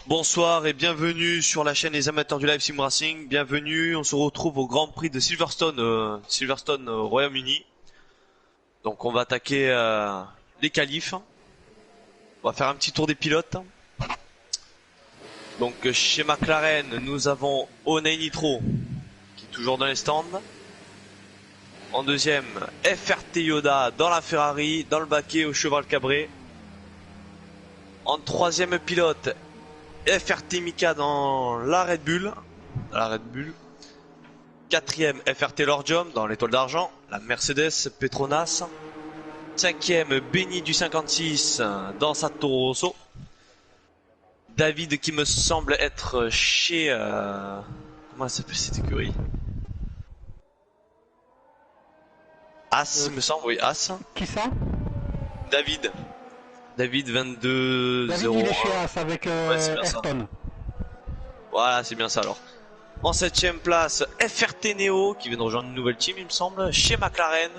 Bonsoir et bienvenue sur la chaîne des amateurs du live sim racing. Bienvenue, on se retrouve au Grand Prix de Silverstone, au Royaume-Uni. Donc on va attaquer les qualifs. On va faire un petit tour des pilotes. Donc chez McLaren, nous avons Oney Nitro qui est toujours dans les stands. En deuxième, FRT Yoda dans la Ferrari, dans le baquet au cheval cabré. En troisième pilote, FRT Mika dans la Red Bull. Quatrième, FRT Lordium dans l'étoile d'argent, la Mercedes Petronas. Cinquième, Benny du 56 dans sa Toro Rosso. David qui me semble être chez... comment ça s'appelle cette écurie? As, il me semble, oui, As. Qui ça? David 22 David 01. il est chez As avec Ouais, c'est bien ça. Ayrton. Voilà, c'est bien ça alors. En septième place, FRT Neo qui vient de rejoindre une nouvelle team, il me semble, chez McLaren.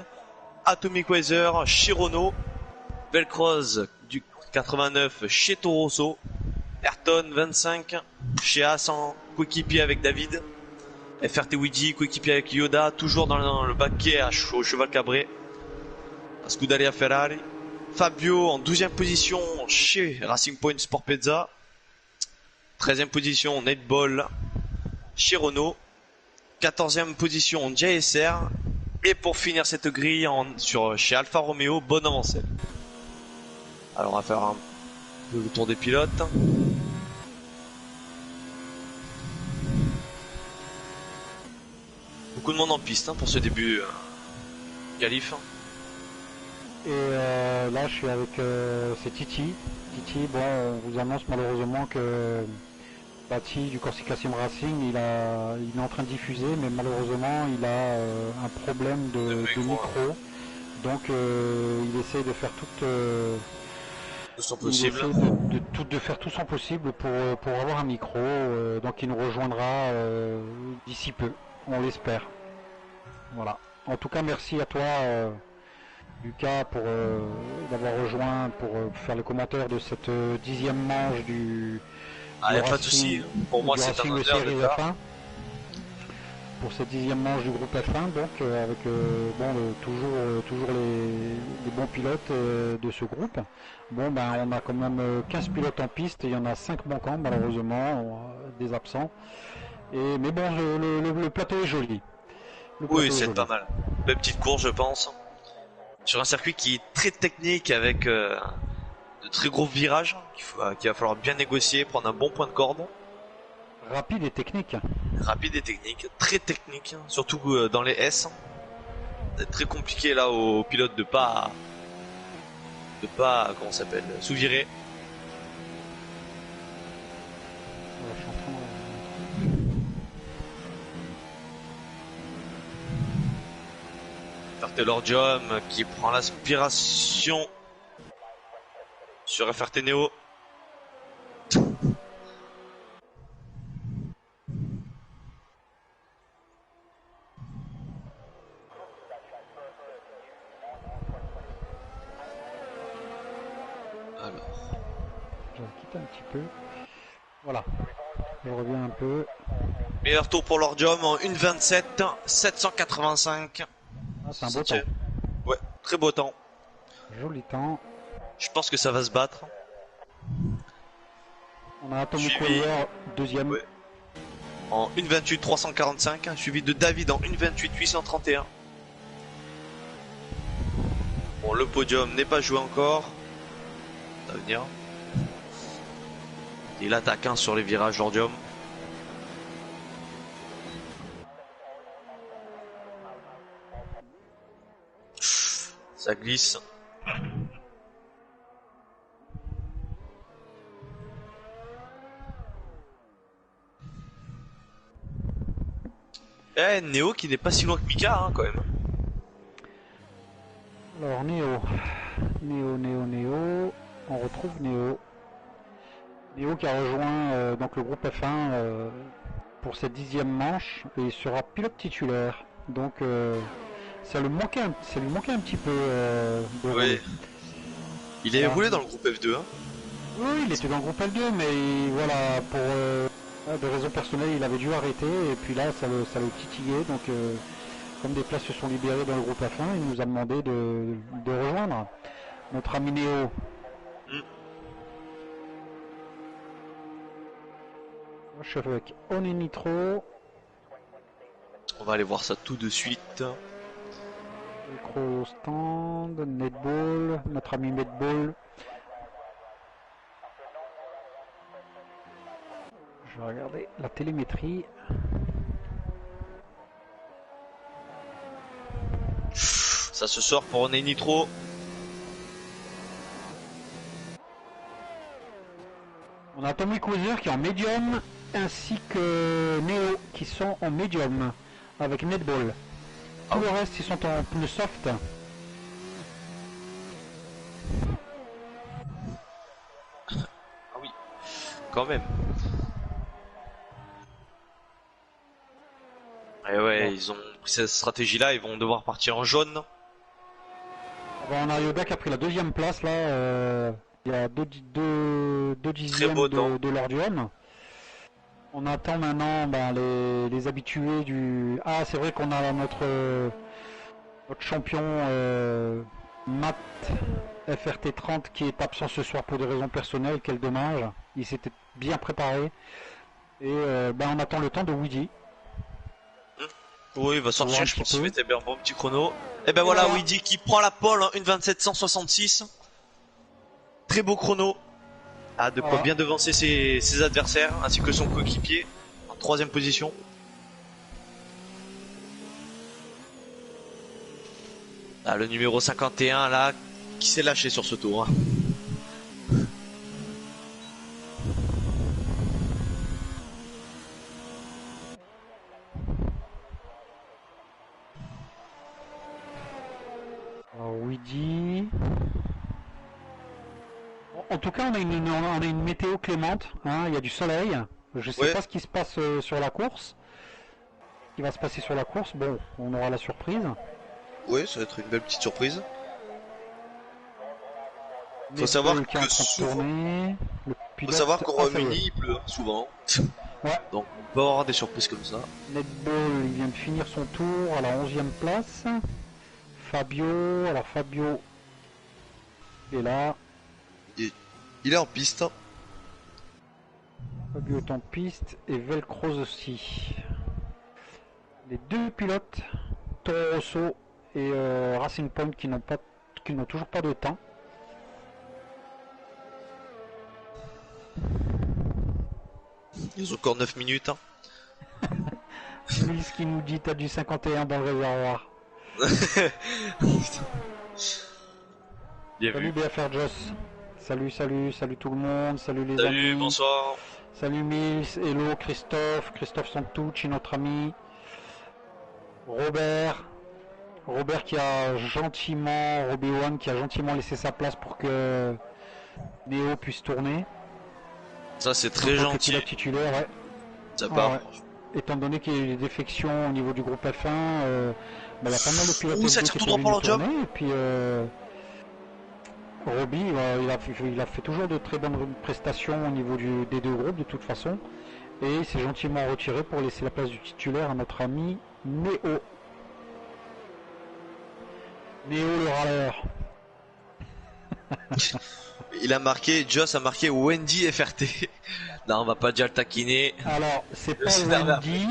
Atomic Weather chez Renault. Velcross du 89 chez Toro Rosso. Ayrton 25 chez As en coéquipier avec David. FRT Ouija coéquipier avec Yoda, toujours dans le baquet au cheval cabré. Scuderia Ferrari. Fabio en 12e position chez Racing Point Sport Pezza. 13e position Nate Ball chez Renault. 14e position JSR. Et pour finir cette grille chez Alfa Romeo, Bonhomme Ancel. Alors on va faire un peu le tour des pilotes. Beaucoup de monde en piste pour ce début qualif. Et là je suis avec c'est Titi. Titi, bon on vous annonce malheureusement que Bati du Corsica Sim Racing il est en train de diffuser, mais malheureusement il a un problème de micro. Donc il essaie de faire tout son possible. de faire tout son possible pour avoir un micro. Donc il nous rejoindra d'ici peu, on l'espère. Voilà. En tout cas merci à toi Lucas pour d'avoir rejoint pour faire le commentaire de cette 10e manche du Ah, y a pas de souci. Pour moi, c'est un honneur de faire. Pour cette 10e manche du groupe F1, donc avec toujours les bons pilotes de ce groupe. Bon, ben on a quand même 15 pilotes en piste et il y en a 5 manquants malheureusement, des absents. Mais bon, le plateau est joli. Oui, c'est pas mal. Belle petite course, je pense. Sur un circuit qui est très technique avec de très gros virages qu'il va falloir bien négocier, prendre un bon point de corde. Rapide et technique. Rapide et technique, très technique, surtout dans les S. C'est très compliqué là aux pilotes de pas comment ça s'appelle, sous-virer. FRT Lordium qui prend l'aspiration sur FRT Neo. Je vais quitter un petit peu. Voilà. Je reviens un peu. Meilleur tour pour Lordium en 1.27 785. Ah, c'est un beau temps. Ouais, très beau temps. Joli temps. Je pense que ça va se battre. On a Atomic Weather, deuxième. Ouais. En 1.28 345, suivi de David en 1.28 831. Bon, le podium n'est pas joué encore. Ça va venir. Il attaque sur les virages Lordium. Ça glisse. Néo qui n'est pas si loin que Mika quand même. Alors Néo, on retrouve Néo. Néo qui a rejoint donc le groupe F1 pour cette 10e manche et il sera pilote titulaire. Donc ça lui manquait un petit peu de oui. Il est roulé dans le groupe F2. Oui, il était dans le groupe L2, mais voilà, pour des raisons personnelles, il avait dû arrêter, et puis là, ça le titillait, donc comme des places se sont libérées dans le groupe F1, il nous a demandé de rejoindre notre ami Néo. Mm. Je suis avec Oni Nitro, On va aller voir ça tout de suite. micro stand, netball, notre ami netball. Je vais regarder la télémétrie. Ça se sort pour René Nitro. On a Atomic Weather qui est en médium, ainsi que Neo qui sont en médium, avec netball. Tout le reste, ils sont en pneus soft. Ah oui, quand même. Et ouais, ils ont pris cette stratégie-là, ils vont devoir partir en jaune. Bon, on a Yoda qui a pris la deuxième place là. Il y a deux dixièmes beau temps. de l'ordium. On attend maintenant les habitués du. Ah, c'est vrai qu'on a notre champion Matt FRT30 qui est absent ce soir pour des raisons personnelles. Quel dommage. Il s'était bien préparé. Et on attend le temps de Weedy. Oui, il va sortir, je pense qu'il mettait bien un bon petit chrono. Et ben Voilà. voilà, Weedy qui prend la pole, hein, une 2766. Très beau chrono. Ah, de quoi bien devancer ses adversaires, ainsi que son coéquipier, en 3ème position. Ah, le numéro 51 là, qui s'est lâché sur ce tour. Hein. Alors, Weedy. En tout cas, on a une météo clémente. Hein, il y a du soleil. Je sais pas ce qui se passe sur la course. Ce qui va se passer sur la course. Bon, on aura la surprise. Oui, ça va être une belle petite surprise. Faut savoir qu'au Royaume-Uni il pleut souvent. Ouais. Donc on peut avoir des surprises comme ça. Netball, il vient de finir son tour à la 11e place. Fabio, alors Fabio est là. Il est en piste. Fabio est en piste et Velcroz aussi. Les deux pilotes, Toro Rosso et Racing Point qui n'ont toujours pas de temps. Ils ont encore 9 minutes. Hein. Mills qui nous dit t'as du 51 dans le réservoir. Bien salut vu. BFR Joss. Salut tout le monde, salut les amis. Salut, bonsoir. Salut Mills, hello Christophe Santucci, notre ami. Robert qui a gentiment, Robbie-Wan qui a gentiment laissé sa place pour que Néo puisse tourner. Ça c'est très gentil. Le titulaire, ouais. Ça part. Ouais. Étant donné qu'il y a eu des défections au niveau du groupe F1, il y a pas mal de pilotes ça tire tout droit pour leur job. Et puis Robbie, il a fait toujours de très bonnes prestations au niveau des deux groupes de toute façon. Et il s'est gentiment retiré pour laisser la place du titulaire à notre ami Néo. Néo le râleur. Joss a marqué Wendy FRT. Non, on va pas déjà le taquiner. Alors, c'est pas Wendy,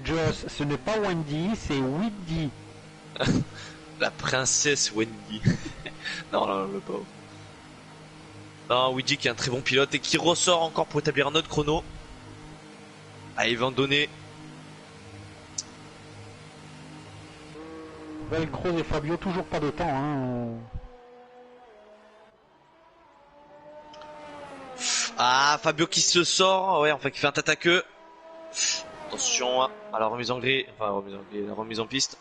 Joss, ce n'est pas Wendy, c'est Weedy. La princesse Wendy. non, le pauvre. Non, Weedy qui est un très bon pilote et qui ressort encore pour établir un autre chrono. Ah, ils vont donner. Velcroz et Fabio, toujours pas de temps. Hein. Ah, Fabio qui se sort. Ouais, enfin qui fait un tête à queue. Attention à la remise en grille. Enfin, la remise en piste.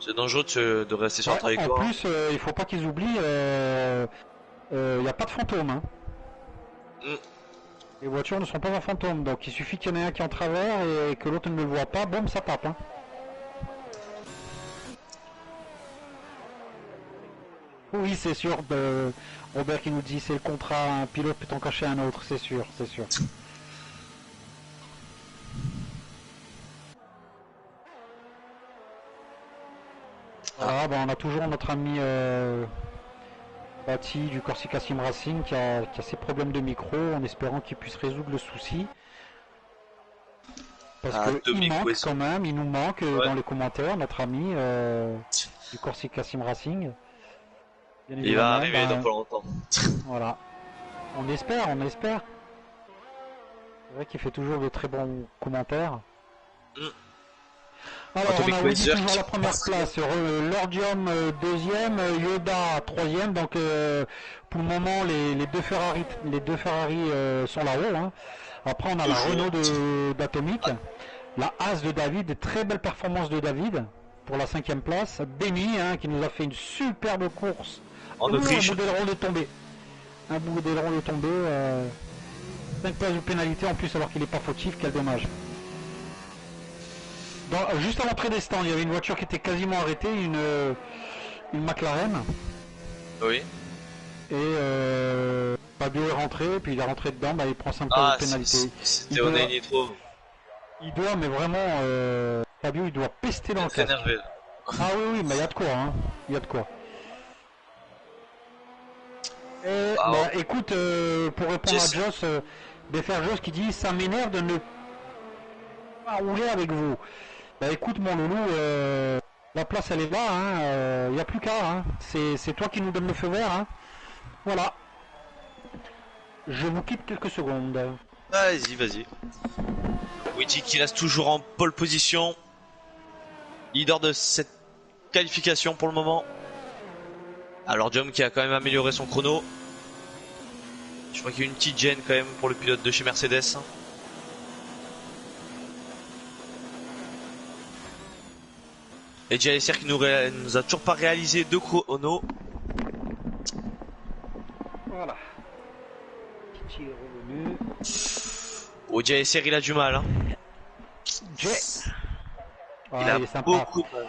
C'est dangereux de rester sur la trajectoire. En plus, il faut pas qu'ils oublient, il n'y a pas de fantôme. Hein. Les voitures ne sont pas un fantôme, donc il suffit qu'il y en ait un qui est en travers et que l'autre ne le voit pas, boum, ça tape. Hein. Oui, c'est sûr. Robert qui nous dit c'est le contrat, un pilote peut en cacher un autre, c'est sûr, c'est sûr. Voilà, on a toujours notre ami Bati du Corsica Sim Racing qui a ses problèmes de micro, en espérant qu'il puisse résoudre le souci. Parce qu'il manque quand même, il nous manque dans les commentaires, notre ami du Corsica Sim Racing. Il va arriver dans pas longtemps. Voilà. On espère, on espère. C'est vrai qu'il fait toujours de très bons commentaires. Alors, on a Woody toujours la première place, Lordium deuxième, Yoda troisième. Donc, pour le moment, les deux Ferrari sont là-haut. Hein. Après, on a la Renault d'Atomic, la Haas de David, très belle performance de David pour la 5e place. Benny, hein, qui nous a fait une superbe course. En Autriche. Un bout d'aileron de tomber. Un bout d'aileron de tomber. 5 places de pénalité en plus alors qu'il n'est pas fautif, quel dommage. Juste à l'entrée des stands, il y avait une voiture qui était quasiment arrêtée, une McLaren. Oui. Et Fabio est rentré, puis il est rentré dedans, il prend 5 places de pénalité. C'était René Nitro. Il doit, mais vraiment, Fabio, il doit pester dans le casque. Énervé. Ah oui, mais il y a de quoi, hein. Il y a de quoi. Et, écoute, pour répondre à Joss, BFR Joss qui dit ça m'énerve de ne pas rouler avec vous. Écoute mon loulou, la place elle est là, hein, y a plus qu'à, hein. C'est toi qui nous donne le feu vert, hein. Voilà. Je vous quitte quelques secondes. Vas-y. Witty qui reste toujours en pole position. Leader de cette qualification pour le moment. Alors Jom qui a quand même amélioré son chrono. Je crois qu'il y a une petite gêne quand même pour le pilote de chez Mercedes. Et JSR qui nous a toujours pas réalisé 2 chronos. Voilà. Titi est revenu. JSR il a du mal. Hein. Il a beaucoup de mal.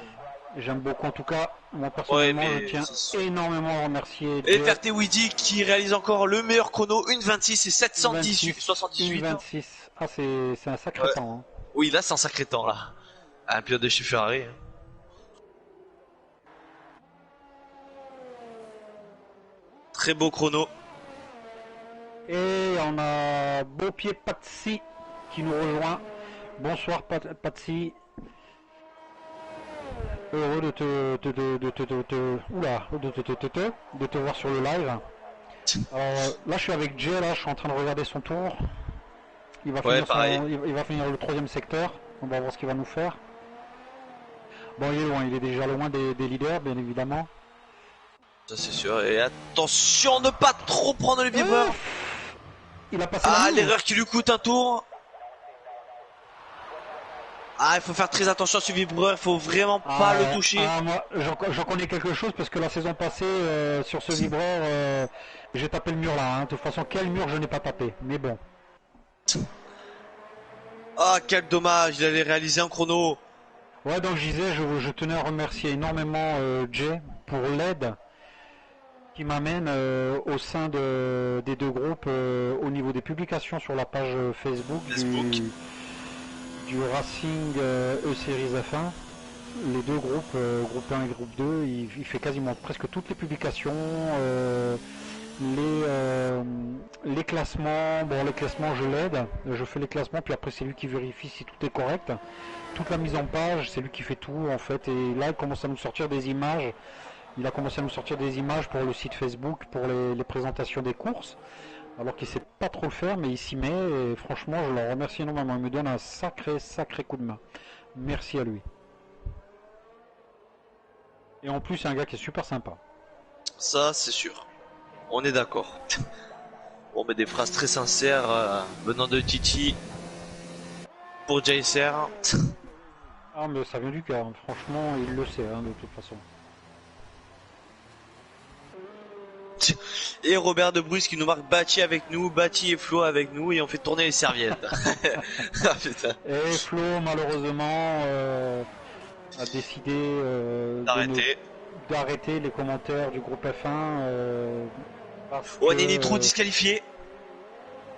J'aime beaucoup en tout cas. Moi personnellement je tiens énormément à remercier. Et FRT Woody qui réalise encore le meilleur chrono, 1.26 et 718 78. 1.26. Ah c'est un sacré temps. Hein. Oui là c'est un sacré temps là. Un pilote de chez Ferrari. Hein. Très beau chrono. Et on a Beaupied Patsy qui nous rejoint. Bonsoir Patsy. Heureux de te voir sur le live. Là je suis avec Jay, là je suis en train de regarder son tour. Il va finir le 3e secteur. On va voir ce qu'il va nous faire. Bon il est loin, il est déjà loin des leaders bien évidemment. Ça c'est sûr, et attention ne pas trop prendre le vibreur. Il a passé l'erreur qui lui coûte un tour. Il faut faire très attention à ce vibreur, il faut vraiment pas le toucher. Moi j'en connais quelque chose parce que la saison passée sur ce vibreur j'ai tapé le mur là. Hein. De toute façon quel mur je n'ai pas tapé, mais bon. Quel dommage, il allait réaliser un chrono. Ouais donc je disais, je tenais à remercier énormément Jay pour l'aide qui m'amène au sein des deux groupes au niveau des publications sur la page Facebook. Du Racing E-Series F1, les deux groupes, groupe 1 et groupe 2, il fait quasiment presque toutes les publications, les classements, les classements je l'aide, je fais les classements puis après c'est lui qui vérifie si tout est correct, toute la mise en page c'est lui qui fait tout en fait, et là il commence à nous sortir des images, pour le site Facebook, pour les présentations des courses. Alors qu'il sait pas trop le faire, mais il s'y met et franchement je le remercie énormément, il me donne un sacré coup de main. Merci à lui. Et en plus c'est un gars qui est super sympa. Ça c'est sûr, on est d'accord. On met des phrases très sincères venant de Titi pour JSR. Ah mais ça vient du cœur, franchement il le sait de toute façon. Et Robert de Bruce qui nous marque Bati avec nous, Bati et Flo avec nous, et on fait tourner les serviettes. Putain. Et Flo malheureusement a décidé d'arrêter les commentaires du groupe F1 parce Oh, que Nitro disqualifié.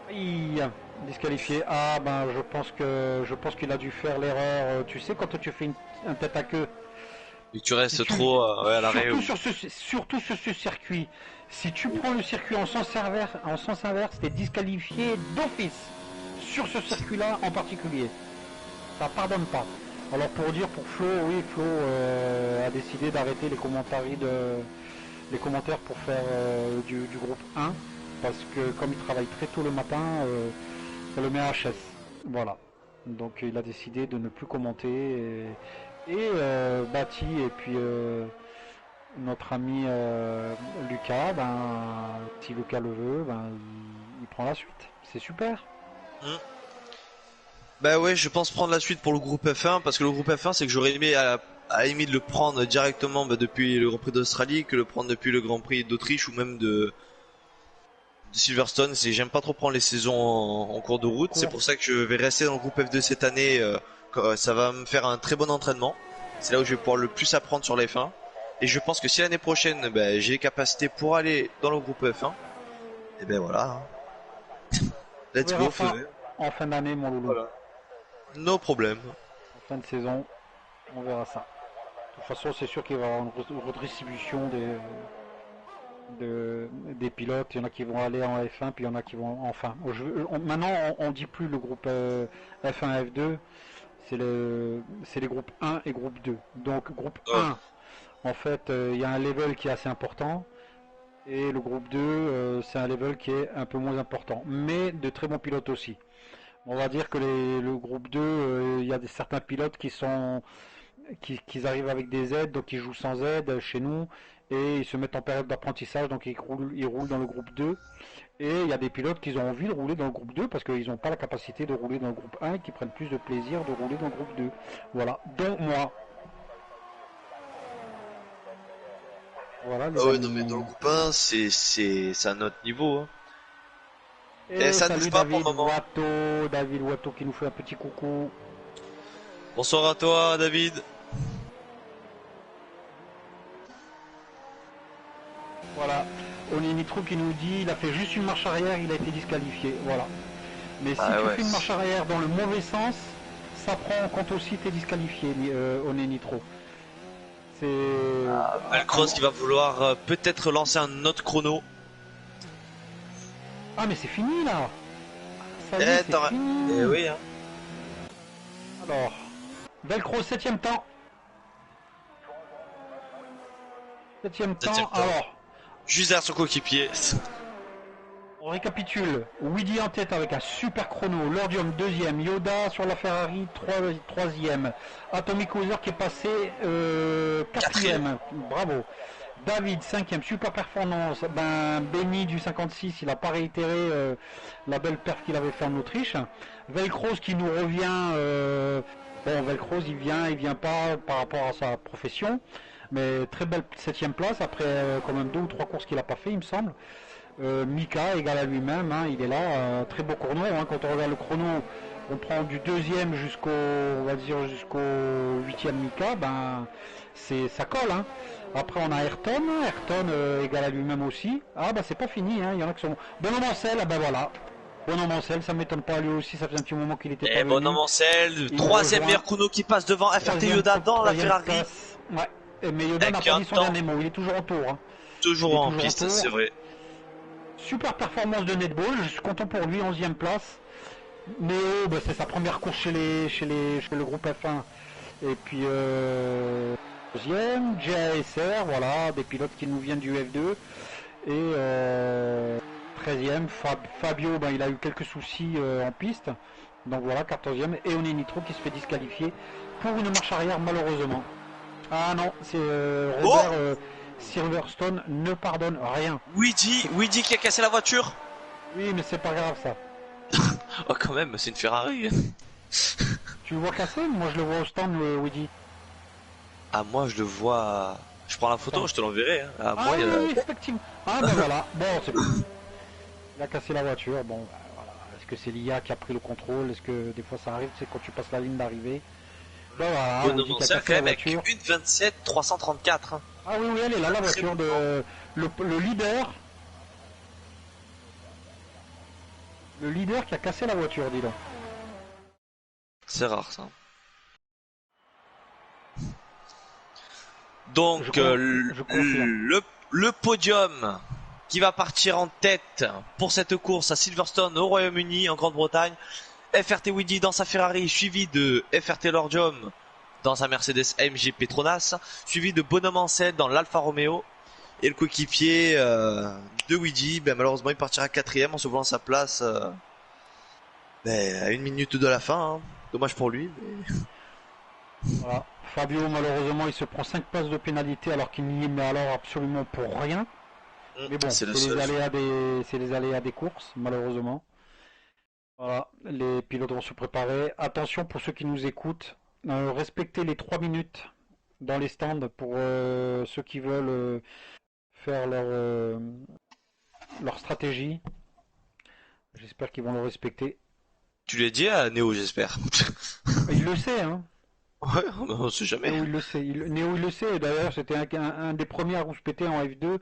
oui, disqualifié. Ah ben je pense qu'il a dû faire l'erreur. Tu sais quand tu fais un tête à queue. Et tu restes Si tu, trop ouais, à l'arrêt. surtout sur ce circuit, si tu prends le circuit en sens inverse, t'es disqualifié d'office. Sur ce circuit-là en particulier. Ça pardonne pas. Alors pour dire pour Flo, oui, Flo a décidé d'arrêter les commentaires pour faire du groupe 1. Parce que comme il travaille très tôt le matin, ça le met à HS. Voilà. Donc il a décidé de ne plus commenter. Et Bati et puis notre ami Lucas, ben, si Lucas le veut, ben, il prend la suite. C'est super. Bah ouais, je pense prendre la suite pour le groupe F1 parce que le groupe F1 c'est que j'aurais aimé à la limite le prendre directement depuis le Grand Prix d'Australie que le prendre depuis le Grand Prix d'Autriche ou même de Silverstone. J'aime pas trop prendre les saisons en cours de route, c'est pour ça que je vais rester dans le groupe F2 cette année. Ça va me faire un très bon entraînement. C'est là où je vais pouvoir le plus apprendre sur la F1. Et je pense que si l'année prochaine j'ai les capacités pour aller dans le groupe F1, et ben voilà. Let's go, feu. En fin d'année, mon loulou. Voilà. No problème. En fin de saison, on verra ça. De toute façon, c'est sûr qu'il va y avoir une redistribution des pilotes. Il y en a qui vont aller en F1, puis il y en a qui vont enfin. Maintenant, on dit plus le groupe F1, F2. C'est les groupes 1 et groupe 2. Donc, groupe 1, en fait, il y a un level qui est assez important. Et le groupe 2, c'est un level qui est un peu moins important. Mais de très bons pilotes aussi. On va dire que le groupe 2, il y a certains pilotes qui arrivent avec des aides, donc ils jouent sans aide chez nous. Et ils se mettent en période d'apprentissage, donc ils roulent dans le groupe 2. Et il y a des pilotes qui ont envie de rouler dans le groupe 2 parce qu'ils n'ont pas la capacité de rouler dans le groupe 1 et qui prennent plus de plaisir de rouler dans le groupe 2. Voilà, donc moi. Voilà, ah ouais, non mais dans le groupe 1, c'est à notre niveau. Hein. Et ça ne bouge pas pour le moment. David Watteau qui nous fait un petit coucou. Bonsoir à toi, David. Voilà. On est Nitro qui nous dit il a fait juste une marche arrière, il a été disqualifié. Voilà. Mais si tu fais une marche arrière dans le mauvais sens, ça prend en compte aussi t'es disqualifié, on est Nitro. C'est. Velcross qui va vouloir peut-être lancer un autre chrono. Ah mais c'est fini là. Ça y est, c'est fini. Eh oui, hein. Alors, Velcross 7ème temps. 7ème temps. Alors. Juste derrière son coéquipier. On récapitule. Weedy en tête avec un super chrono. Lordium 2ème. Yoda sur la Ferrari 3ème. Atomic Weather qui est passé 4ème. Bravo. David 5ème. Super performance. Benny du 56. Il n'a pas réitéré la belle perf qu'il avait fait en Autriche. Velcross qui nous revient. Velcross il vient pas par rapport à sa profession. Mais très belle 7ème place après quand même 2 ou 3 courses qu'il n'a pas fait il me semble. Mika égal à lui-même, hein, il est là, très beau chrono, hein, quand on regarde le chrono, on prend du 2ème jusqu'au 8ème Mika, ça colle, hein. Après on a Ayrton égal à lui-même aussi. Ah c'est pas fini, hein, il y en a qui sont. Bonhomme Ancel, voilà. Bonhomme Ancel, ça m'étonne pas, lui aussi, ça faisait un petit moment qu'il était pas venu. Bonhomme Ancel, 3ème meilleur chrono qui passe devant FRT Yoda dans la Ferrari. Place. Ouais, mais Yoda n'a pas dit son dernier mot, il est toujours en tour. Hein. Toujours en piste, c'est vrai. Super performance de Netball, je suis content pour lui, 11ème place. Néo, c'est sa première course chez le groupe F1. Et puis 2ème, JASR, voilà, des pilotes qui nous viennent du F2. Et 13ème, Fabio, il a eu quelques soucis en piste. Donc voilà, 14ème. Et on est Nitro qui se fait disqualifier pour une marche arrière malheureusement. Ah non, c'est Robert Silverstone ne pardonne rien. Weedy qui a cassé la voiture. Oui, mais c'est pas grave ça. Oh quand même, c'est une Ferrari. Tu le vois casser? Moi je le vois au stand, Weedy. Ah moi je le vois. Je prends la photo, je te l'enverrai. Hein. Oui, effectivement. Ah voilà. Bon, c'est il a cassé la voiture. Bon, voilà. Est-ce que c'est l'IA qui a pris le contrôle? Est-ce que des fois ça arrive, c'est quand tu passes la ligne d'arrivée? Voilà. On a quand même avec une 27 334. Hein. Ah oui, oui, elle est là, la Très voiture bon. de le leader. Le leader qui a cassé la voiture, dis donc. C'est rare ça. Je, Donc con- je confirme. le podium qui va partir en tête pour cette course à Silverstone au Royaume-Uni, en Grande-Bretagne. FRT Widdy dans sa Ferrari, suivi de FRT Lordium dans sa Mercedes AMG Petronas, suivi de Bonhomme Ansel dans l'Alfa Romeo. Et le coéquipier de Widdy, ben, malheureusement il partira quatrième en se volant sa place à 1 minute de la fin. Hein. Dommage pour lui. Mais... Voilà. Fabio, malheureusement, il se prend 5 places de pénalité alors qu'il n'y est mais alors absolument pour rien. Mais bon, C'est le c'est les seul. aléas des courses, malheureusement. Voilà, les pilotes vont se préparer. Attention pour ceux qui nous écoutent, respectez les 3 minutes dans les stands pour ceux qui veulent faire leur stratégie. J'espère qu'ils vont le respecter. Tu l'as dit à Néo, j'espère. Il le sait, hein. Ouais, on sait jamais. Néo, il le sait. Néo, il le sait. D'ailleurs, c'était un des premiers à rouspéter en F2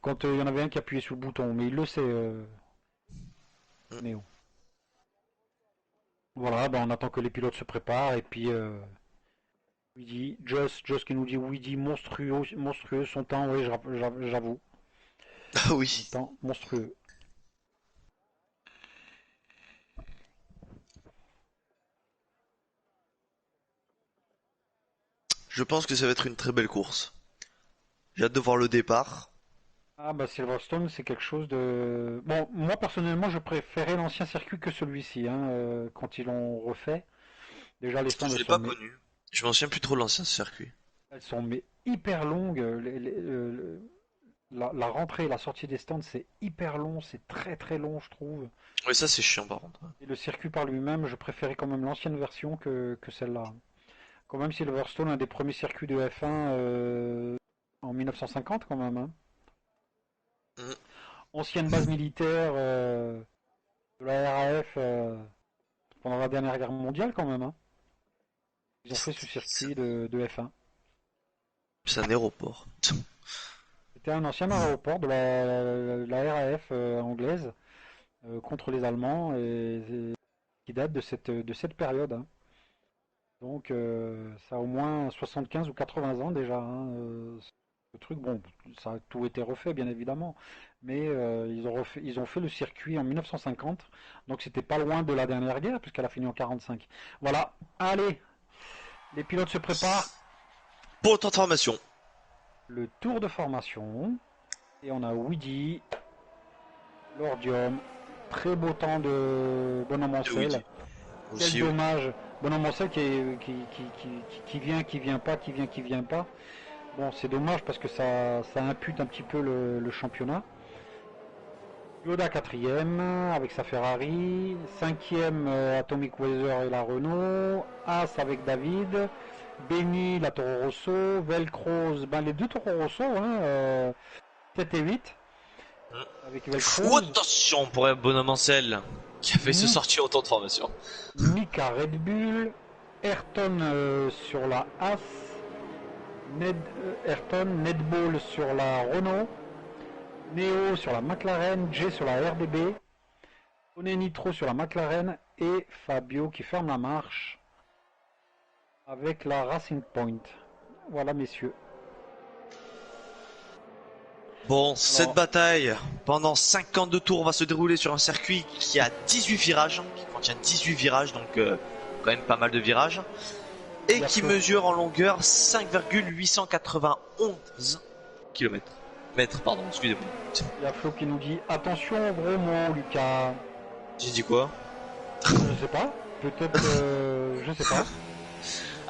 quand il y en avait un qui appuyait sur le bouton. Mais il le sait, Néo. Voilà, ben on attend que les pilotes se préparent et puis Weedy, Joss qui nous dit Weedy monstrueux, monstrueux son temps, oui j'avoue, Ah son oui. temps monstrueux. Je pense que ça va être une très belle course. J'ai hâte de voir le départ. Ah bah Silverstone c'est quelque chose de... Bon, moi personnellement je préférais l'ancien circuit que celui-ci, hein, quand ils l'ont refait. Déjà les stands Je elles l'ai sont pas mais, connu. Je m'en souviens plus trop de l'ancien circuit. elles sont mais hyper longues. La rentrée et la sortie des stands c'est hyper long, c'est très très long je trouve. Oui, ça c'est chiant par contre. Et le circuit par lui-même, je préférais quand même l'ancienne version que celle-là. Quand même Silverstone, un des premiers circuits de F1 en 1950 quand même. Hein. Mm. Ancienne base militaire de la RAF pendant la dernière guerre mondiale quand même. Hein. Ils ont fait ce circuit de F1. C'est un aéroport. C'était un ancien aéroport de la RAF anglaise contre les Allemands et qui date de cette période. Hein. Donc ça a au moins 75 ou 80 ans déjà. Hein, le truc, bon, ça a tout été refait bien évidemment, mais ils ont fait le circuit en 1950, donc c'était pas loin de la dernière guerre puisqu'elle a fini en 45. Voilà, allez, les pilotes se préparent, Pour autant de formation. le tour de formation, et on a Weedy, Lordium, très beau temps de Bonhomme De Luigi. Ancel. Quel Aussi, oui. dommage, Bonhomme Ancel qui vient, qui vient pas, qui vient, qui vient pas. Bon, c'est dommage parce que ça impute un petit peu le championnat. Yoda quatrième avec sa Ferrari, cinquième Atomic Weather et la Renault, As avec David, Benny la Toro Rosso, Velcroze, ben les deux Toro Rosso, hein, 7 et 8 avec Ou Velcroze, attention pour un bonhomme Ansel qui a fait se Mi- sortir autant de formation. Mika Red Bull, Ayrton sur la As, Ayrton, Nedball sur la Renault, Neo sur la McLaren, Jay sur la RDB, Tony Nitro sur la McLaren et Fabio qui ferme la marche avec la Racing Point. Voilà messieurs. Bon, cette Alors, bataille, pendant 52 tours, va se dérouler sur un circuit qui a 18 virages, qui contient 18 virages, donc quand même pas mal de virages, il et y a qui Flo, mesure en longueur 5,891 km. Mètres, pardon, excusez-moi. il y a Flo qui nous dit attention au gros mot Lucas. J'ai dit quoi? Je sais pas, peut-être je sais pas.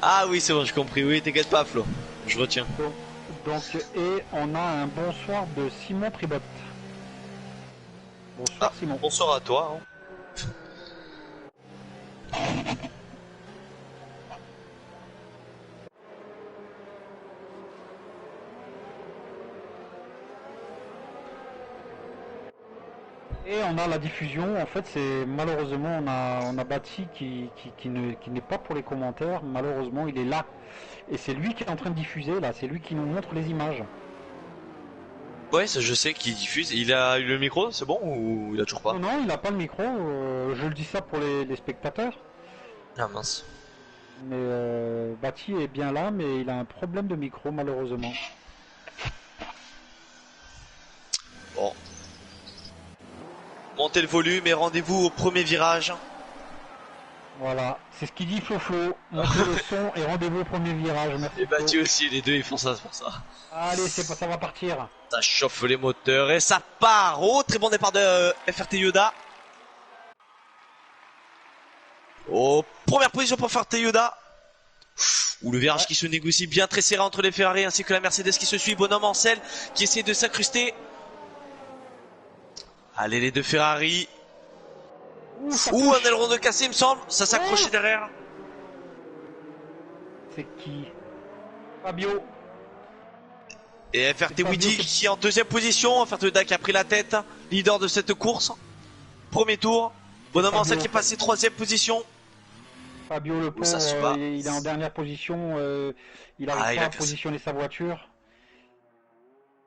Ah oui, c'est bon, j'ai compris. Oui, t'inquiète pas, Flo. Je retiens. Donc, et on a un bonsoir de Simon Tribot. Ah, Bonsoir Simon. bonsoir à toi. Hein. Et on a la diffusion, en fait c'est malheureusement on a Bati qui n'est pas pour les commentaires, malheureusement il est là. Et c'est lui qui est en train de diffuser là, c'est lui qui nous montre les images. Ouais, ça je sais qu'il diffuse. Il a eu le micro, c'est bon ou il a toujours pas? Non, non, il n'a pas le micro, je le dis ça pour les spectateurs. Ah mince. Mais Bati est bien là, mais il a un problème de micro malheureusement. Bon. Montez le volume et rendez-vous au premier virage. Voilà, c'est ce qu'il dit Flo. Montez le son et rendez-vous au premier virage. Merci. Et Flo. Bati aussi, les deux ils font ça, c'est pour ça. Allez, ça va partir. Ça chauffe les moteurs et ça part. Oh, très bon départ de FRT Yoda. Oh, première position pour FRT Yoda. Ou le virage qui se négocie bien très serré entre les Ferrari ainsi que la Mercedes qui se suit. Bonhomme en selle qui essaie de s'incruster. Allez les deux Ferrari. Ouh, un aileron de cassé il me semble. Ça s'accrochait derrière. C'est qui? Fabio. Et FRT Woody qui est en deuxième position. FRT Yoda qui a pris la tête. Leader de cette course. Premier tour. Bonhomme en selle qui est passé troisième position. Fabio le pauvre, il est en dernière position. Il n'arrive pas à positionner sa voiture.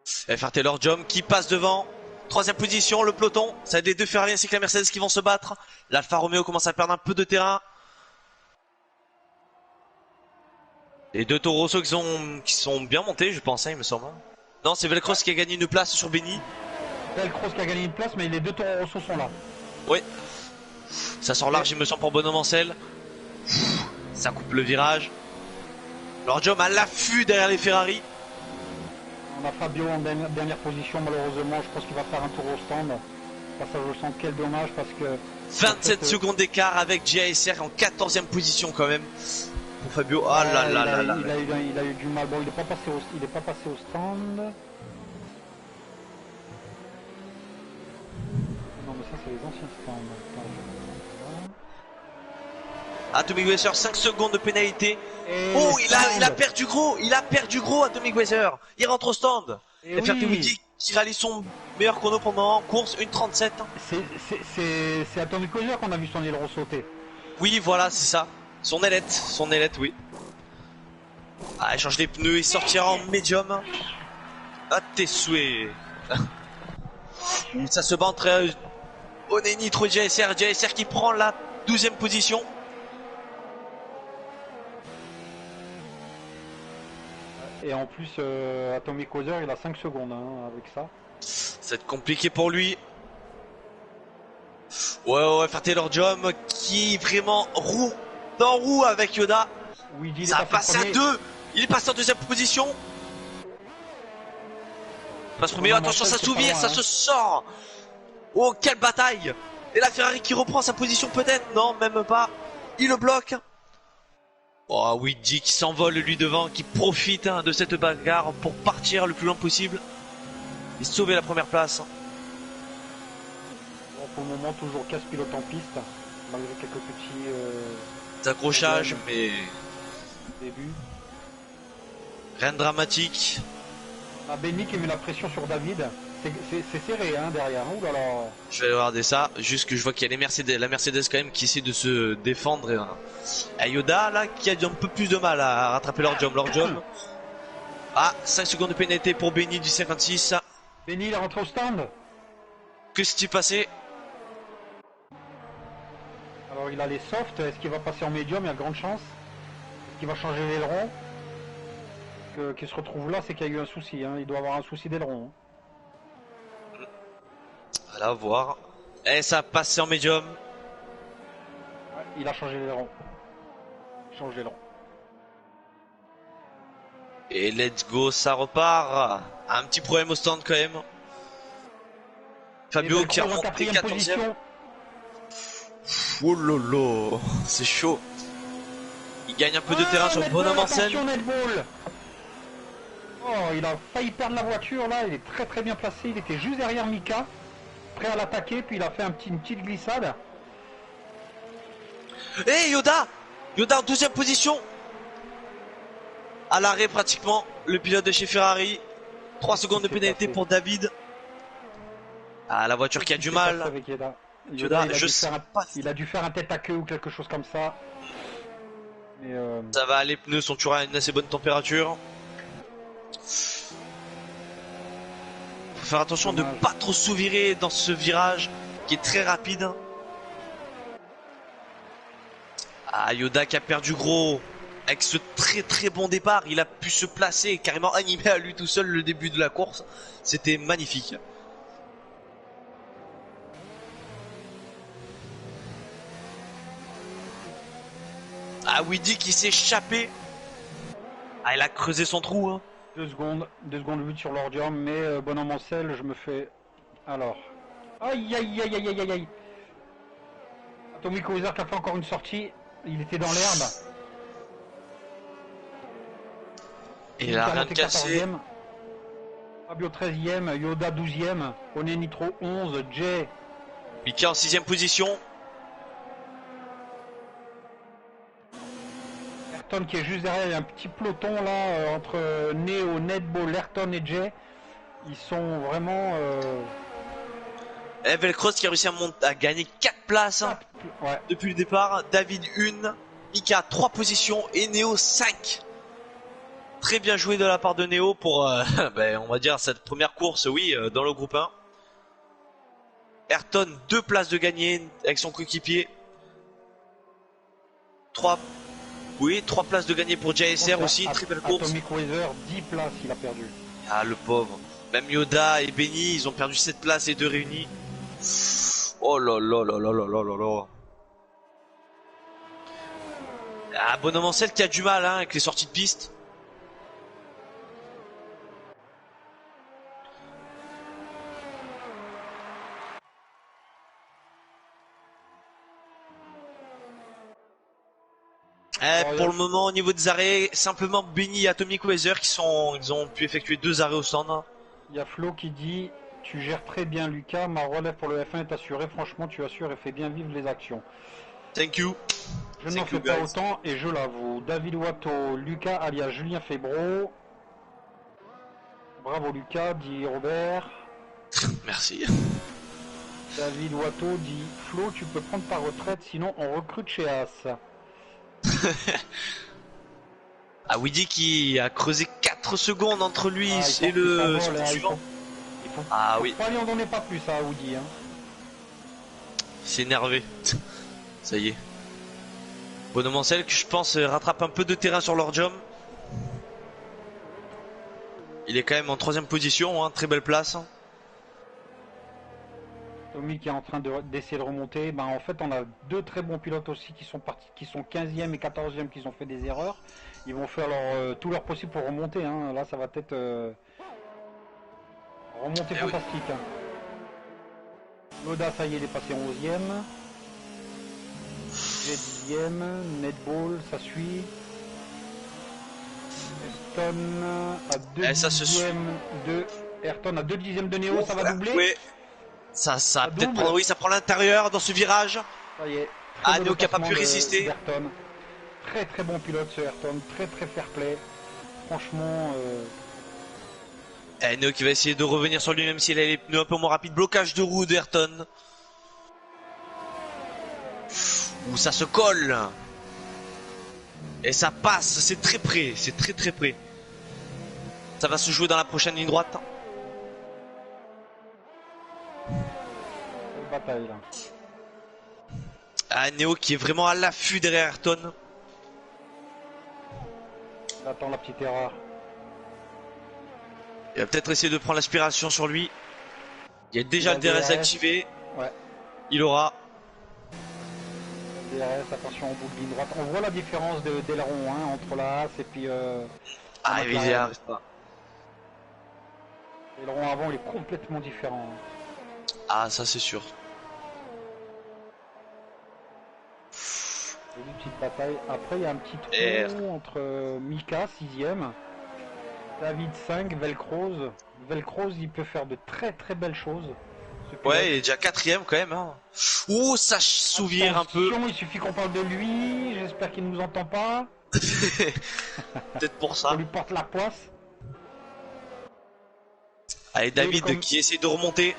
FRT Lord Jom qui passe devant. Troisième position, le peloton. Ça va être les deux Ferrari ainsi que la Mercedes qui vont se battre. L'Alfa Romeo commence à perdre un peu de terrain. Les deux Toro Rosso qui sont bien montés, je pense, hein, il me semble. Non, c'est Velcross qui a gagné une place sur Benny. Velcross qui a gagné une place, mais les deux Toro Rosso sont là. Oui. Ça sort large, il me semble, pour Bonhomme en selle. Ça coupe le virage. Lord Jom à l'affût derrière les Ferrari. On a Fabio en dernière position, malheureusement. Je pense qu'il va faire un tour au stand. Ça, je le sens, quel dommage parce que. 27 secondes d'écart avec JSR en 14e position quand même. Pour Fabio, ah là là là là. Il a eu du mal. Bon, il n'est pas passé au stand. Non, mais ça, c'est les anciens stands. Atomic Racer, 5 secondes de pénalité. Oh, il a perdu gros. Il a perdu gros, Atomic Racer. Il rentre au stand. FRT Woody qui réalise son meilleur chrono pendant course, 1:37. C'est Atomic Racer qu'on a vu son aileron sauter. Oui, voilà, c'est ça. Son ailette, oui. Ah, il change les pneus, il sortira en médium. À tes souhaits. Ça se bat entre Oney Nitro et JSR. JSR qui prend la 12e position. Et en plus, Atomic Racer, il a 5 secondes hein, avec ça. Ça va être compliqué pour lui. Ouais, FRT Lord Jom qui vraiment roue dans roue avec Yoda. Ça a passé à 2. Il est passé en deuxième position. Passe premier, attention, ça s'ouvre, ça se sort. Oh, quelle bataille. Et la Ferrari qui reprend sa position peut-être. Non, même pas. Il le bloque. Oh, Luigi qui s'envole lui devant, qui profite de cette bagarre pour partir le plus loin possible et sauver la première place. Bon, pour le moment, toujours 15 pilotes en piste, malgré quelques petits accrochages, mais début. Rien de dramatique. Ah, Benny qui met la pression sur David. C'est serré hein, derrière. Ouh là là. Je vais regarder ça. Juste que je vois qu'il y a la Mercedes quand même qui essaie de se défendre. Et Yoda là qui a un peu plus de mal à rattraper Lord Jom. Ah, 5 secondes de pénalité pour Benny du 56. Benny il est rentré au stand. Que s'est-il passé? Alors il a les softs. Est-ce qu'il va passer en médium? Il y a grande chance. Est-ce qu'il va changer l'aileron? Qu'il se retrouve là, c'est qu'il y a eu un souci. Hein. Il doit avoir un souci d'aileron. Hein. Voilà, voir. Et ça a passé en médium. Ouais, il a changé l'aileron. Change l'aileron. Et let's go, ça repart. Un petit problème au stand quand même. Fabio qui a remonté 14ème. Oh lolo, c'est chaud. Il gagne un peu de terrain sur le bonhomme en scène. Oh, il a failli perdre la voiture là, il est très très bien placé, il était juste derrière Mika, prêt à l'attaquer, puis il a fait une petite glissade. Et Yoda en deuxième position. À l'arrêt pratiquement, le pilote de chez Ferrari. 3 secondes de pénalité pour David. Ah, la voiture qui a du mal. Avec Yoda. Yoda, je sais pas. Il a dû faire un tête à queue ou quelque chose comme ça. Mais Ça va, les pneus sont toujours à une assez bonne température. Faut faire attention de pas trop sous-virer dans ce virage qui est très rapide. Ah, Yoda qui a perdu gros. Avec ce très très bon départ, il a pu se placer et carrément animer à lui tout seul le début de la course. C'était magnifique. Ah, Weedy qui s'est échappé. Ah, il a creusé son trou. Hein. 2 secondes 8 sur l'ordium, mais bonhomme en selle, je me fais... Alors... Aïe aïe aïe aïe aïe aïe aïe. Atomic Wizard qui a fait encore une sortie, il était dans l'herbe. Et il a rien de cassé. Fabio 13ème, Yoda 12ème, One Nitro 11, Jay. Mika en 6ème position. Ayrton qui est juste derrière, il y a un petit peloton là entre Neo, Netball, Ayrton et Jay. Ils sont vraiment... Velcross qui a réussi à gagner 4 places hein, ouais. Depuis le départ. David 1, Mika 3 positions et Neo 5. Très bien joué de la part de Neo pour, ben, on va dire, cette première course, oui, dans le groupe 1. Ayrton, 2 places de gagner avec son coéquipier. 3 places de gagner pour JSR aussi, très belle course. Atomic Weather, 10 places il a perdu. Ah, le pauvre. Même Yoda et Benny, ils ont perdu 7 places et 2 réunis. Oh là là là là là là là là. Ah, bonhomme en selle qui a du mal hein, avec les sorties de piste. Pour le moment, au niveau des arrêts, simplement Benny et Atomic Weather ils ont pu effectuer 2 arrêts au stand. Il y a Flo qui dit: tu gères très bien Lucas, ma relève pour le F1 est assurée, franchement tu assures et fais bien vivre les actions. Thank you. Je n'en fais pas autant et je l'avoue. David Watteau, Lucas alias Julien Febro. Bravo Lucas, dit Robert. Merci. David Watteau dit: Flo, tu peux prendre ta retraite, sinon on recrute chez As. Ah, Weedy qui a creusé 4 secondes entre lui et le suivant. Ah oui. Faut lui en donner pas plus à Woody. Hein. Il s'est énervé. Ça y est. Bonhomme en selle que je pense rattrape un peu de terrain sur leur jump. Il est quand même en 3ème position, hein, très belle place. Tommy qui est en train d'essayer de remonter. Ben, en fait, on a 2 très bons pilotes aussi qui sont partis, qui sont 15e et 14e, qui ont fait des erreurs. Ils vont faire tout leur possible pour remonter. Hein. Là, ça va être remontée fantastique. Oui. Hein. Loda, ça y est, il est passé 11e. J'ai 10e. Netball, ça suit. Ayrton à 2 dixièmes de... Ayrton à 2 dixièmes de Neo, ça va doubler. Oui. Ça peut-être prendre, oui, ça prend l'intérieur dans ce virage. Ça y est. Ah, Neo qui a pas pu résister. Ayrton. Très très bon pilote ce Ayrton, très très fair play. Franchement... Neo qui va essayer de revenir sur lui même s'il a les pneus un peu moins rapides. Blocage de roue d'Ayrton. Où ça se colle. Et ça passe, c'est très près, c'est très très près. Ça va se jouer dans la prochaine ligne droite. Bataille là. Ah, Neo qui est vraiment à l'affût derrière Ayrton. Il attend la petite erreur. Il va peut-être essayer de prendre l'aspiration sur lui. Il y a déjà le DRS activé. Ouais. Il aura. DRS, attention au bout de ligne droite. On voit la différence d'aileron hein, entre la As et puis. Ah, il n'y arrive pas. L'aileron avant il est complètement différent. Ah, ça c'est sûr. Une petite bataille. Après il y a un petit trou entre Mika 6ème, David 5, Velcroz. Velcroz il peut faire de très très belles choses. Ouais, il est déjà 4ème quand même. Hein. Ouh, ça s'ouvre un peu. Il suffit qu'on parle de lui. J'espère qu'il ne nous entend pas. Peut-être pour ça. On lui porte la poisse. Allez, David qui essaie de remonter.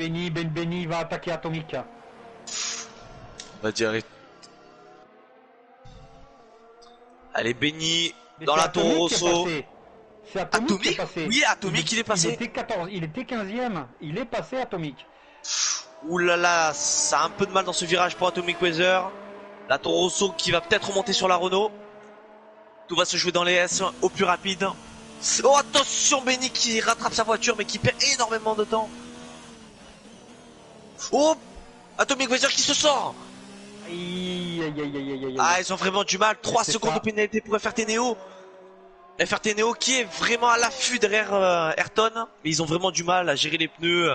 Benny va attaquer Atomic. On va dire. Allez, Benny Mais dans c'est la Toro Atomic qui est Rosso. passé. C'est Atomic qui est passé. Oui, Atomic, il est passé. Il était 14, il était 15ème. Il est passé Atomic. Ouh là là, ça a un peu de mal dans ce virage pour Atomic Weather. La Toro Rosso qui va peut-être remonter sur la Renault. Tout va se jouer dans les S au plus rapide. Oh attention, Benny qui rattrape sa voiture mais qui perd énormément de temps. Oh, Atomic Weather qui se sort. Ah, ils ont vraiment du mal. 3 secondes de pénalité pour FRT Neo. FRT Neo qui est vraiment à l'affût derrière Ayrton. Mais ils ont vraiment du mal à gérer les pneus.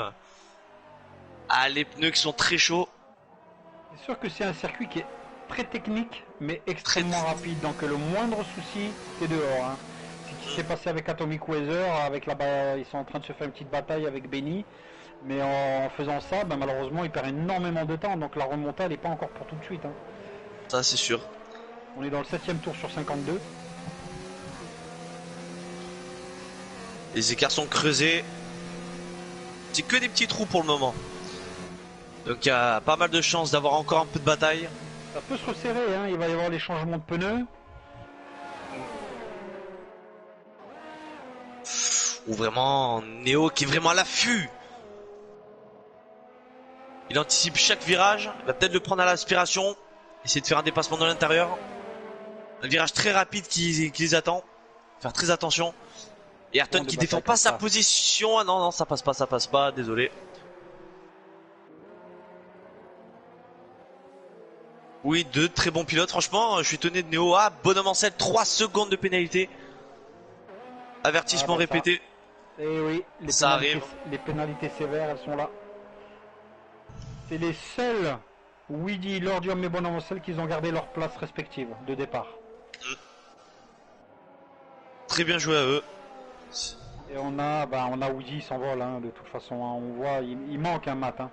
Ah, les pneus qui sont très chauds. C'est sûr que c'est un circuit qui est très technique mais extrêmement rapide. Donc le moindre souci, t'es dehors. Hein. C'est ce qui s'est passé avec Atomic Weather. Ils sont en train de se faire une petite bataille avec Benny. Mais en faisant ça, ben, malheureusement, il perd énormément de temps. Donc la remontée, elle n'est pas encore pour tout de suite. Hein. Ça, c'est sûr. On est dans le 7ème tour sur 52. Les écarts sont creusés. C'est que des petits trous pour le moment. Donc il y a pas mal de chances d'avoir encore un peu de bataille. Ça peut se resserrer, hein. Il va y avoir les changements de pneus. Ou vraiment Neo qui est vraiment à l'affût. Il anticipe chaque virage. Il va peut-être le prendre à l'aspiration. Essayer de faire un dépassement dans l'intérieur. Un virage très rapide qui les attend. Faire très attention. Et Ayrton qui défend pas sa position. Ah non, non, ça passe pas, désolé. Oui, deux très bons pilotes. Franchement, je suis étonné de Neo. Ah, bonhomme en selle, 3 secondes de pénalité. Avertissement répété. Et oui, ça arrive. Les pénalités sévères, elles sont là. C'est les seuls Weedy, Lordium et bonhomme en selle qui ont gardé leur place respective de départ. Très bien joué à eux. Et on a Weedy, il s'envole hein, de toute façon. Hein. On voit, il manque un Matt. Hein.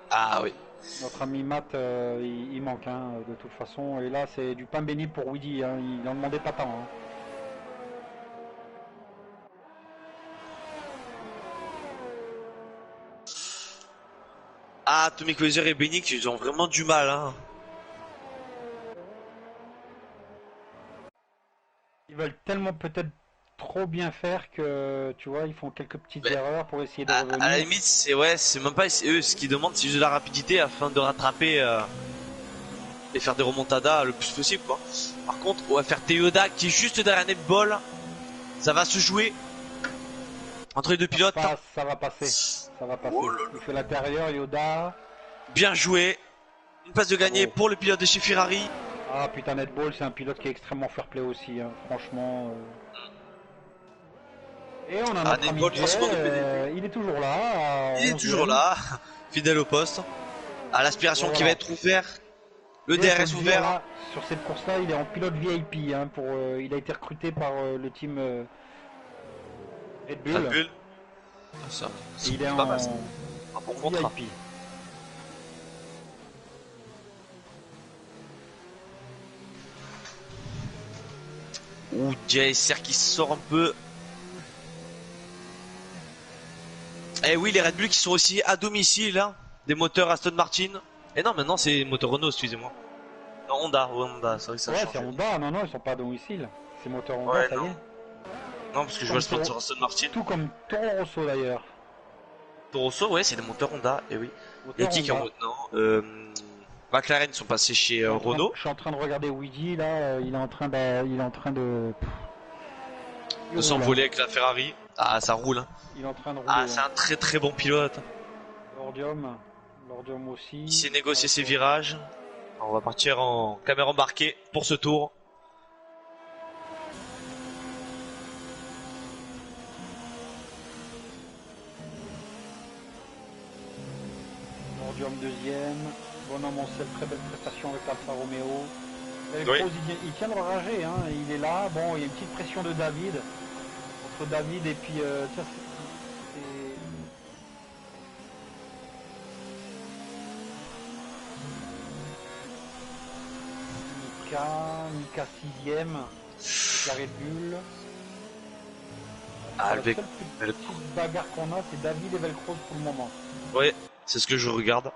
Ah oui. Notre ami Matt, il manque hein, de toute façon. Et là, c'est du pain béni pour Weedy. Hein. Il n'en demandait pas tant. Hein. Ah, Atomic Weather et Benix, ils ont vraiment du mal. Hein. Ils veulent tellement peut-être trop bien faire que tu vois, ils font quelques petites erreurs pour essayer de revenir. À la limite, c'est même pas eux ce qu'ils demandent, c'est juste de la rapidité afin de rattraper et faire des remontadas le plus possible quoi. Par contre, on va faire Yoda qui est juste derrière Netball. Ça va se jouer entre les deux pilotes. Ça va passer. Ça va passer. Oh, il fait l'intérieur, Yoda. Bien joué. Une passe de gagner pour le pilote de chez Ferrari. Ah putain, Netball, c'est un pilote qui est extrêmement fair play aussi, hein. Franchement. Et on a notre ami Jay, il est toujours là. Il est toujours là, fidèle au poste. À l'aspiration qui va être ouverte. Le DRS ouvert. Là, sur cette course-là, il est en pilote VIP. Hein, il a été recruté par le team Red Bull. Red Bull. Ça, il est pas en mal, ça. Un bon contrat. VIP. Ouh, JSR qui sort un peu. Eh oui, les Red Bull qui sont aussi à domicile, hein, des moteurs Aston Martin. Et non, maintenant c'est moteur Renault, excusez-moi. Non, Honda, c'est vrai que ça ouais, change. c'est Honda, non, ils sont pas à domicile. C'est moteur Honda, ouais, ça non. y est. Non, parce que je vois le sponsor Aston Martin. Tout comme Toro Rosso d'ailleurs. Toro Rosso, ouais, c'est des moteurs Honda, et oui. Et qui est en maintenant McLaren sont passés chez Renault. Je suis en train de regarder Weedy là, il est en train de s'envoler avec la Ferrari. Ah, ça roule. Hein. Il est en train de rouler. Ah, c'est un très très bon pilote. Lordium aussi. Il sait négocier ses virages. On va partir en caméra embarquée pour ce tour. Lordium deuxième. Bonhomme en selle, très belle prestation avec Alfa Romeo. Oui. Il tient de rager, hein. Il est là. Bon, il y a une petite pression de David. Entre David et puis tiens, Mika 6ème avec la Red Bull. Ah, La le seule petite bagarre qu'on a, c'est David et Velcroze pour le moment. Ouais, c'est ce que je regarde.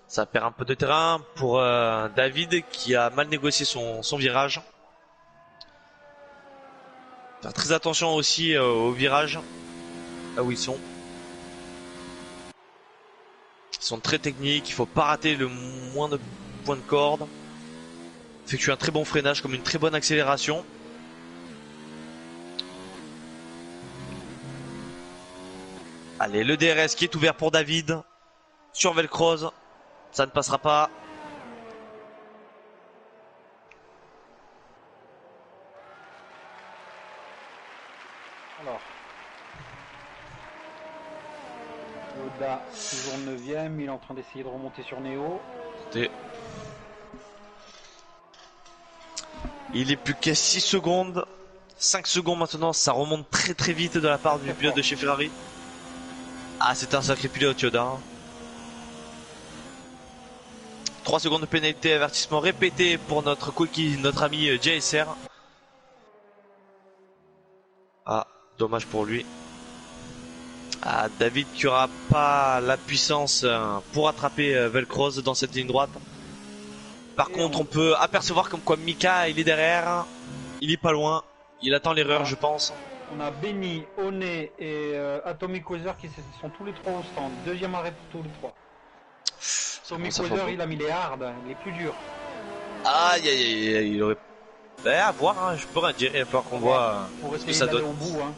Ça perd un peu de terrain pour David qui a mal négocié son virage. Faire très attention aussi au virage, là où ils sont. Ils sont très techniques, il faut pas rater le moins de points de corde. Effectuer un très bon freinage comme une très bonne accélération. Allez, le DRS qui est ouvert pour David sur Velcroze. Ça ne passera pas. Alors. Yoda, toujours 9ème, il est en train d'essayer de remonter sur Néo. Il est plus qu'à 6 secondes. 5 secondes maintenant, ça remonte très très vite de la part du pilote de chez Ferrari. Ah, c'est un sacré pilote Yoda. 3 secondes de pénalité, avertissement répété pour notre coquille, notre ami JSR. Ah, dommage pour lui. Ah, David qui aura pas la puissance pour attraper Velcroze dans cette ligne droite. Par contre, on peut apercevoir comme quoi Mika, il est derrière. Il est pas loin. Il attend l'erreur, je pense. On a Benny, One et Atomic Weather qui sont tous les trois au stand. Deuxième arrêt pour tous les trois. Atomic Weather, il a mis les hard, les plus durs. Aïe aïe aïe, il aurait... à voir, hein, je peux rien dire, il va falloir qu'on voit ce que ça donne. Au bout, hein.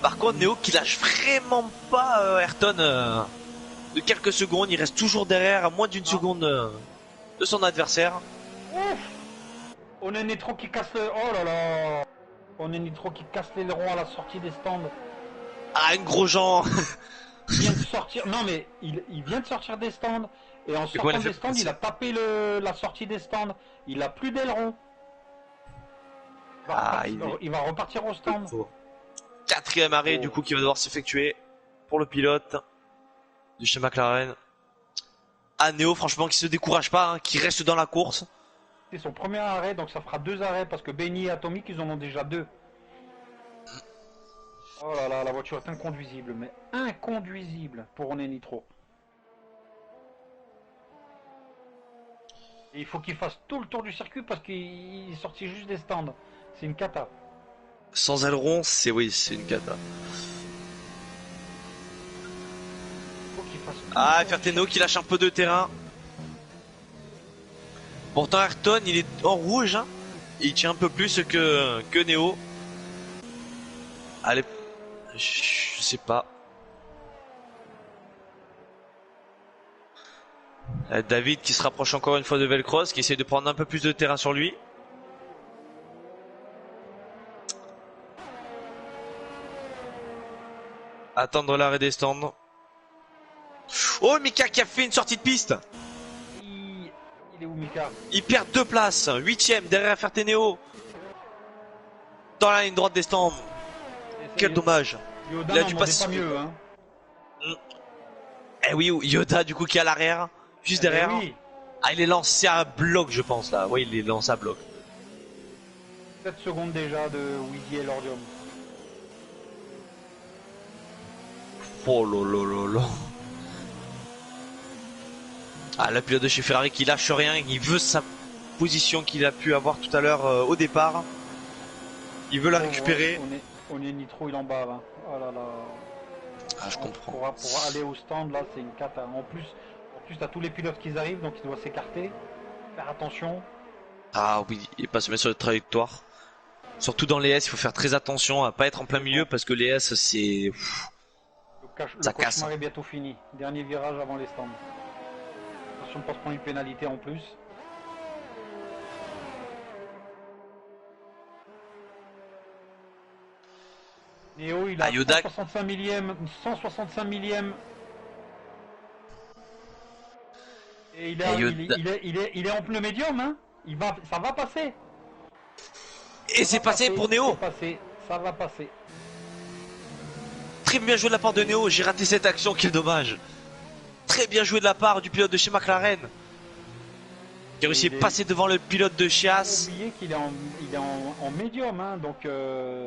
Par contre, Néo qui lâche vraiment pas Ayrton de quelques secondes, il reste toujours derrière à moins d'une seconde de son adversaire. Ouf. On a Nitro qui casse le... Oh là là. On a Nitro qui casse l'aileron à la sortie des stands. Ah, une gros Jean. Il vient de sortir... Non mais, il vient de sortir des stands. Et en sortant des stands, il a tapé la sortie des stands. Il a plus d'aileron. Il va repartir au stand. Quatrième arrêt du coup qui va devoir s'effectuer pour le pilote de chez McLaren. Ah, Néo franchement qui se décourage pas, hein, qui reste dans la course. C'est son premier arrêt, donc ça fera 2 arrêts parce que Benny et Atomic ils en ont déjà 2. Oh là là, la voiture est inconduisible, mais inconduisible pour René Nitro. Et il faut qu'il fasse tout le tour du circuit parce qu'il est sorti juste des stands. C'est une cata. Sans aileron, c'est une cata. Ah, Ferteno qui lâche un peu de terrain. Pourtant Ayrton il est en rouge, hein. Il tient un peu plus que Néo. Allez, je sais pas. David qui se rapproche encore une fois de Velcroze, qui essaie de prendre un peu plus de terrain sur lui. Attendre l'arrêt des stands. Oh, Mika qui a fait une sortie de piste. Il est où Mika? Il perd 2 places. 8ème derrière Ferteneo. Dans la ligne droite des stands. Quel dommage. Yoda, il a dû passer pas mieux, hein. Eh oui, Yoda du coup qui est à l'arrière. Juste derrière. Oui. Ah, il est lancé à bloc je pense là. Oui, il est lancé à bloc. 7 secondes déjà de Wheezy et Lordium. Oh lolo. Ah, le pilote de chez Ferrari qui lâche rien, il veut sa position qu'il a pu avoir tout à l'heure au départ. Il veut la récupérer. On est Nitro, il en bave. Hein. Oh là là. Ah, je comprends. Pour aller au stand, là, c'est une cata. En plus, t'as tous les pilotes qui arrivent, donc il doit s'écarter. Faire attention. Ah oui, et pas se mettre sur la trajectoire. Surtout dans les S, il faut faire très attention à pas être en plein milieu parce que les S, c'est... Le cauchemar est bientôt fini. Dernier virage avant les stands. Attention de pas se prendre une pénalité en plus. Néo, il a 165 millième, 165 millième. Et il est en pneu médium, hein. Ça va passer. Et c'est passé pour Néo. Ça va passer. Très bien joué de la part de Néo, j'ai raté cette action, quel dommage. Très bien joué de la part du pilote de chez McLaren. qui a réussi à Il est- passer devant le pilote de chez Faut Haas. oublier qu'il est en médium, hein, donc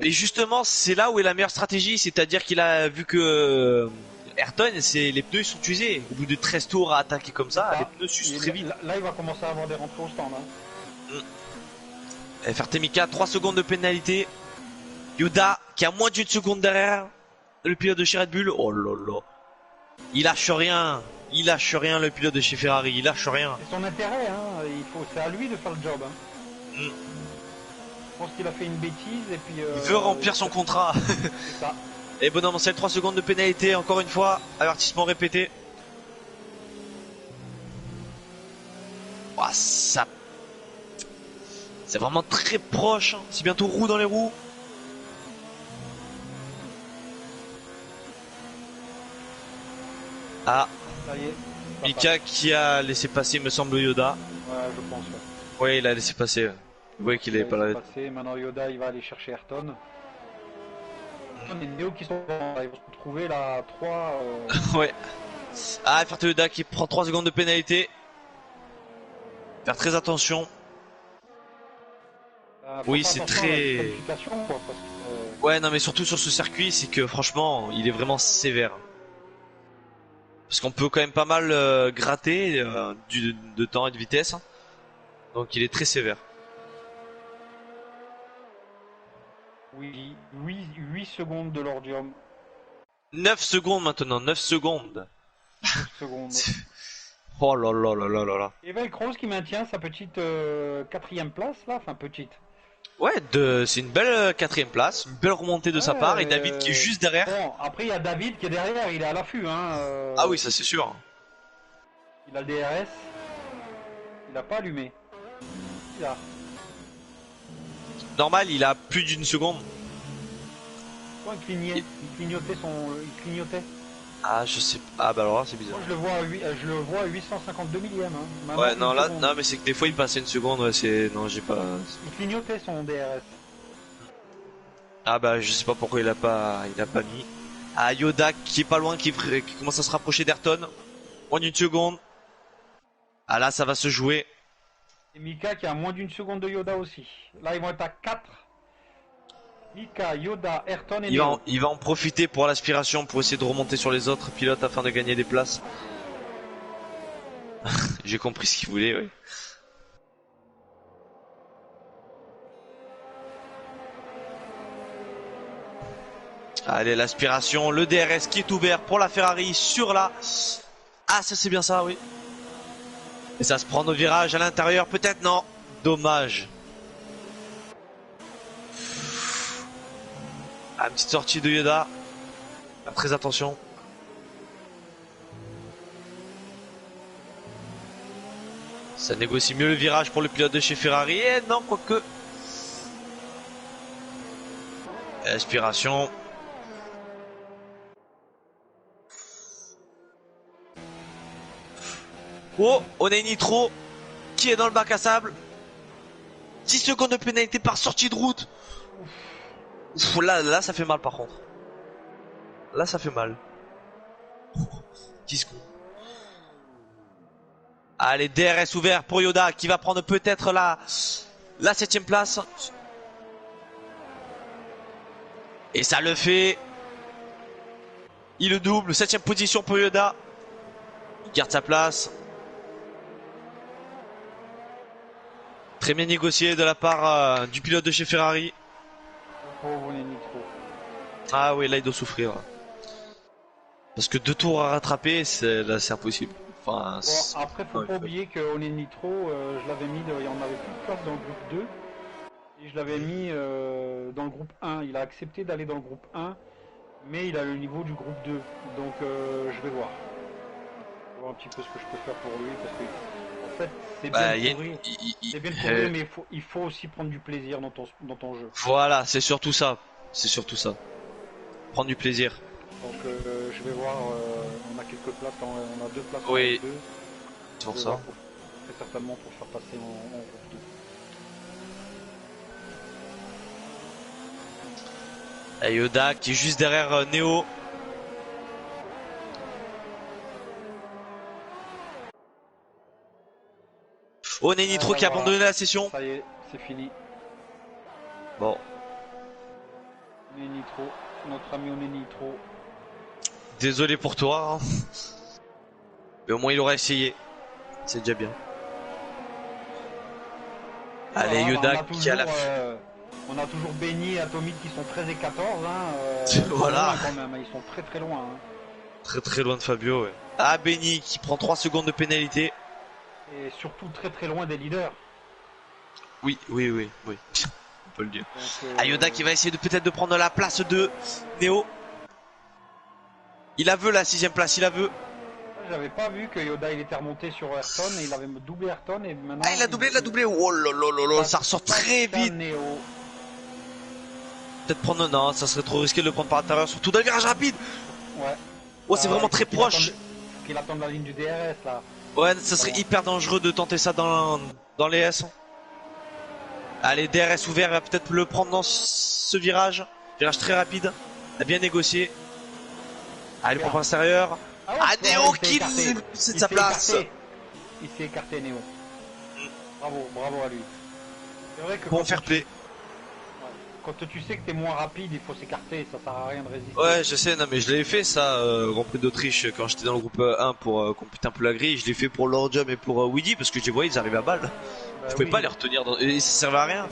Et justement, c'est là où est la meilleure stratégie, c'est-à-dire qu'il a vu que Ayrton, les pneus ils sont usés. Au bout de 13 tours à attaquer comme ça, les pneus s'usent très vite. là, il va commencer à avoir des rentrées au stand. Hein. FRT Mika, 3 secondes de pénalité. Yoda, qui a moins d'une seconde derrière le pilote de chez Red Bull. Oh là là. Il lâche rien. Il lâche rien, le pilote de chez Ferrari. Il lâche rien. C'est son intérêt, hein. C'est à lui de faire le job. Hein. Mm. Je pense qu'il a fait une bêtise et puis. Il veut remplir son contrat. C'est ça. Et bonhomme, c'est 3 secondes de pénalité. Encore une fois, avertissement répété. Oh, ça. C'est vraiment très proche. Hein. C'est bientôt roue dans les roues. Ah, Ça y est. Mika qui a laissé passer, me semble, Yoda. Ouais, je pense. Ouais. Oui, il a laissé passer. Vous voyez qu'il est pas là. Passé. Maintenant, Yoda, il va aller chercher Ayrton. Les Néo qui sont là, ils vont se retrouver là, 3. Ouais. Ah, FRT Yoda qui prend 3 secondes de pénalité. Faire très attention. Oui, c'est très. Ouais, non, mais surtout sur ce circuit, c'est que franchement, il est vraiment sévère. Parce qu'on peut quand même pas mal gratter de temps et de vitesse. Donc il est très sévère. Oui, 8 secondes de l'ordium. 9 secondes maintenant, 9 secondes. 9 secondes. Oh là là là là là là. Et Velcroze qui maintient sa petite 4ème place là, enfin petite. Ouais, c'est une belle 4ème place, une belle remontée de sa part, et David qui est juste derrière. Bon, après il y a David qui est derrière, il est à l'affût. Hein, Ah oui, ça c'est sûr. Il a le DRS, il n'a pas allumé. Là. Normal, il a plus d'une seconde. Pourquoi il clignotait. Ah, je sais pas. Ah bah alors là, c'est bizarre. Moi je le vois à 852 millième. Hein. Ouais, non, là, non, mais c'est que des fois il passait une seconde, ouais, c'est. Non, j'ai pas. Il clignotait son DRS. Ah bah, je sais pas pourquoi il a pas mis. Ah, Yoda qui est pas loin, qui commence à se rapprocher d'Ayrton. Moins d'une seconde. Ah là, ça va se jouer. Et Mika qui a moins d'une seconde de Yoda aussi. Là, ils vont être à 4. Mika, Yoda, Ayrton et Neo. Il va en profiter pour l'aspiration, pour essayer de remonter sur les autres pilotes afin de gagner des places. J'ai compris ce qu'il voulait, oui. Allez, l'aspiration, le DRS qui est ouvert pour la Ferrari sur la... Ah, ça c'est bien ça, oui. Et ça se prend au virage à l'intérieur, peut-être non. Dommage. Ah, une petite sortie de Yoda. Faire très attention. Ça négocie mieux le virage pour le pilote de chez Ferrari. Et non, quoique. Aspiration. Oh, on a une nitro qui est dans le bac à sable. 10 secondes de pénalité par sortie de route. Ouf, là, ça fait mal par contre. Là, ça fait mal. 10 secondes. Allez, DRS ouvert pour Yoda qui va prendre peut-être la 7ème place. Et ça le fait. Il le double, 7ème position pour Yoda. Il garde sa place. Très bien négocié de la part du pilote de chez Ferrari. Ah oui, là il doit souffrir. Parce que 2 tours à rattraper, là c'est impossible. Enfin, bon, après, faut pas oublier qu'on est nitro, je l'avais mis, il y en avait plus de place dans le groupe 2. Et je l'avais mis dans le groupe 1. Il a accepté d'aller dans le groupe 1, mais il a le niveau du groupe 2. Donc je vais voir. Je vais voir un petit peu ce que je peux faire pour lui, parce que en fait, c'est bien de courir. C'est bien de courir, mais il faut aussi prendre du plaisir dans ton jeu. Voilà, c'est surtout ça. C'est surtout ça. Prendre du plaisir. Donc je vais voir, on a quelques places, on a 2 places en oui. groupe 2. C'est pour ça. Très certainement pour faire passer en groupe 2. Et Yoda qui est juste derrière Neo. Nitro qui a voilà. abandonné la session. Ça y est, c'est fini. Bon, Nitro, notre ami Nitro. désolé pour toi. Hein. Mais au moins il aura essayé. C'est déjà bien. Allez, Voilà, Yoda on a qui a la... toujours, on a toujours Benny et Atomic qui sont 13 et 14. Voilà. Loin quand même, ils sont très très loin. Hein. Très très loin de Fabio. Ouais. Ah, Benny qui prend 3 secondes de pénalité. Et surtout très très loin des leaders. Oui. On peut le dire. Donc, Ah, Yoda qui va essayer de peut-être de prendre la place de Neo. Il la veut la 6ème place, il la veut. J'avais pas vu que Yoda il était remonté sur Ayrton et il avait doublé Ayrton et maintenant. Ah, il a doublé. Oh là, ça ressort très vite. Neo. Peut-être prendre... Non, ça serait trop risqué de le prendre par l'intérieur, surtout dans le virage rapide. Ouais. Oh, c'est vraiment très proche. Faut qu'il attende la ligne du DRS là. Ouais, ça serait hyper dangereux de tenter ça dans les S. Allez, DRS ouvert, il va peut-être le prendre dans ce virage. Virage très rapide. Il a bien négocié. Allez, prend par l'extérieur. Ah, Neo qui c'est de sa place. Il s'est écarté, Neo. Bravo à lui. C'est vrai que bon fair play. Quand tu sais que t'es moins rapide, il faut s'écarter, ça sert à rien de résister. Ouais, je sais, non mais je l'avais fait ça, Grand Prix d'Autriche, quand j'étais dans le groupe 1 pour compléter un peu la grille. Je l'ai fait pour Lord Jump et pour Weedy parce que je les voyais, ils arrivaient à balle. Je pouvais pas les retenir, et ça servait à rien.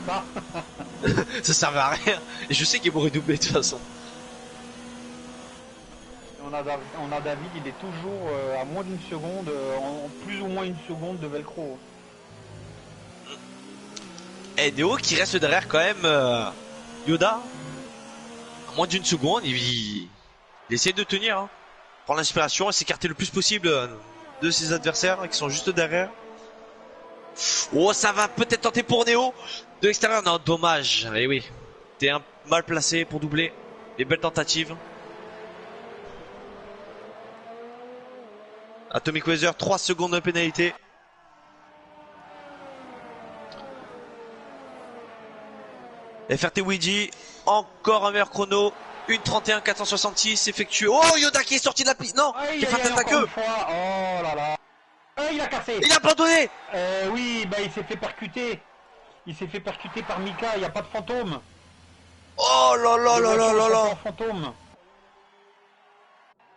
Ça servait à rien. Et je sais qu'ils m'auraient doublé de toute façon. On a David, il est toujours à moins d'une seconde, en plus ou moins une seconde de velcro. Et Neo qui reste derrière quand même Yoda. À moins d'une seconde, il essaie de tenir. Hein. Prendre l'inspiration et s'écarter le plus possible de ses adversaires qui sont juste derrière. Oh, ça va peut-être tenter pour Neo. De l'extérieur, non, dommage. Eh oui, t'es mal placé pour doubler. Les belles tentatives. Atomic Weather, 3 secondes de pénalité. FRT Ouija, encore un meilleur chrono. 1:31 466 effectué. Oh, Yoda qui est sorti de la piste. Non, qui a fait un queue. Oh là là. Il a cassé. Il a abandonné. Oui, bah il s'est fait percuter. Il s'est fait percuter par Mika, il n'y a pas de fantôme. Oh là là là là là là. Fantôme.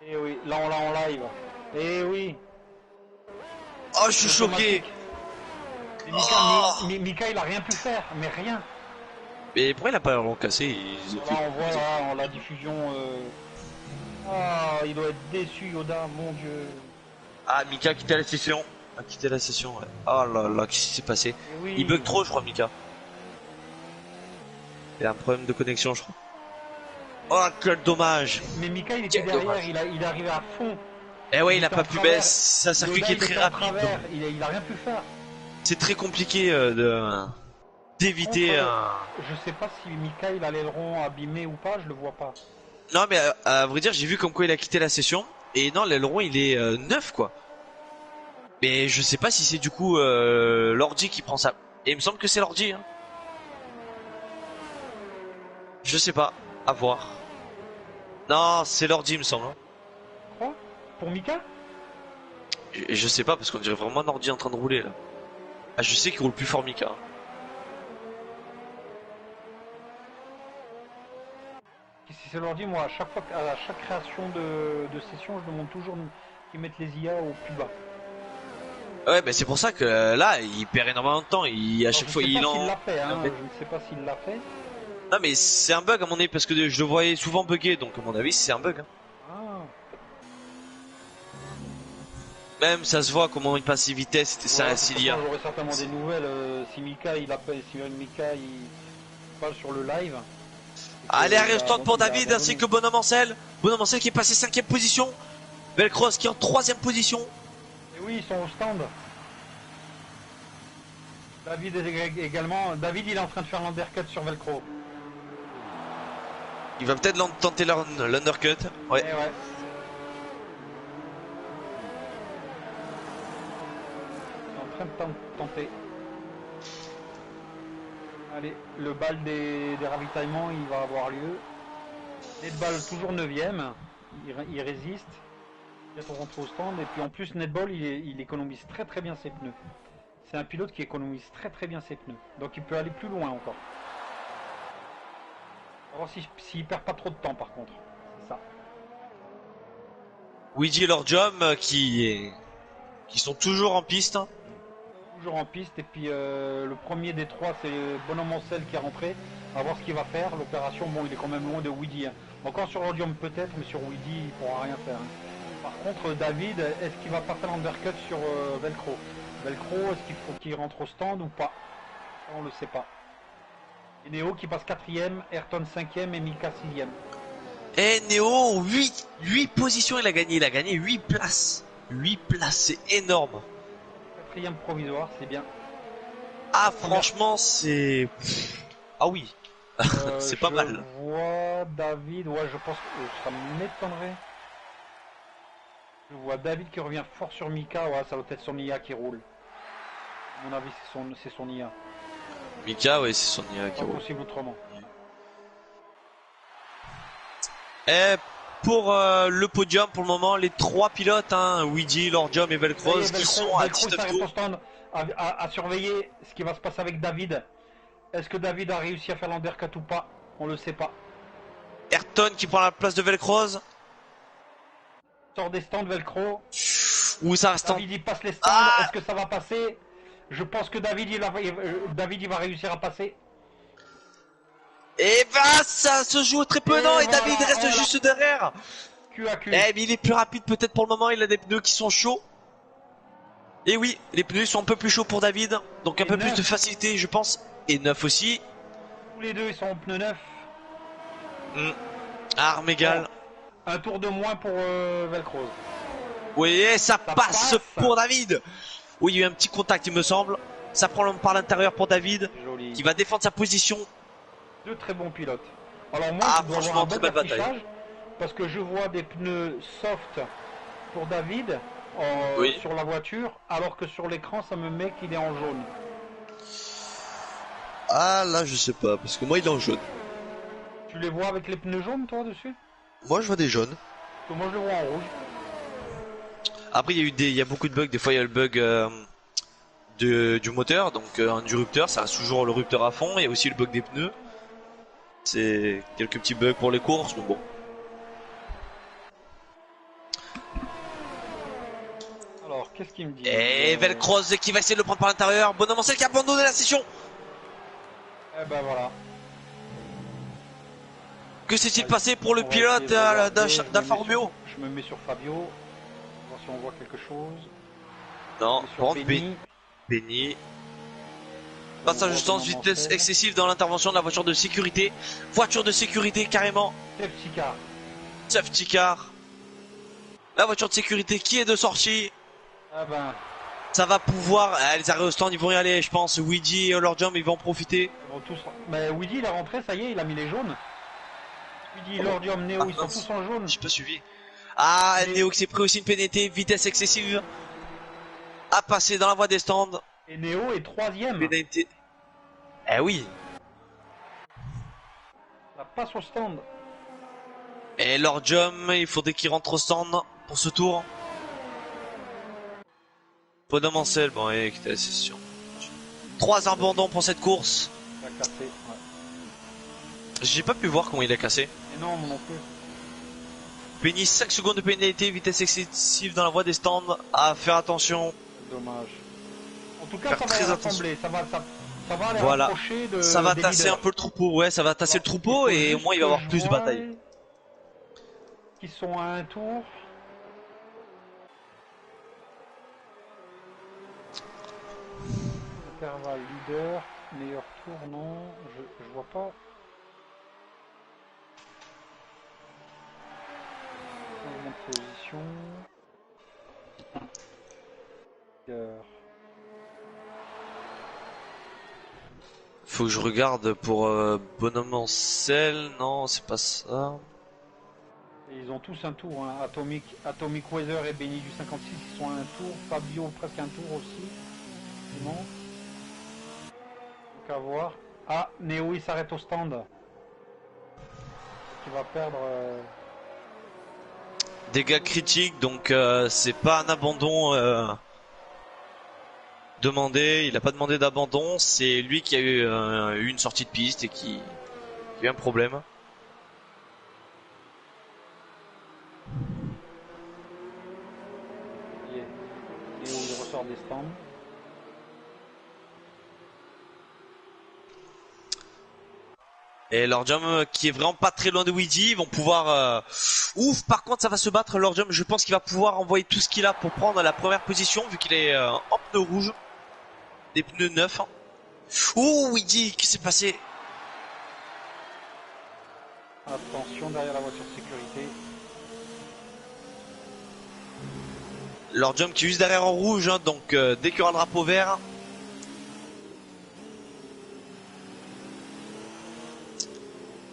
Et oui, là on l'a en live. Et oui. Oh, je suis choqué. Et Mika, il a rien pu faire, mais rien. Mais pourquoi il a pas l'air cassé? Là on voit là, la diffusion. Ah, il doit être déçu Yoda, mon dieu. Ah, Mika a quitté la session. Ouais. Oh là là, qu'est-ce qui s'est passé? Oui. Il bug trop, je crois, Mika. Il a un problème de connexion, je crois. Oh, quel dommage. Mais Mika, il était derrière, il est arrivé à fond. Eh ouais, il a pas pu baisser. Ça circuit qui est très rapide. Il a rien pu faire. C'est très compliqué d'éviter. Je sais pas si Mika il a l'aileron abîmé ou pas, je le vois pas. Non, mais à vrai dire, j'ai vu comme quoi il a quitté la session. Et non, l'aileron il est neuf quoi. Mais je sais pas si c'est du coup l'ordi qui prend ça. Et il me semble que c'est l'ordi. Hein. Je sais pas, à voir. Non, c'est l'ordi, il me semble. Hein. Quoi? Pour Mika? Je sais pas parce qu'on dirait vraiment un ordi en train de rouler là. Ah, je sais qu'il roule plus fort Mika. Si c'est l'ordi, moi à chaque fois, à chaque création de session, je demande toujours qu'ils mettent les IA au plus bas. Ouais, mais c'est pour ça que là, il perd énormément de temps. À chaque fois, il l'a fait, hein. Je ne sais pas s'il l'a fait. Non, mais c'est un bug à mon avis parce que je le voyais souvent bugger, donc à mon avis, c'est un bug. Hein. Ah. Même ça se voit comment il passe les vitesses, c'était ça, Cilia. J'aurais certainement des nouvelles si Mika il appelle, si Mika il parle sur le live. Allez, arrive stand pour David ainsi que Bonhomme Ancel. Bonhomme Ancel qui est passé 5ème position. Velcross qui est en 3ème position. Et oui, ils sont au stand. David est également. David il est en train de faire l'undercut sur Velcro. Il va peut-être tenter l'undercut. Ouais. Et ouais. En train de tenter. Allez, le bal des ravitaillements il va avoir lieu. Netball toujours 9ème, il résiste. Peut-être rentrer au stand et puis en plus Netball il économise très très bien ses pneus. c'est un pilote qui économise très bien ses pneus. Donc il peut aller plus loin encore. On va voir s'il perd pas trop de temps par contre. C'est ça. Luigi et leur job qui sont toujours en piste. Toujours en piste. Et puis le premier des trois, c'est Bonhomme Ancel qui est rentré. On va voir ce qu'il va faire. L'opération, bon, il est quand même loin de Weedy. Hein. Encore sur l'Odium peut-être, mais sur Weedy, il pourra rien faire. Hein. Par contre, David, est-ce qu'il va pas faire l'undercut sur Velcro? Velcro, est-ce qu'il faut qu'il rentre au stand ou pas? Ça, on le sait pas. Et Néo qui passe 4ème, Ayrton 5ème et Mika 6ème. Et Néo, 8 positions il a gagné 8 places. 8 places, c'est énorme. 4ème provisoire, c'est bien. Ah franchement c'est... Ah oui, c'est pas mal. Je vois David, ouais je pense que ça m'étonnerait. Je vois David qui revient fort sur Mika, ouais ça doit être son IA qui roule. À mon avis c'est son IA. Mika, ouais c'est son IA qui Pas roule. possible autrement. Et pour le podium, pour le moment, les 3 pilotes, hein, Luigi, Lordium et Velcross, qui sont à 19 tours. À surveiller ce qui va se passer avec David. Est-ce que David a réussi à faire l'undercut ou pas? On le sait pas. Ayrton qui prend la place de Velcross. Sort des stands Velcro. Où ça reste David il passe les stands. Ah, est-ce que ça va passer? Je pense que David il va réussir à passer. et bah ça se joue très peu, non, et voilà, David reste voilà. juste derrière. Cul à cul. Eh mais il est plus rapide peut-être pour le moment, il a des pneus qui sont chauds. Et oui, les pneus sont un peu plus chauds pour David, donc un peu plus de facilité je pense. Et neuf aussi. Tous les deux ils sont en pneus neufs. Arme égale. Bon, un tour de moins pour Velcro. Oui, ça passe pour David. Oui, il y a eu un petit contact il me semble. Ça prend par l'intérieur pour David. Joli. Qui va défendre sa position. Deux très bons pilotes. Alors moi je dois franchement avoir un très bon belle bataille. affichage parce que je vois des pneus soft pour David sur la voiture alors que sur l'écran ça me met qu'il est en jaune. Ah là je sais pas parce que moi il est en jaune. Tu les vois avec les pneus jaunes toi dessus? Moi je vois des jaunes. Parce que moi je les vois en rouge. Après il y a beaucoup de bugs. Des fois il y a le bug du moteur, donc du rupteur, ça reste toujours le rupteur à fond. Il y a aussi le bug des pneus. C'est quelques petits bugs pour les courses, mais bon. Alors qu'est-ce qu'il me dit? Et Velcross qui va essayer de le prendre par l'intérieur. Bonhomme Ancel qui a abandonné la session. Eh ben voilà. Que s'est-il passé pour le pilote d'Alfa Romeo? Je me mets sur Fabio. Voir si on voit quelque chose. Non, Sur bon, Benny. Benny. Passage de distance, vitesse excessive dans l'intervention de la voiture de sécurité. Voiture de sécurité carrément. Safety car. Safety car. La voiture de sécurité qui est de sortie. Ah ben. Ça va pouvoir. Les arrêts au stand ils vont y aller je pense. Weedy et Lordium ils vont en profiter. Ils vont tous... Mais Weedy il est rentré, ça y est, il a mis les jaunes. Weedy, Lordium, Néo, ils sont tous en jaune. J'ai pas suivi. Ah, Néo qui s'est pris aussi une pénalité, vitesse excessive. A passé dans la voie des stands. Et Néo est 3ème. Pénalité. Eh oui. Ça passe au stand. Et Lordium, il faudrait qu'il rentre au stand pour ce tour. Bonhomme Ancel, bon, et quitter la session. 3 abandons pour cette course. Il a cassé, ouais. J'ai pas pu voir comment il a cassé. Et non, moi non plus. Penny 5 secondes de pénalité, vitesse excessive dans la voie des stands. À faire attention. Dommage. En tout cas, Faire ça va très les attention. rassembler. Ça va les Voilà. rapprocher de. Ça va des tasser leaders. un peu le troupeau, ouais, ça va tasser le troupeau et au moins il va y avoir plus de batailles. Qui sont à un tour. Intervalle leader, meilleur tour, non, je vois pas. Changement de position. Leader. Faut que je regarde pour Bonhomme Ancel, non c'est pas ça. Et ils ont tous un tour, hein. Atomic Weather et Benny du 56 ils sont à un tour, Fabio presque un tour aussi. Non. Donc à voir. Ah, Néo il s'arrête au stand. Il va perdre. Dégâts critiques, donc c'est pas un abandon. demandé, il a pas demandé d'abandon, c'est lui qui a eu une sortie de piste et qui a eu un problème. Et il ressort des stands. Et Lordium qui est vraiment pas très loin de Weedy, ils vont pouvoir... Ouf, par contre ça va se battre, Lordium, je pense qu'il va pouvoir envoyer tout ce qu'il a pour prendre la première position, vu qu'il est en pneu rouge. Des pneus neufs. Ouh, Weedy, qu'est-ce qui s'est passé? Attention derrière la voiture de sécurité. Lordium qui est juste derrière en rouge, hein, donc dès qu'il y aura le drapeau vert...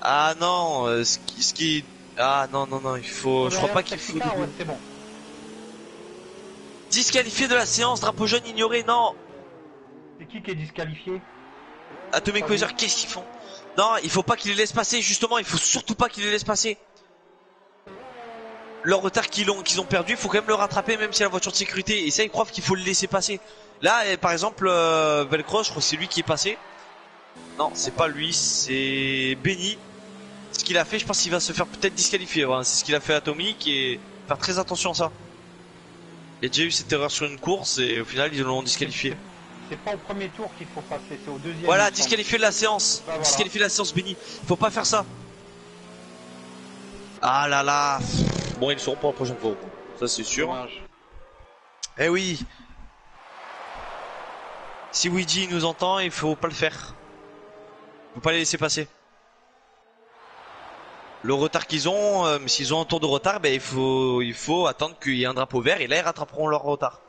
Ah non, Ah non, non, non, il faut... Je crois pas qu'il faut... Ouais, c'est bon. Disqualifié de la séance, drapeau jaune ignoré, non. C'est qui est disqualifié? Atomic Weather, qu'est-ce qu'ils font? Non, il faut pas qu'ils les laissent passer, justement, il faut surtout pas qu'ils les laissent passer. Leur retard qu'ils ont perdu, il faut quand même le rattraper, même si la voiture de sécurité. Et ça, ils croient qu'il faut le laisser passer. Là, par exemple, Velcro, je crois que c'est lui qui est passé. Non, c'est pas lui, c'est Benny. Ce qu'il a fait, je pense qu'il va se faire peut-être disqualifier. Voilà. C'est ce qu'il a fait à Atomic et faire très attention à ça. Il y a déjà eu cette erreur sur une course et au final, ils l'ont disqualifié. C'est pas au premier tour qu'il faut passer, c'est au deuxième. Voilà, disqualifier de la séance. Bah, voilà. Disqualifier de la séance, Benny. Faut pas faire ça. Ah là là. Bon, ils le seront pour la prochaine fois. Ça, c'est sûr. Dommage. Eh oui. Si Weedy nous entend, il faut pas le faire. Faut pas les laisser passer. Le retard qu'ils ont, s'ils ont un tour de retard, ben il faut attendre qu'il y ait un drapeau vert et là ils rattraperont leur retard.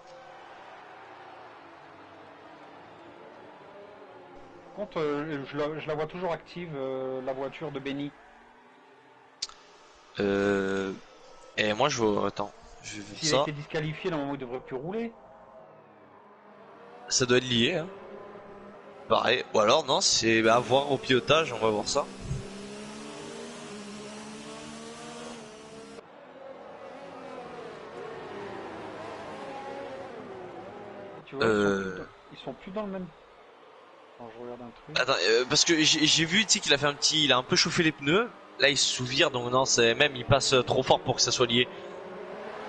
Par contre, je la vois toujours active, la voiture de Benny. Et moi je vois, attends, je vais voir S'il ça. a été disqualifié, normalement il devrait plus rouler. Ça doit être lié, hein. Pareil. Ou alors non, c'est à voir au pilotage, on va voir ça. Tu vois, ils sont plus dans le même. Attends, je regarde un truc. Attends, parce que j'ai vu, tu sais, qu'il a fait il a un peu chauffé les pneus. Là il se souvire, donc non, c'est même il passe trop fort pour que ça soit lié.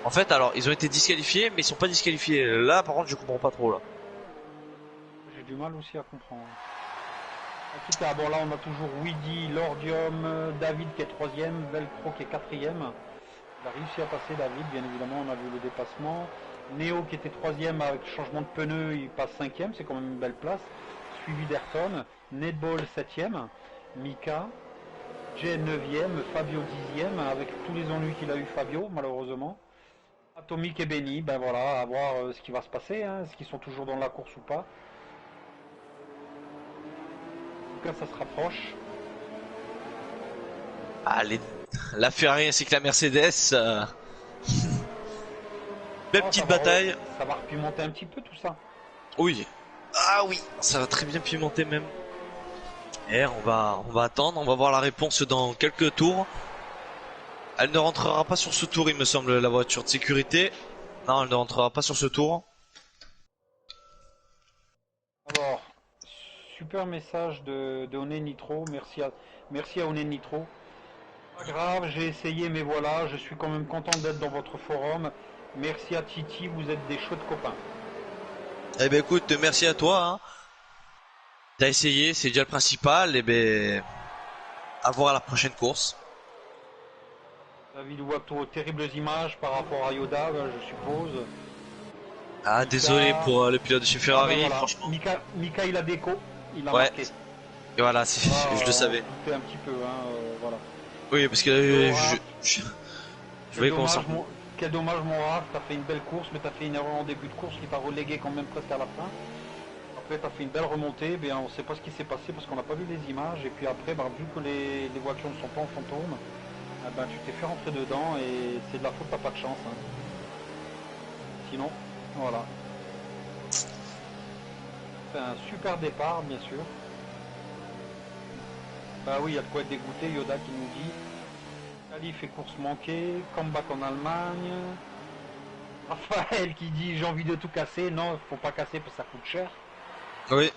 En fait, alors ils ont été disqualifiés, mais ils sont pas disqualifiés. Là, par contre, je comprends pas trop là. J'ai du mal aussi à comprendre. En tout cas, bon là on a toujours Weedy, Lordium, David qui est troisième, Velcro qui est quatrième. Il a réussi à passer David, bien évidemment, on a vu le dépassement. Neo qui était troisième avec changement de pneu, il passe cinquième, c'est quand même une belle place. Suivi d'Ayrton, Nedball septième, Mika, Jay neuvième, Fabio dixième, avec tous les ennuis qu'il a eu Fabio, malheureusement. Atomic et Benny, ben voilà, à voir ce qui va se passer, hein, est-ce qu'ils sont toujours dans la course ou pas. En tout cas, ça se rapproche. Allez, la Ferrari ainsi que la Mercedes. Belle petite bataille. Ça va repimenter un petit peu tout ça. Oui. Ah oui, ça va très bien pimenter même. Et on va attendre, on va voir la réponse dans quelques tours. Elle ne rentrera pas sur ce tour, il me semble, la voiture de sécurité. Non, elle ne rentrera pas sur ce tour. Alors, super message de Oné Nitro, merci à Oné Nitro. Pas grave, j'ai essayé, mais voilà, je suis quand même content d'être dans votre forum. Merci à Titi, vous êtes des chouettes copains. Eh ben écoute, merci à toi. Hein. T'as essayé, c'est déjà le principal. Et ben, à voir à la prochaine course. David Watto, terribles images par rapport à Yoda, je suppose. Ah, Mika... désolé pour le pilote de chez Ferrari, voilà. franchement. Mika, il a déco, il a ouais. marqué. Et voilà, je le savais. Un petit peu, hein, voilà. Oui, parce que je voyais comment ça. Quel dommage, mon Raph, t'as fait une belle course, mais t'as fait une erreur en début de course qui t'a relégué quand même presque à la fin. Après, t'as fait une belle remontée, ben, on sait pas ce qui s'est passé parce qu'on n'a pas vu les images. Et puis après, ben, vu que les voitures ne sont pas en fantôme, ben, tu t'es fait rentrer dedans et c'est de la faute, t'as pas de chance. Hein. Sinon, voilà. C'est un super départ, bien sûr. Bah oui, il y a de quoi être dégoûté, Yoda qui nous dit. Qualif et course manquée, comeback en Allemagne. Raphaël qui dit j'ai envie de tout casser. Non, faut pas casser parce que ça coûte cher. Oui.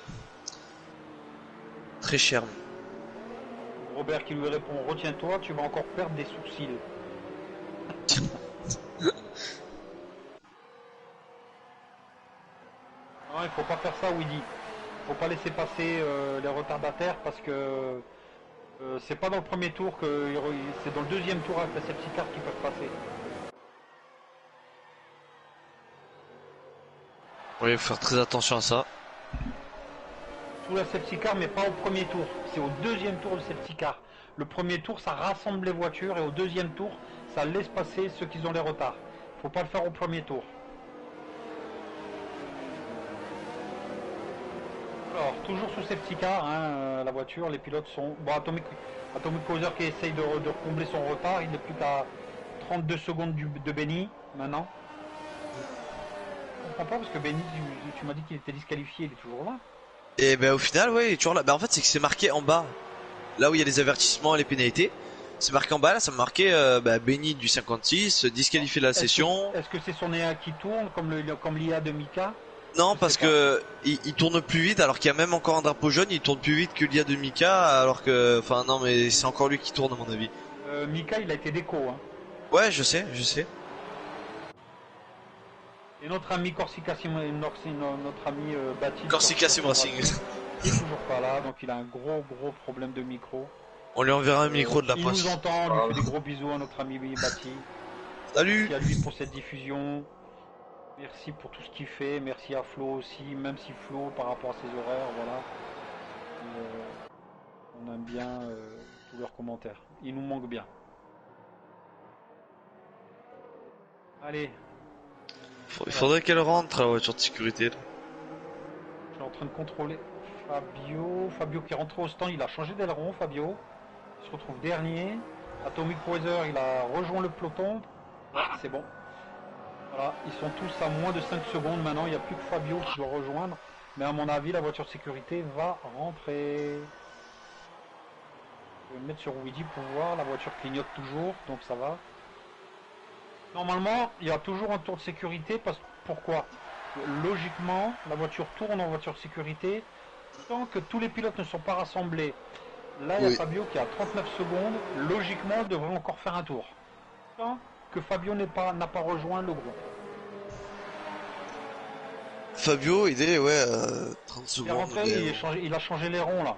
Très cher. Robert qui lui répond retiens-toi, tu vas encore perdre des sourcils. Non, il faut pas faire ça, Woody. Faut pas laisser passer les retardataires parce que c'est pas dans le premier tour que c'est dans le deuxième tour avec la safety car qu'ils peuvent passer. Oui, il faut faire très attention à ça. Sous la safety car, mais pas au premier tour. C'est au deuxième tour le safety car. Le premier tour, ça rassemble les voitures et au deuxième tour, ça laisse passer ceux qui ont les retards. Faut pas le faire au premier tour. Alors, toujours sous safety car, hein, la voiture, les pilotes sont... Bon, Atomic Causer qui essaye de combler son retard, il n'est plus qu'à 32 secondes de Benny, maintenant. Je comprends pas, parce que Benny, tu m'as dit qu'il était disqualifié, il est toujours là. Et ben au final, ouais, il est toujours là. Ben en fait, c'est que c'est marqué en bas, là où il y a les avertissements et les pénalités. C'est marqué en bas, là, ça m'a marqué Benny du 56, disqualifié de la session. Est-ce que c'est son EA qui tourne, comme l'IA de Mika? Non, parce que il tourne plus vite, alors qu'il y a même encore un drapeau jaune, il tourne plus vite que l'IA de Mika, alors que... Enfin non, mais c'est encore lui qui tourne à mon avis. Mika, il a été déco, hein. Ouais, je sais, je sais. Et notre ami Corsica notre ami Baptiste Corsica Sim Racing. Il est toujours pas là, donc il a un gros problème de micro. On lui enverra un micro de la il poste. Il nous entend, on lui fait des gros bisous à notre ami Baptiste. Salut. Merci à lui pour cette diffusion. Merci pour tout ce qu'il fait. Merci à Flo aussi, même si Flo, par rapport à ses horaires, voilà. On aime bien tous leurs commentaires. Il nous manque bien. Allez. Il faudrait qu'elle rentre la voiture de sécurité. Là. Je suis en train de contrôler Fabio qui est rentré au stand, il a changé d'aileron, Fabio. Il se retrouve dernier. Atomic Weather, il a rejoint le peloton. Ouais, c'est bon. Voilà, ils sont tous à moins de 5 secondes maintenant, il n'y a plus que Fabio qui doit rejoindre. Mais à mon avis, la voiture de sécurité va rentrer. Je vais me mettre sur Weedy pour voir, la voiture clignote toujours, donc ça va. Normalement, il y a toujours un tour de sécurité, pourquoi? Logiquement, la voiture tourne en voiture de sécurité tant que tous les pilotes ne sont pas rassemblés. Là, il y a Fabio qui a 39 secondes, logiquement, devrait encore faire un tour. Tant que Fabio n'a pas rejoint le groupe. Fabio, il est, 30 secondes. Il est rentré, il a changé les ronds, là.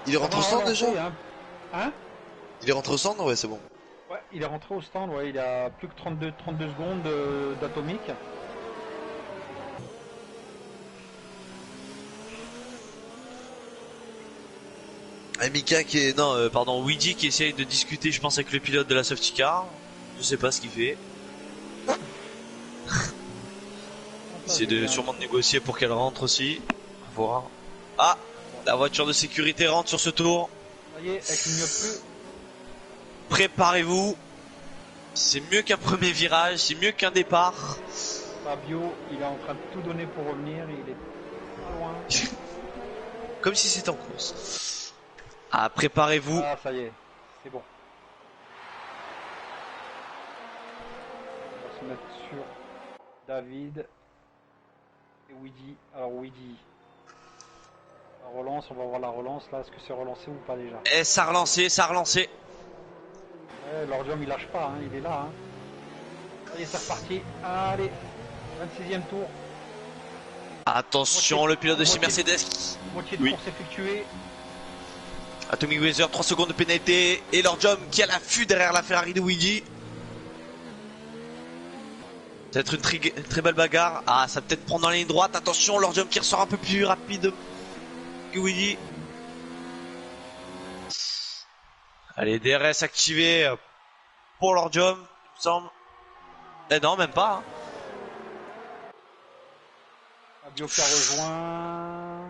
Il est rentré au stand déjà hein? Il est rentré au stand? Ouais, c'est bon. Ouais, il est rentré au stand, ouais, il a plus que 32 secondes d'atomique. Et Mika qui est... Non, pardon, Weedy qui essaye de discuter, je pense, avec le pilote de la safety car. Je sais pas ce qu'il fait. Il essaie de sûrement de négocier pour qu'elle rentre aussi. On va voir. Ah, la voiture de sécurité rentre sur ce tour. Ça y est, elle clignote plus. Préparez-vous. C'est mieux qu'un premier virage, c'est mieux qu'un départ. Fabio, il est en train de tout donner pour revenir, il est pas loin. Comme si c'était en course. Ah, préparez-vous. Ah, ça y est, c'est bon. On va se mettre sur David et Weedy. Alors Weedy, la relance, on va voir la relance là. Est-ce que c'est relancé ou pas déjà? Et ça a relancé, ça a relancé. Ouais, l'Ordium il lâche pas, hein, il est là. Hein. Allez, c'est reparti. Allez, 26e tour. Attention, le pilote de chez Mercedes. Moitié de course effectuée. Atomic Weather, 3 secondes de pénalité. Et Lordium qui a l'affût derrière la Ferrari de Weedy. Ça va être une très belle bagarre. Ah, ça va peut-être prendre dans la ligne droite. Attention, Lordium qui ressort un peu plus rapide que Weedy. Allez, DRS activé pour Lordium, il me semble. Eh non, même pas. Hein. Fabio qui a rejoint.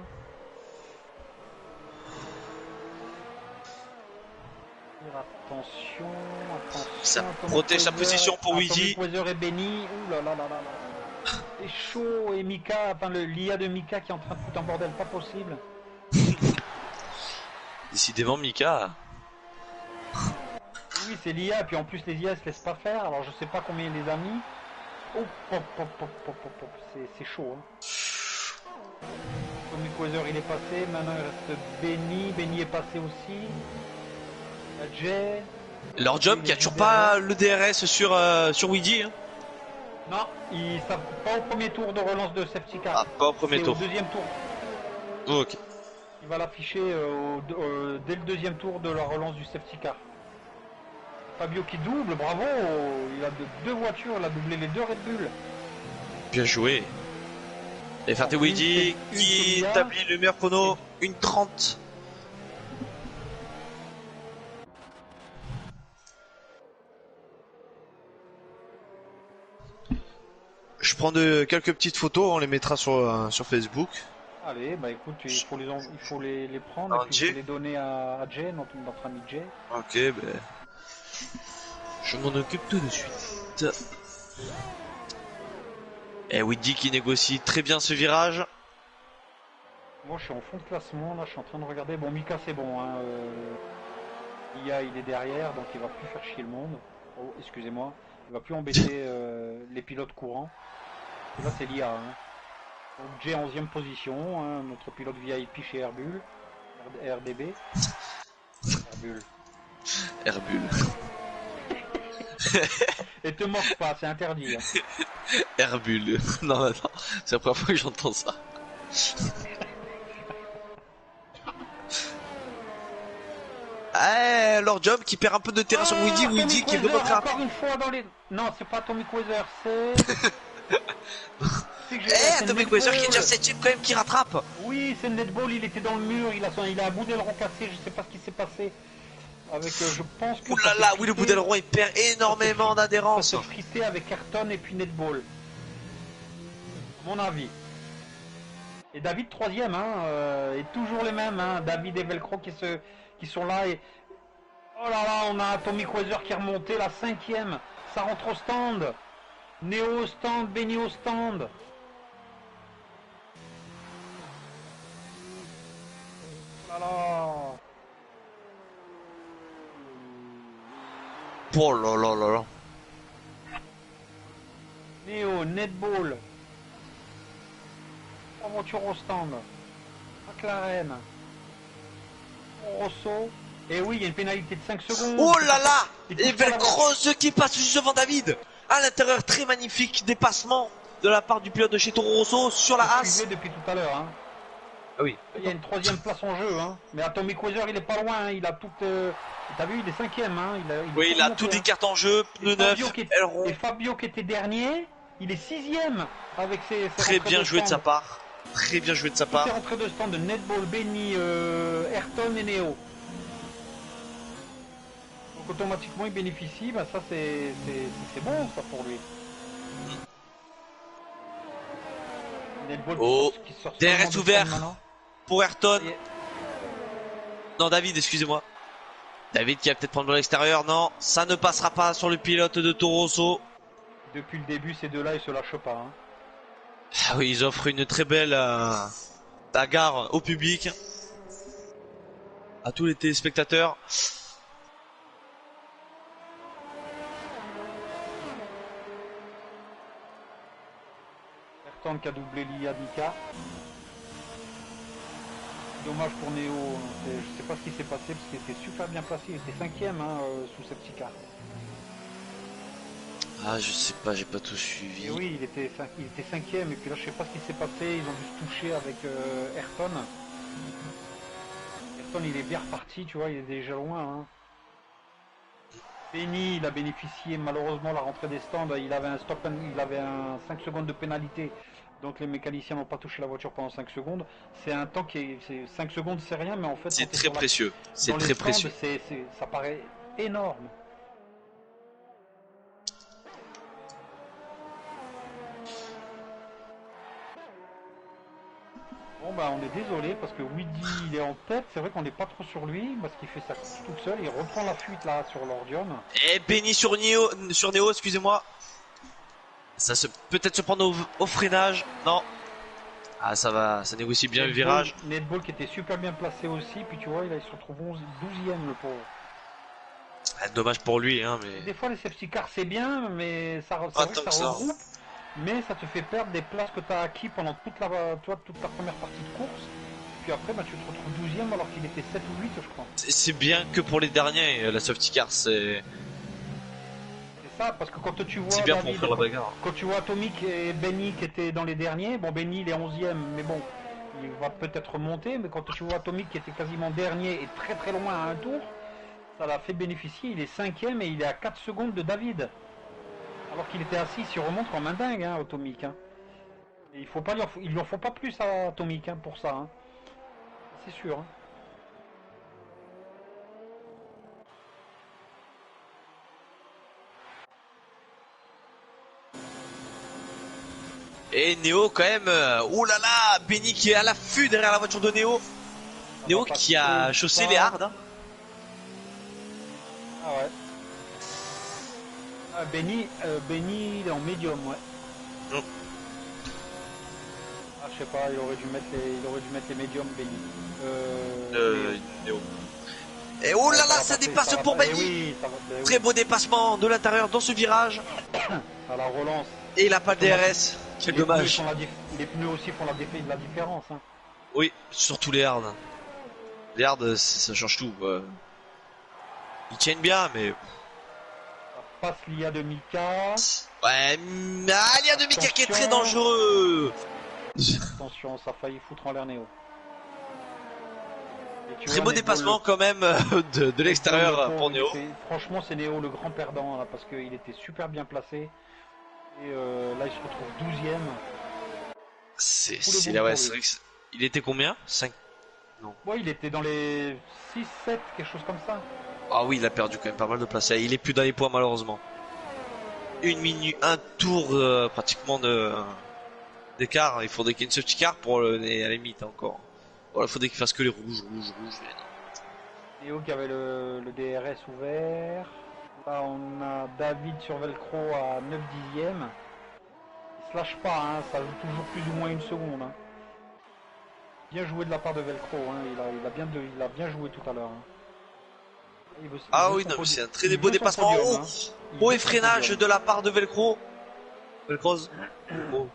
Attention. Ça protège sa position pour Weedy. Weather et Benny. Ouh là là là là. C'est chaud. Et Mika, enfin l'IA de Mika qui est en train de foutre un bordel pas possible. Décidément, Mika. Oui, c'est l'IA, et puis en plus les IA se laissent pas faire, alors je sais pas combien il les a mis. Oh, c'est chaud. Hein. Tommy Quasar il est passé, maintenant il reste Benny, Benny est passé aussi. Jay. Leur job qui a toujours pas le DRS sur Weedy. Hein. Non, il pas au premier tour de relance de safety car. Ah, pas au premier tour. Au deuxième tour. Oh, ok. Il va l'afficher dès le deuxième tour de la relance du safety car. Fabio qui double, bravo, il a deux voitures, il a doublé les deux Red Bull. Bien joué. Et FRT Weedy qui établit le meilleur chrono, 1:30. Je prends quelques petites photos, on les mettra sur Facebook. Allez, bah écoute, il faut les prendre et puis il faut les donner à Jay, notre ami Jay. Ok, ben... je m'en occupe tout de suite. Et Weedy qui négocie très bien ce virage. Moi je suis en fond de classement, là je suis en train de regarder. Bon, Mika c'est bon, hein. IA il est derrière, donc il va plus faire chier le monde. Oh, excusez-moi. Il va plus embêter les pilotes courants. Et là c'est l'IA. Hein. Donc Jay en 11e position, hein, notre pilote VIP chez Airbull. RDB. Airbull. Airbull. Et te moque pas, c'est interdit. Hein. Airbull. Non, c'est la première fois que j'entends ça. Ah, leur job qui perd un peu de terrain sur Weedy, Weedy qui est vraiment très encore une fois dans les... Non, c'est pas Tommy Quasar, c'est... Tommy Quasar qui est déjà 7ème quand même, qui rattrape. Oui, c'est Netball, il était dans le mur, il a un bout d'aileron cassé, je sais pas ce qui s'est passé. Avec, je pense que... Ouh là là, oui, le bout d'aileron, il perd énormément d'adhérence. Ça s'est frité avec Ayrton et puis Netball. Mon avis. Et David 3ème, hein, et toujours les mêmes, hein, David et Velcro qui sont là et... Oh là là, on a Tommy Quasar qui est remonté, la 5ème. Ça rentre au stand. Néo au stand, Benny au stand. Oh là là. Oh là là là là. Néo, Netball. 3 voitures au stand. McLaren. Rosso. Et oui, il y a une pénalité de 5 secondes. Oh là là. Et Velcro qui passe juste devant David. À l'intérieur, très magnifique dépassement de la part du pilote de chez Toro Rosso sur la Haas. Depuis tout à l'heure. Hein. Ah oui. Il y a une 3ème place en jeu. Hein. Mais Tommy Quasar, il est pas loin. Hein. Il a tout... T'as vu, il est 5ème. Hein. Il a toutes les cartes en jeu. Pneus neufs, aileron. Et Fabio qui était dernier, il est 6ème avec ses très bien joué de sa part. Très bien joué de sa part. C'est rentré de stand de Netball, Benny, Ayrton et Neo. Donc automatiquement il bénéficie, bah ça c'est bon ça pour lui. Netball qui sort DRS ouvert pour Ayrton. Non, David, excusez-moi. David qui va peut-être prendre le l'extérieur. Non, ça ne passera pas sur le pilote de Toro Rosso. Depuis le début, ces deux-là ils se lâchent pas. Hein. Ah oui, ils offrent une très belle bagarre au public, à tous les téléspectateurs. Ayrton qui a doublé l'IA Mika. Dommage pour Néo, je sais pas ce qui s'est passé parce qu'il était super bien placé, il était 5ème hein, sous ces petits cas. Ah je sais pas, j'ai pas tout suivi. Et oui, il était 5ème et puis là je sais pas ce qui s'est passé, ils ont dû se toucher avec Ayrton. Ayrton il est bien reparti, tu vois, il est déjà loin. Hein. Benny il a bénéficié malheureusement la rentrée des stands, il avait un 5 secondes de pénalité. Donc les mécaniciens n'ont pas touché la voiture pendant 5 secondes. C'est un temps qui est... 5 secondes c'est rien mais en fait... C'est très précieux. C'est très précieux. Ça paraît énorme. Bon bah on est désolé parce que Weedy il est en tête, c'est vrai qu'on n'est pas trop sur lui parce qu'il fait ça tout seul, il reprend la fuite là sur l'Ordion. Et Benny sur Neo, excusez-moi. Ça peut-être se prendre au freinage, non. Ah ça va, ça négocie bien le virage. Netball qui était super bien placé aussi, puis tu vois il se retrouve 12ème le pauvre. Ah, dommage pour lui, hein, mais Des fois, les safety cars, c'est bien, mais c'est pas vrai que tant ça que ça. regroupe, mais ça te fait perdre des places que tu as acquis pendant toute la première partie de course. Puis après, bah, tu te retrouves 12e alors qu'il était 7 ou 8, je crois. C'est bien que pour les derniers, la safety car, C'est ça, parce que quand tu c'est vois bien pour David, offrir la bagarre. quand tu vois Atomic et Benny qui étaient dans les derniers, bon, Benny il est 11e, mais bon, il va peut-être monter, mais quand tu vois Atomic qui était quasiment dernier et très très loin à un tour, ça l'a fait bénéficier. Il est 5e et il est à 4 secondes de David. Alors qu'il était assis, il remonte comme un dingue, hein, Atomic. Hein. Et il lui en faut pas plus à Atomic hein, pour ça. Hein. C'est sûr. Hein. Et Neo quand même, oh là là, Benny qui est à l'affût derrière la voiture de Neo. Ça Neo va pas qui a trop chaussé ça. les hards. Hein. Ah ouais. Ah, Benny, il est en médium, ouais. Non. Ah, je sais pas, il aurait dû mettre les médiums, Benny. Neo. Et oh Ouais, là ça là, va ça passer, dépasse ça va pour pas. Eh Benny. oui, ça va. Eh Très oui. beau dépassement de l'intérieur dans ce virage. À la relance. Et il a pas de DRS. Quel dommage. Les pneus aussi font la différence. Hein. Oui, surtout les hards. Les hards, ça change tout. Ils tiennent bien, mais Ça passe l'IA de Mika. ouais, il y a de Mika qui est très Attention. dangereux. Attention, ça a failli foutre en l'air Néo. Et tu Très vois, beau Netball, dépassement quand même de l'extérieur le pauvre, pour Neo. franchement, c'est Néo le grand perdant là, parce qu'il était super bien placé. Et là, il se retrouve 12e. C'est là, ouais, c'est vrai que il était combien 5. Non. Ouais, il était dans les 6, 7, quelque chose comme ça. Ah oui, il a perdu quand même pas mal de place. Il est plus dans les points malheureusement. Une minute, un tour pratiquement d'écart. Il faudrait qu'il y ait une safety car pour à la limite encore. Voilà, il faudrait qu'il fasse que les rouges. Néo qui avait le DRS ouvert. Là, on a David sur Velcro à 9 dixièmes. Il se lâche pas, hein, ça joue toujours plus ou moins une seconde. Hein. Bien joué de la part de Velcro, hein. Il a bien joué tout à l'heure. Hein. Ah oui, non, c'est un très beau dépassement. Podium, Oh, hein. beau effrénage de la part de Velcro. Velcroze. Oh.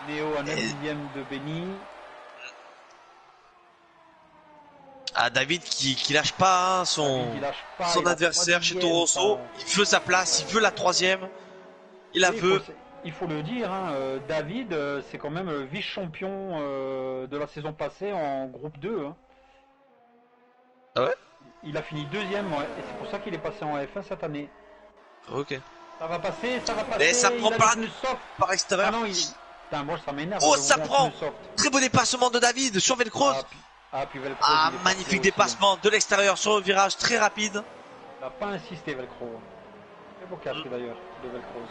Néo à 9 dixièmes de Benny. Ah, David qui lâche pas hein, son adversaire chez Toro Rosso. Il veut sa place, il veut la 3ème. Il la veut. Il faut le dire, hein, David, c'est quand même vice-champion de la saison passée en groupe 2. Hein. Ah ouais. Il a fini 2e, ouais, et c'est pour ça qu'il est passé en F1 cette année. Ok. Ça va passer. Mais ça prend pas par extérieur. Ah non, putain, moi ça m'énerve. Oh, ça prend. Très beau dépassement de David sur Velcroze. Puis Velcro. Ah, magnifique dépassement aussi, de l'extérieur sur le virage très rapide. Il n'a pas insisté Velcro. Très beau casque d'ailleurs de Velcroze.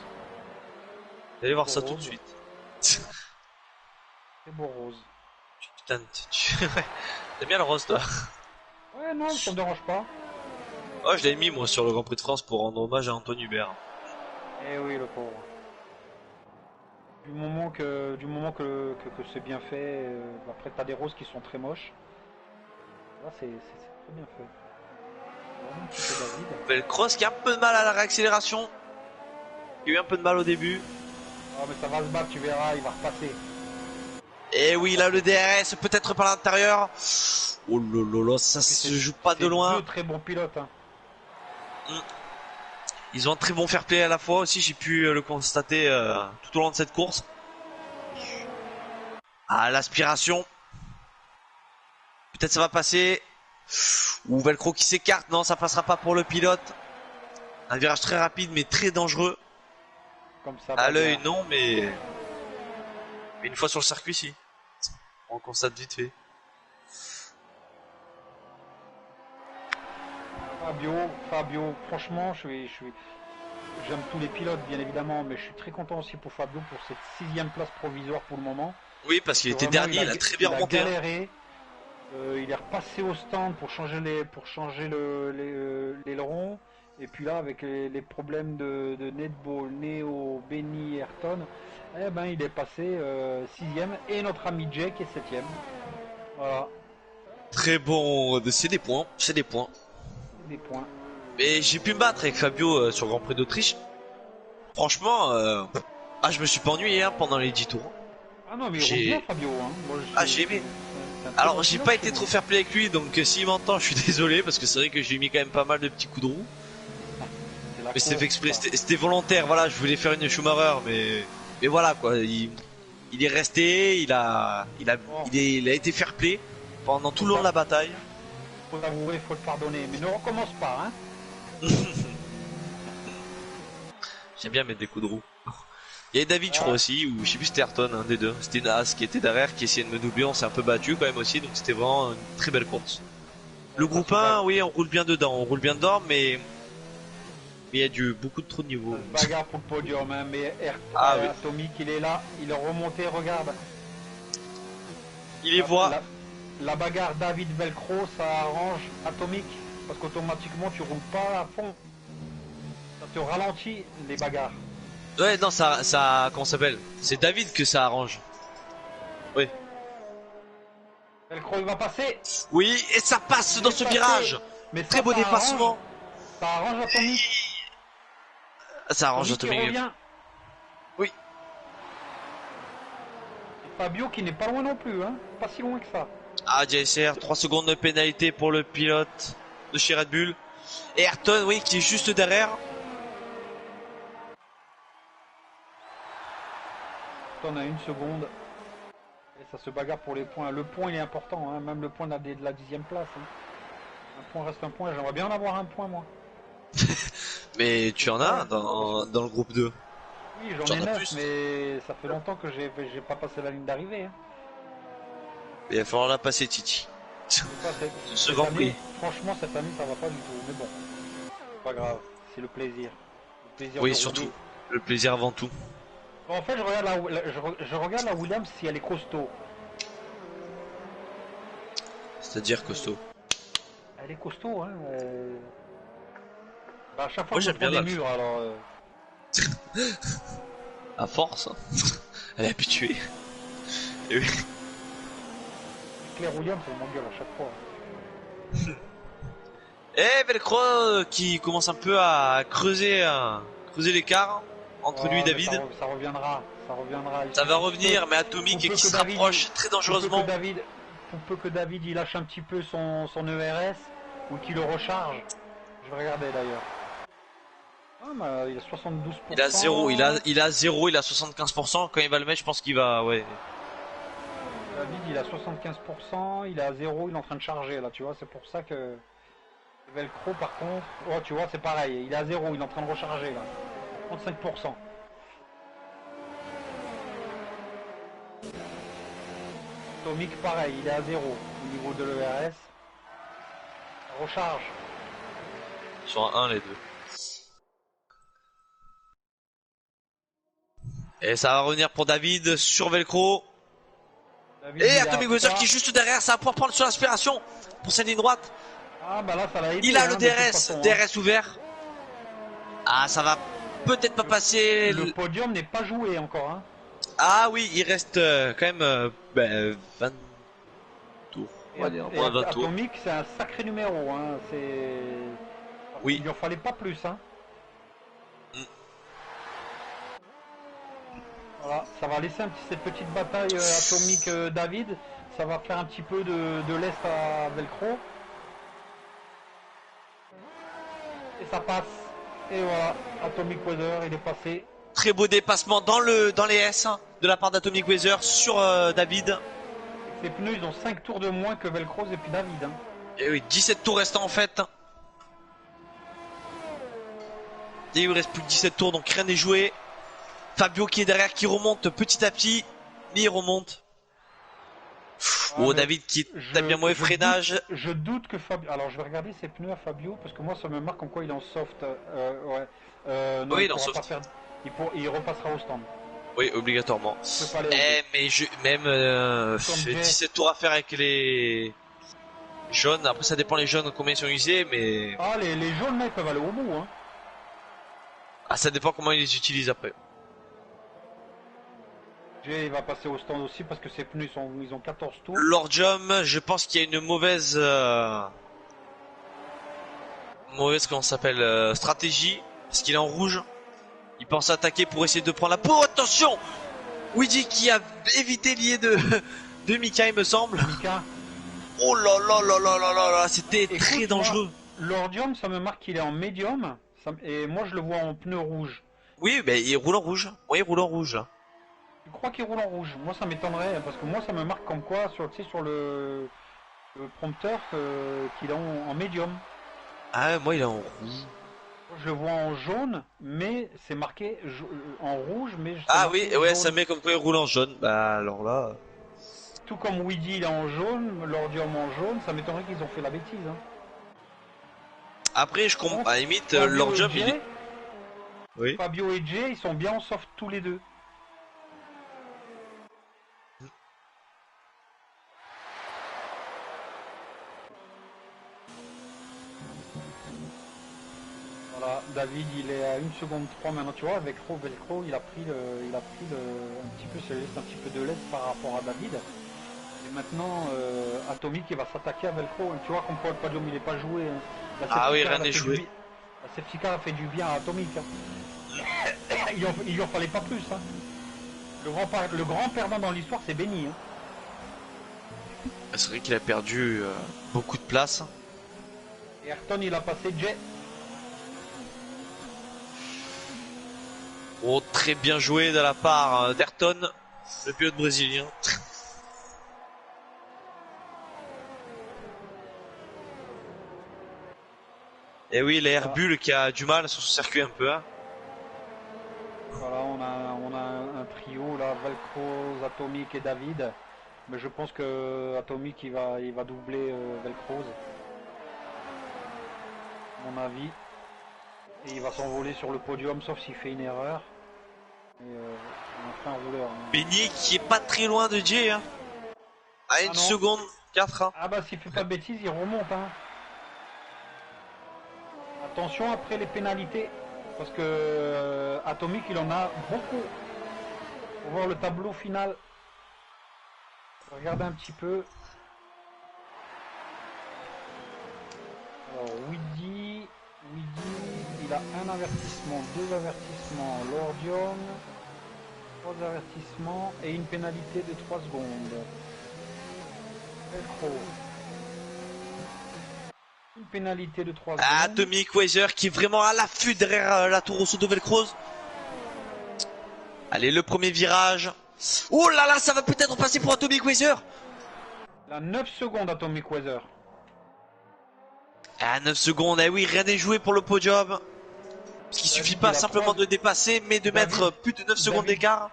Allez voir ça tout de suite. C'est beau rose. Putain, t'aimes bien le rose toi? Ouais, non, ça me dérange pas. Oh, je l'ai mis moi sur le Grand Prix de France pour rendre hommage à Antoine Hubert. Eh oui, le pauvre. Du moment que c'est bien fait, après t'as des roses qui sont très moches. Là, c'est très bien fait. Velcroze qui a un peu de mal à la réaccélération. Il a eu un peu de mal au début. Ah, mais ça va se battre, tu verras, il va repasser. Et oui, là le DRS peut-être par l'intérieur. Oh lolo, ça se joue pas de loin. Deux très bons pilotes. Hein. Ils ont un très bon fair play à la fois aussi, j'ai pu le constater tout au long de cette course. Ah, l'aspiration. Peut-être ça va passer. Ou Velcro qui s'écarte. Non, ça passera pas pour le pilote. Un virage très rapide mais très dangereux. Comme ça. À l'œil, non, mais une fois sur le circuit, si. On constate vite fait. Fabio, franchement, j'aime tous les pilotes, bien évidemment, mais je suis très content aussi pour Fabio pour cette 6ème place provisoire pour le moment. Oui, parce qu'il était dernier, il a très bien remonté. Il a galéré. Il est repassé au stand pour changer l'aileron. Et puis là, avec les problèmes de Netball, Neo, Benny, Ayrton, eh ben, il est passé 6ème. Et notre ami Jake est 7ème. Voilà. très bon. C'est des points, c'est des points. Des points. Mais j'ai pu me battre avec Fabio sur le Grand Prix d'Autriche. Franchement, je me suis pas ennuyé hein, pendant les 10 tours. Ah non, mais il roule bien Fabio. Hein. Moi, j'ai aimé. Alors j'ai pas été trop fair play avec lui, donc s'il m'entend, je suis désolé parce que c'est vrai que j'ai mis quand même pas mal de petits coups de roue. Mais c'était fait exprès, c'était volontaire. Voilà, je voulais faire une Schumacher, mais voilà quoi. Il est resté, il a été fair play pendant tout le long de la bataille. Faut l'avouer, faut le pardonner, mais ne recommence pas, hein. J'aime bien mettre des coups de roue. Il y avait David, je crois aussi, ou je sais plus, c'était Ayrton, un des deux. C'était une As qui était derrière, qui essayait de me doubler. On s'est un peu battu quand même aussi, donc c'était vraiment une très belle course. Le groupe 1, oui, on roule bien dedans, mais il y a beaucoup de trop de niveau. Bagarre pour le podium, hein, mais oui. Atomic, il est là, il est remonté, regarde. Il les voit. La bagarre David Velcro, ça arrange Atomic, parce qu'automatiquement tu roules pas à fond. Ça te ralentit les bagarres. Ouais, non, ça, comment ça s'appelle? C'est David que ça arrange. Oui. Velcro, il va passer. Oui, et ça passe dans ce virage. Mais très beau dépassement. Ça arrange Atomic. Ça arrange Atomic. Oui. Et Fabio qui n'est pas loin non plus, hein. Pas si loin que ça. Ah, JSR, 3 secondes de pénalité pour le pilote de chez Red Bull. Et Ayrton, oui, qui est juste derrière. On a une seconde. Et ça se bagarre pour les points. Le point il est important, hein. Même le point de la 10e place. Hein. Un point reste un point. J'aimerais bien en avoir un point moi. Mais tu en as dans le groupe 2. Oui, j'en ai 9, mais ça fait longtemps que j'ai pas passé la ligne d'arrivée. Hein. Il va falloir la passer, Titi. Ce Grand Prix. Franchement, cette année, ça va pas du tout. Mais bon, pas grave. C'est le plaisir. Oui, surtout. Le plaisir avant tout. Bon, en fait, je regarde la Williams si elle est costaud. C'est-à-dire costaud. Elle est costaud, hein. Bah, à chaque fois que je prends des murs, alors. À force, elle est habituée. Et oui. Claire Williams, elle m'engueule à chaque fois. Et Velcro qui commence un peu à creuser l'écart entre lui et David. Ça reviendra. Ça va revenir, mais Atomic qui se rapproche très dangereusement. Pour peu que David il lâche un petit peu son ERS ou qu'il le recharge. Je vais regarder d'ailleurs. Ah, bah, il a 72%. Il a 0, il a 75%. Quand il va le mettre, je pense qu'il va, ouais. David il a 75%, il est à 0, il est en train de charger là, tu vois, c'est pour ça que Velcro par contre, oh tu vois c'est pareil, il est à 0, il est en train de recharger là, 35%. Atomic pareil, il est à 0 au niveau de l'ERS, recharge. Ils sont à 1 les deux. Et ça va revenir pour David sur Velcro. Et Atomic Weather qui est juste derrière, ça va pouvoir prendre sur l'inspiration pour cette ligne droite. Ah bah là ça l'a aidé. Il a le DRS ouvert. Ah, ça va peut-être pas passer. Le podium n'est pas joué encore. Hein. Ah oui, il reste quand même 20 tours. On va dire, 20 tours. Atomic c'est un sacré numéro. Hein. Oui. Il en fallait pas plus. Hein. Voilà, ça va laisser cette petite bataille Atomic David, ça va faire un petit peu de l'est à Velcro. Et ça passe. Et voilà, Atomic Weather, il est passé. Très beau dépassement dans les S hein, de la part d'Atomic Weather sur David. Ses pneus, ils ont 5 tours de moins que Velcro et puis David. Hein. Et oui, 17 tours restants en fait. Et il reste plus que 17 tours, donc rien n'est joué. Fabio qui est derrière, qui remonte petit à petit, mais il remonte. Oh, David qui tape bien mauvais freinage. Je doute que Fabio. Alors je vais regarder ses pneus à Fabio parce que moi ça me marque en quoi il est en soft. Ouais. Non, oui, il est en soft. Il repassera au stand. Oui, obligatoirement. Mais même 17 tours à faire avec les jaunes. Après ça dépend les jaunes combien ils sont usés, mais. Ah les jaunes là ils peuvent aller au bout. Hein. Ah ça dépend comment ils les utilisent après. Jay va passer au stand aussi parce que ses pneus ils ont 14 tours. Lordium, je pense qu'il y a une mauvaise... mauvaise, comment ça s'appelle, stratégie. Parce qu'il est en rouge. Il pense attaquer pour essayer de prendre la peau. Attention, Luigi qui a évité lié de Mika, il me semble. Mika. Oh là là là là là là là, c'était Écoute, très dangereux. Lordium, ça me marque qu'il est en médium. Et moi, je le vois en pneu rouge. Oui, mais il roule en rouge. Oui, il roule en rouge. Tu crois qu'il roule en rouge? Moi, ça m'étonnerait. Parce que moi, ça me marque comme quoi, sur le prompteur, qu'il est en médium. Ah, moi, il est en rouge. Je le vois en jaune, mais c'est marqué en rouge, mais Ah oui, ouais, jaune. ça met comme quoi il roule en jaune. Bah, alors là... Tout comme Weedy il est en jaune, Lordium en jaune, ça m'étonnerait qu'ils ont fait la bêtise. Hein. Après, je comprends. À la limite, Fabio Lordium, et il Jay, est... Oui. Fabio et Jay, ils sont bien en soft tous les deux. Voilà, David il est à 1 seconde 3 maintenant, tu vois, avec Velcro, il a pris un petit peu, c'est un petit peu de l'aide par rapport à David. Et maintenant, Atomic il va s'attaquer à Velcro, tu vois, comme quoi le podium il est pas joué. Hein. Ah oui, rien n'est joué. La safety car a fait du bien à Atomic. Hein. Il lui en fallait pas plus. Hein. Le grand perdant dans l'histoire, c'est Benny. Hein. C'est vrai qu'il a perdu beaucoup de place. Et Ayrton, il a passé Jay. Oh, très bien joué de la part d'Ayrton, le pilote brésilien. Et oui, la Airbull qui a du mal sur ce circuit un peu. Hein. Voilà, on a un trio là, Velcroz, Atomic et David. Mais je pense que Atomic il va doubler Velcroz. À mon avis. Et il va s'envoler sur le podium sauf s'il fait une erreur. Et on fait un rouleur. Hein. Beignet qui est pas très loin de Jay. Hein. À une seconde 4. Hein. Ah bah s'il fait pas de bêtises, il remonte. Hein. Attention après les pénalités. Parce que Atomic il en a beaucoup. Pour voir le tableau final. Regardez un petit peu. Alors Weedy, il a un avertissement, 2 avertissements, Lordium, 3 avertissements et une pénalité de 3 secondes. Velcro. Une pénalité de 3 secondes. Atomic Weiser qui est vraiment à l'affût derrière la Toro Rosso de Velcroz. Allez, le premier virage. Oh là là, ça va peut-être passer pour Atomic Weiser. La 9 secondes Atomic Weather. Ah, 9 secondes, eh oui, rien n'est joué pour le podium. Parce qu'il suffit pas simplement de dépasser, mais de mettre plus de 9 secondes d'écart.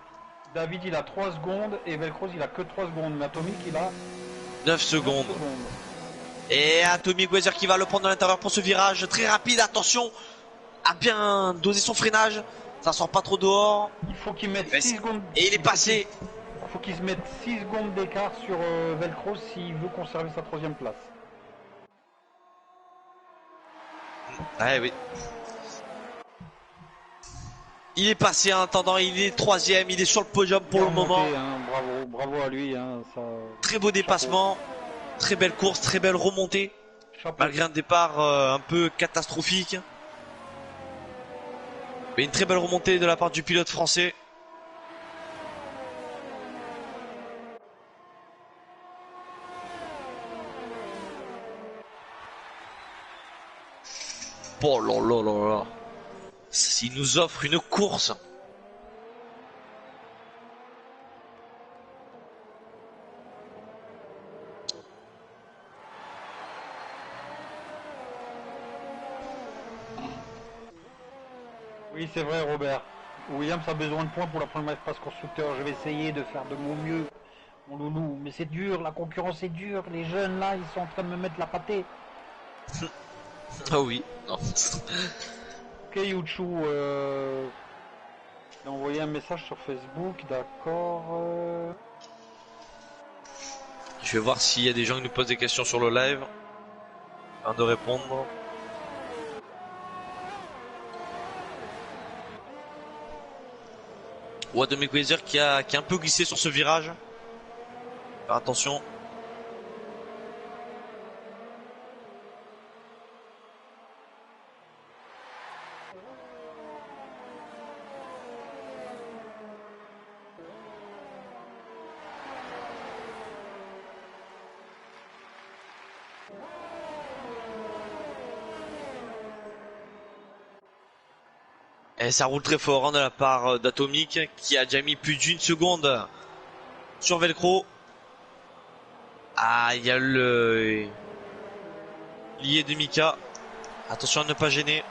David il a 3 secondes et Velcroz il a que 3 secondes, mais Atomic il a 9 secondes. Et Atomic Weiser qui va le prendre à l'intérieur pour ce virage très rapide, attention à bien doser son freinage, ça sort pas trop dehors. Il faut qu'il mette 6 secondes. Et il est passé. Il faut qu'il se mette 6 secondes d'écart sur Velcroz s'il veut conserver sa 3ème place. Ouais, oui. Il est passé en attendant, il est 3ème, il est sur le podium pour le moment. Hein, bravo à lui. Hein, ça... Très beau dépassement, très belle course, très belle remontée. Chapeau. Malgré un départ un peu catastrophique. Mais une très belle remontée de la part du pilote français. Oh là là là là. Il nous offre une course. Oui, c'est vrai, Robert. Williams a besoin de points pour la première place constructeur. Je vais essayer de faire de mon mieux, mon loulou. Mais c'est dur, la concurrence est dure. Les jeunes là, ils sont en train de me mettre la pâtée. Ah oui, non. Ok, Yuchu, il a envoyé un message sur Facebook, d'accord. Je vais voir s'il y a des gens qui nous posent des questions sur le live. Avant de répondre. Ou Atomic Weiser qui a un peu glissé sur ce virage. Faire attention. Et ça roule très fort hein, de la part d'Atomic qui a déjà mis plus d'une seconde sur Velcro. Ah, il y a le lié de Mika. Attention à ne pas gêner.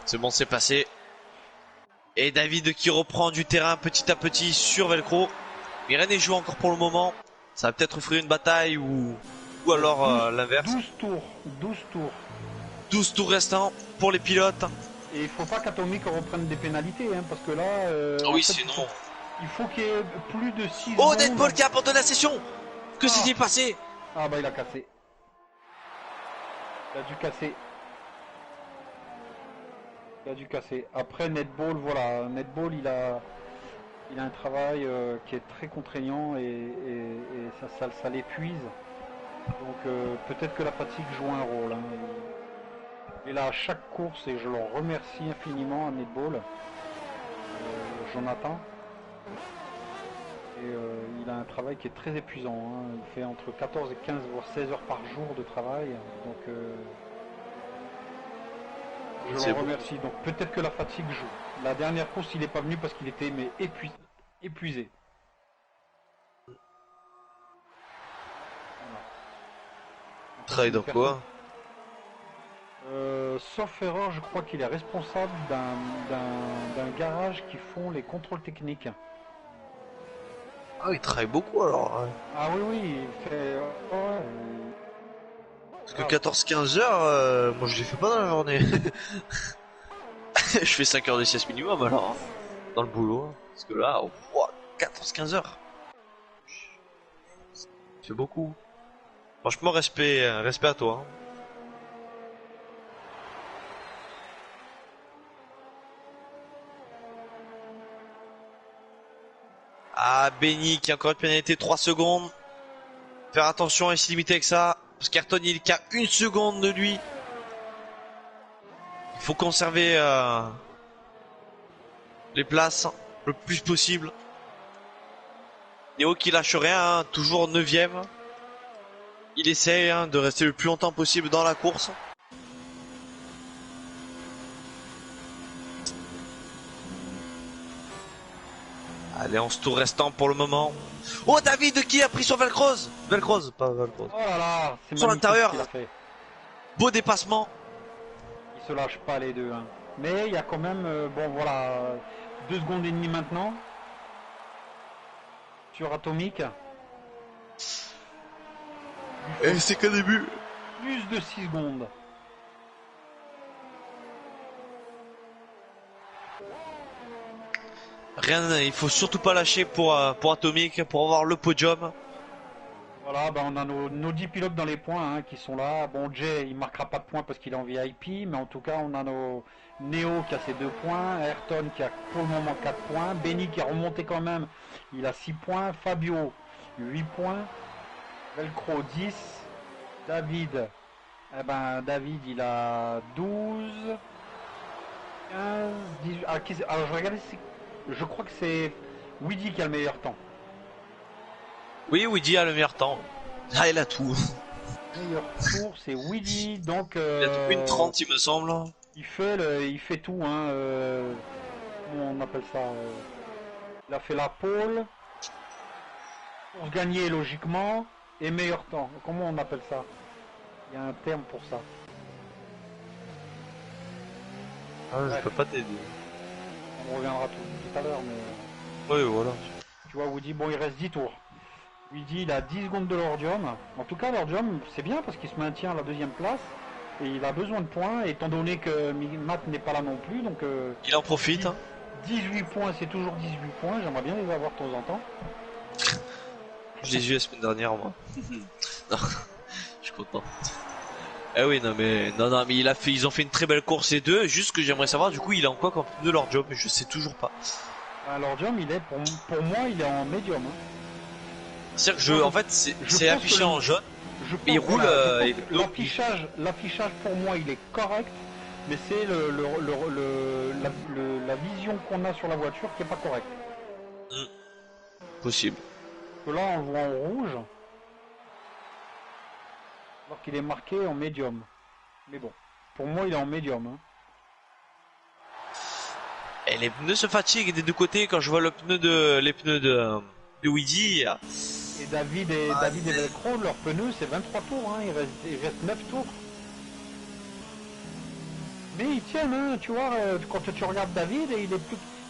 C'est bon, c'est passé. Et David qui reprend du terrain petit à petit sur Velcro. Mais rien n'est joué encore pour le moment. Ça va peut-être offrir une bataille ou alors l'inverse. 12 tours. 12 tours. 12 tours restants pour les pilotes. Et il faut pas qu'Atomic reprenne des pénalités, hein, parce que là... Oh oui, sinon... Il faut qu'il y ait plus de 6 Oh, secondes. Deadpool qui a abandonné la session. Que s'est-il passé? Ah bah il a cassé. Il a dû casser. Il a dû casser. Après Netball, voilà. Netball, il a un travail qui est très contraignant et ça l'épuise. Donc peut-être que la fatigue joue un rôle. Hein. Et là, à chaque course, et je le remercie infiniment à Netball, Jonathan. Et il a un travail qui est très épuisant. Hein. Il fait entre 14 et 15 voire 16 heures par jour de travail. Donc je le remercie. Donc peut-être que la fatigue joue. La dernière course, il n'est pas venu parce qu'il était épuisé. Voilà. Travail dans quoi? Sauf erreur, je crois qu'il est responsable d'un garage qui font les contrôles techniques. Ah, il travaille beaucoup alors. Ouais. Ah oui, il fait... ouais. Parce que 14-15 heures, moi je les fais pas dans la journée. Je fais 5 heures de sieste minimum alors, hein, dans le boulot. Parce que là, 14-15 heures. C'est beaucoup. Franchement, respect à toi. Hein. Ah, Benny qui a encore une pénalité 3 secondes. Faire attention et se limiter avec ça. Parce qu'Ayrton il est qu'à 1 seconde de lui. Il faut conserver les places le plus possible. Néo qui lâche rien, hein, toujours 9ème. Il essaie hein, de rester le plus longtemps possible dans la course. Allez, 11 tours restants pour le moment. Oh, David qui a pris sur Velcroz. Velcroz, pas Velcroz. Oh là là, c'est sur l'intérieur. Beau dépassement. Ils se lâchent pas les deux. Hein. Mais il y a quand même, bon voilà, 2 secondes et demie maintenant. Sur Atomic. Et c'est qu'un début. Plus de 6 secondes. Rien, il faut surtout pas lâcher pour Atomic, pour avoir le podium. Voilà, ben on a nos 10 pilotes dans les points hein, qui sont là. Bon, Jay, il marquera pas de points parce qu'il est en VIP, mais en tout cas, on a nos Neo qui a ses 2 points, Ayrton qui a pour le moment 4 points, Benny qui a remonté quand même, il a 6 points, Fabio 8 points, Velcro 10, David, eh ben David il a 12, 15, 18, alors je regarde, je crois que c'est Woody qui a le meilleur temps. Oui, Woody a le meilleur temps. Ah, il a tout. Meilleur tour, c'est Woody, donc... il a une 30, il me semble. Il fait tout, hein. Comment on appelle ça il a fait la pole pour gagner logiquement et meilleur temps. Comment on appelle ça? Il y a un terme pour ça. Ah, je peux pas t'aider. On reviendra tout à l'heure, mais... Oui, voilà. Tu vois, Woody, bon, il reste 10 tours. Woody, il a 10 secondes de l'ordium. En tout cas, l'ordium, c'est bien parce qu'il se maintient à la 2ème place. Et il a besoin de points, étant donné que Matt n'est pas là non plus. Donc, il en profite. 18 points, c'est toujours 18 points. J'aimerais bien les avoir de temps en temps. Je les ai eu la semaine dernière, moi. Non, je suis content. Eh oui, non mais ils ont fait une très belle course les deux. Juste que j'aimerais savoir, du coup, il est en quoi comme de leur job, je sais toujours pas. Alors Jom, il est pour moi, il est en médium. Hein. C'est-à-dire que en fait, c'est pense affiché que en jaune, je mais il pense, roule. voilà, je pense que Donc, l'affichage pour moi, il est correct, mais c'est la vision qu'on a sur la voiture qui est pas correcte. possible. Parce que là, on le voit en rouge, alors qu'il est marqué en médium. Mais bon, pour moi, il est en médium. Hein. Et les pneus se fatiguent des deux côtés quand je vois les pneus de Weedy. Et David et Velcro, leurs pneus, c'est 23 tours. Hein. Il reste 9 tours. Mais ils tiennent, hein, tu vois, quand tu regardes David,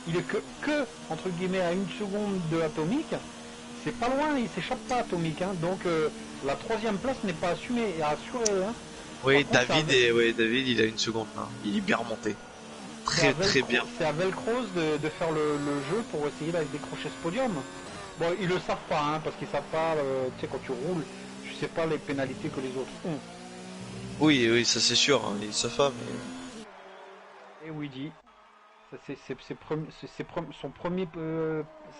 il est que entre guillemets à une seconde de Atomique. C'est pas loin, il s'échappe pas Atomique, hein, donc la troisième place n'est pas assumée et assurée. Hein. Oui, Par contre, David, il a une seconde là. Il est bien remonté. Très bien. C'est à Velcroz de faire le jeu pour essayer d'aller décrocher ce podium. Bon, ils le savent pas, hein, parce qu'ils savent pas, tu sais, quand tu roules, tu sais pas les pénalités que les autres ont. Oui, ça c'est sûr, hein, ils savent pas, mais... Et Weedy, sa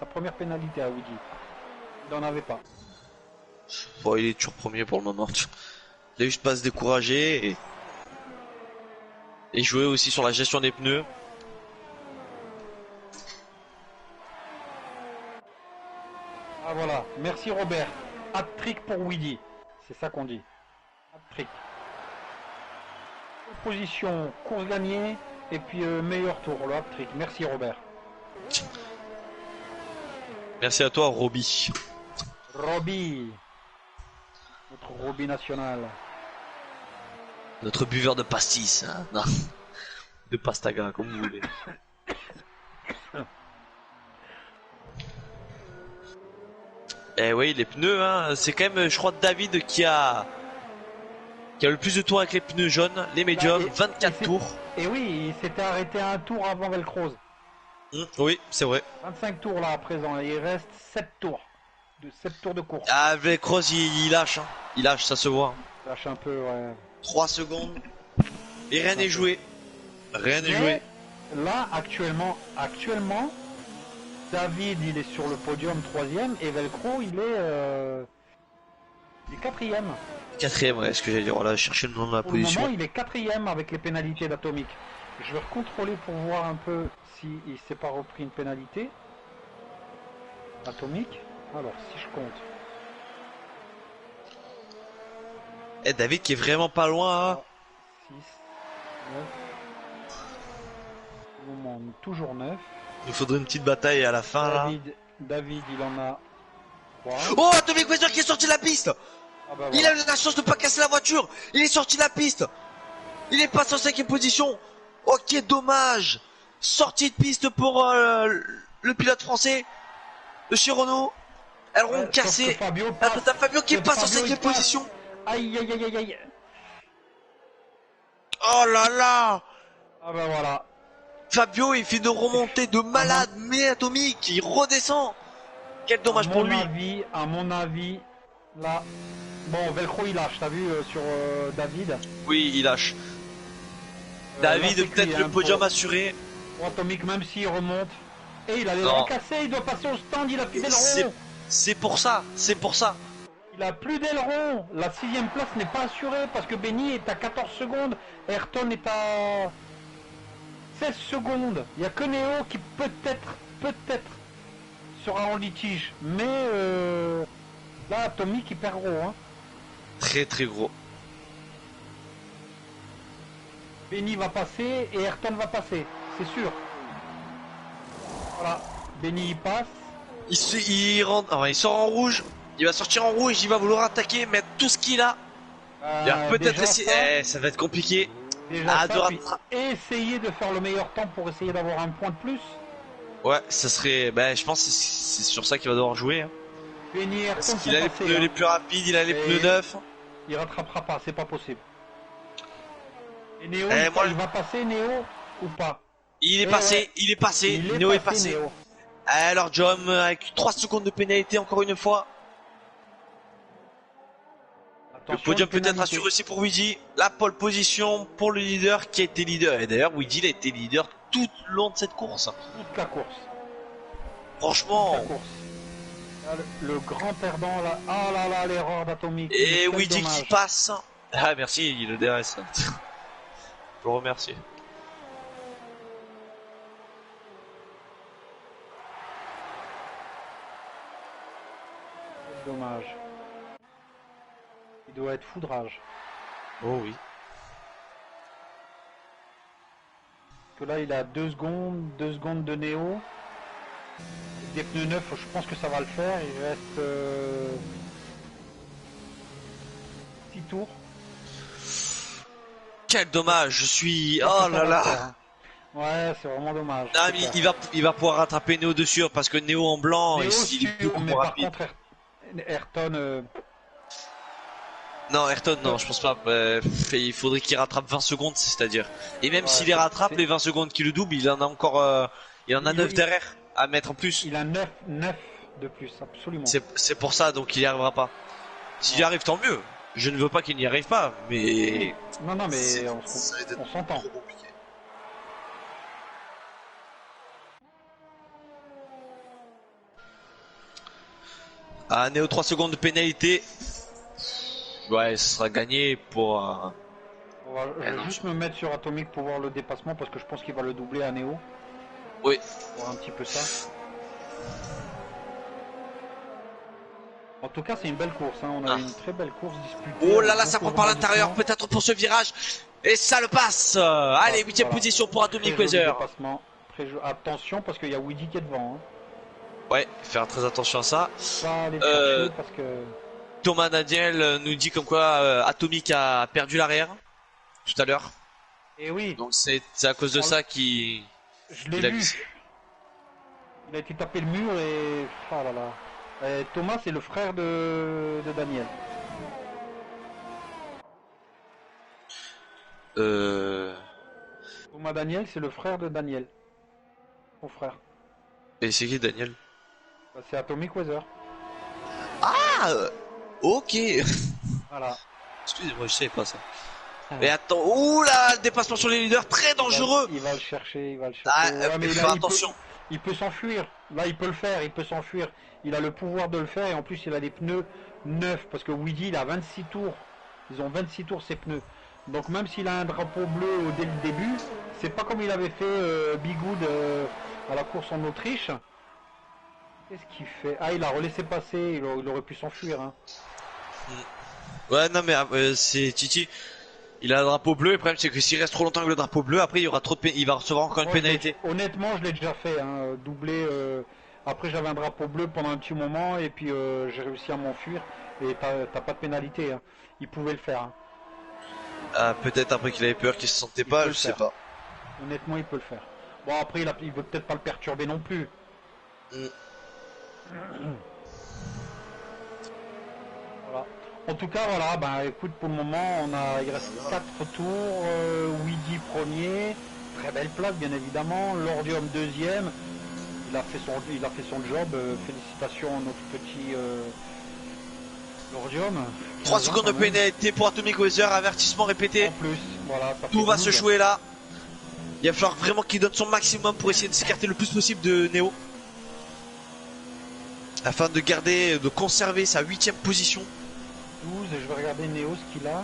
première pénalité à Weedy. Il n'en avait pas. Bon, il est toujours premier pour le moment. Il a juste pas à se décourager et jouer aussi sur la gestion des pneus. Ah voilà, merci Robert. Hat-trick pour Weedy. C'est ça qu'on dit. Hat-trick. Position, course gagnée, et puis meilleur tour, le hat-trick. Merci Robert. Merci à toi, Roby. Roby. Notre Roby national. Notre buveur de pastis, hein. Non. De pastaga, comme vous voulez. Eh oui, les pneus, hein, c'est quand même, je crois, David qui a le plus de tours avec les pneus jaunes, les médiums, 24 tours. Et oui, il s'était arrêté un tour avant Velcroz. Oui, c'est vrai. 25 tours là à présent, et il reste 7 tours. 7 tours de course. Ah, Velcroz, il lâche, hein. Il lâche, ça se voit. Il lâche un peu, ouais. 3 secondes. Et rien n'est joué. Rien n'est joué. Là, actuellement, David, il est sur le podium 3ème, et Velcro, il est 4ème. 4ème, ouais, ce que j'allais dire. Voilà, chercher le nom de la position. Pour le moment, il est 4ème avec les pénalités d'Atomique. Je vais recontrôler pour voir un peu s'il ne s'est pas repris une pénalité. Atomique. Alors, si je compte. Eh, David qui est vraiment pas loin, hein. 6, 9. Au moment, toujours 9. Il faudrait une petite bataille à la fin, là. David, il en a 3. Oh, Atomic Weather qui est sorti de la piste. Ah bah voilà. Il a la chance de pas casser la voiture. Il est sorti de la piste. Il est passé en 5ème position. Oh, quel dommage. Sortie de piste pour le pilote français de chez Renault. Aileron cassé. T'as Fabio qui passe en 5ème position. Aïe aïe aïe aïe aïe. Oh là là. Ah bah voilà. Fabio il fait une remontée de malade, mais Atomique, il redescend. Quel dommage pour lui. À mon avis, là... Bon, Velcro il lâche, t'as vu sur David. Oui, il lâche. David, peut-être le podium assuré. Pour Atomique, même s'il remonte. Et il a les dents cassés, il doit passer au stand, il a plus d'aileron. C'est pour ça. Il a plus d'aileron. La 6ème place n'est pas assurée parce que Benny est à 14 secondes. Ayrton est à 16 secondes. Il n'y a que Neo qui peut-être sera en litige. Mais là, Atomique il perd gros. Hein. Très très gros. Benny va passer et Ayrton va passer, c'est sûr. Voilà, Benny il passe. Il rentre, enfin, il sort en rouge. Il va sortir en rouge, il va vouloir attaquer, mettre tout ce qu'il a. Il va peut-être essayer. Ça va être compliqué. Déjà essayer de faire le meilleur temps pour essayer d'avoir un point de plus. Ouais, ça serait. Ben, je pense que c'est sur ça qu'il va devoir jouer. Hein. Benny et Ayrton, parce qu'il a les pneus les plus rapides, il a les pneus neufs. Il rattrapera pas, c'est pas possible. Et Néo, il va passer Néo ou pas? Il est passé. Néo est passé. Néo. Alors John avec 3 secondes de pénalité encore une fois. Attention, le podium peut être assuré aussi pour Weedy. La pole position pour le leader qui a été leader. Et d'ailleurs Weedy il a été leader tout le long de cette course. Toute la course. Franchement. La course. Là, le grand perdant là. Ah là là, l'erreur d'Atomic. Et Quel Weedy qui dommage. passe. Ah merci, il le DRS. Je le remercie. Quel dommage. Il doit être foudrage. Oh oui. Que là il a 2 secondes de Néo. Des pneus neufs, je pense que ça va le faire. Il reste 6 tours. Quel dommage, je suis... Je pense Oh que ça là va là. le faire, hein. Ouais, c'est vraiment dommage. Non, c'est mais clair. il va pouvoir rattraper Néo dessus parce que Néo en blanc, Néo il est sûr, beaucoup mais plus par rapide. contre Ayrton, Non, Ayrton, non, je pense pas. Il faudrait qu'il rattrape 20 secondes, c'est-à-dire. Et même ouais, s'il les rattrape, c'est- les 20 secondes qui le double, il en a encore... il en a 9 derrière à mettre en plus. il a 9 de plus, absolument. C'est pour ça, donc il y arrivera pas. S'il y arrive, tant mieux. Je ne veux pas qu'il n'y arrive pas, mais... Non, non, mais ça on risque d'être s'entend. trop compliqué. Ah, Néo 3 secondes de pénalité. Ouais, ce sera gagné pour... Je vais juste me mettre sur Atomic pour voir le dépassement parce que je pense qu'il va le doubler à Néo. Oui. Voir un petit peu ça. En tout cas, c'est une belle course. Hein. On a eu une très belle course disputée. Oh là là, avec ça prend beaucoup par de l'intérieur, rebondissements. peut-être pour ce virage. Et ça le passe. Allez, 8ème Voilà. position pour Atomic Très joli Weather. dépassement. Attention parce qu'il y a Weedy qui est devant. Hein. Ouais, faire très attention à ça. Pas aller le chercher parce que... Thomas Daniel nous dit comme quoi Atomic a perdu l'arrière tout à l'heure. Et oui, Donc c'est à cause de ça qu'il je l'ai qu'il a vu. glissé. Il a été tapé le mur et... Oh là là. Et Thomas, c'est le frère de Daniel. Thomas Daniel, c'est le frère de Daniel. Mon frère. Et c'est qui Daniel? Bah, c'est Atomic Weather. Ah ok. Voilà. Excusez-moi, je savais pas ça. Mais attends, ouh là, le dépassement sur les leaders, très dangereux. Il va le chercher, il va le chercher. Ah, Ouais, mais fais là, attention. il peut s'enfuir. Là, il peut le faire, il peut s'enfuir. Il a le pouvoir de le faire et en plus, il a des pneus neufs parce que Weedy, il a 26 tours. Ils ont 26 tours ces pneus. Donc même s'il a un drapeau bleu dès le début, c'est pas comme il avait fait Bigoud à la course en Autriche. Qu'est-ce qu'il fait? Ah, il a relaissé passer, il aurait pu s'enfuir. Hein. Ouais, non mais c'est Titi. Il a un drapeau bleu, et le problème c'est que s'il reste trop longtemps avec le drapeau bleu, après il y aura trop de il va recevoir encore une Moi, pénalité. honnêtement, je l'ai déjà fait, hein, doubler. Après, j'avais un drapeau bleu pendant un petit moment et puis j'ai réussi à m'enfuir. Et t'as pas de pénalité. Hein. Il pouvait le faire. Hein. Ah, peut-être après qu'il avait peur qu'il se sentait peut pas, le je sais faire. pas. Honnêtement, il peut le faire. Bon, après, il veut peut-être pas le perturber non plus. Voilà. En tout cas, voilà, bah écoute, pour le moment, il reste 4 tours. Weedy premier, très belle place, bien évidemment. Lordium deuxième. Il a fait son job. Félicitations à notre petit Lordium. 3 15 ans, secondes de quand même. pénalité pour Atomic Weather, avertissement répété. En plus, voilà, ça Tout fait va 12. se jouer là. Il va falloir vraiment qu'il donne son maximum pour essayer de s'écarter le plus possible de Neo. Afin de garder, de conserver sa 8ème position. 12, et je vais regarder Néo ce qu'il a.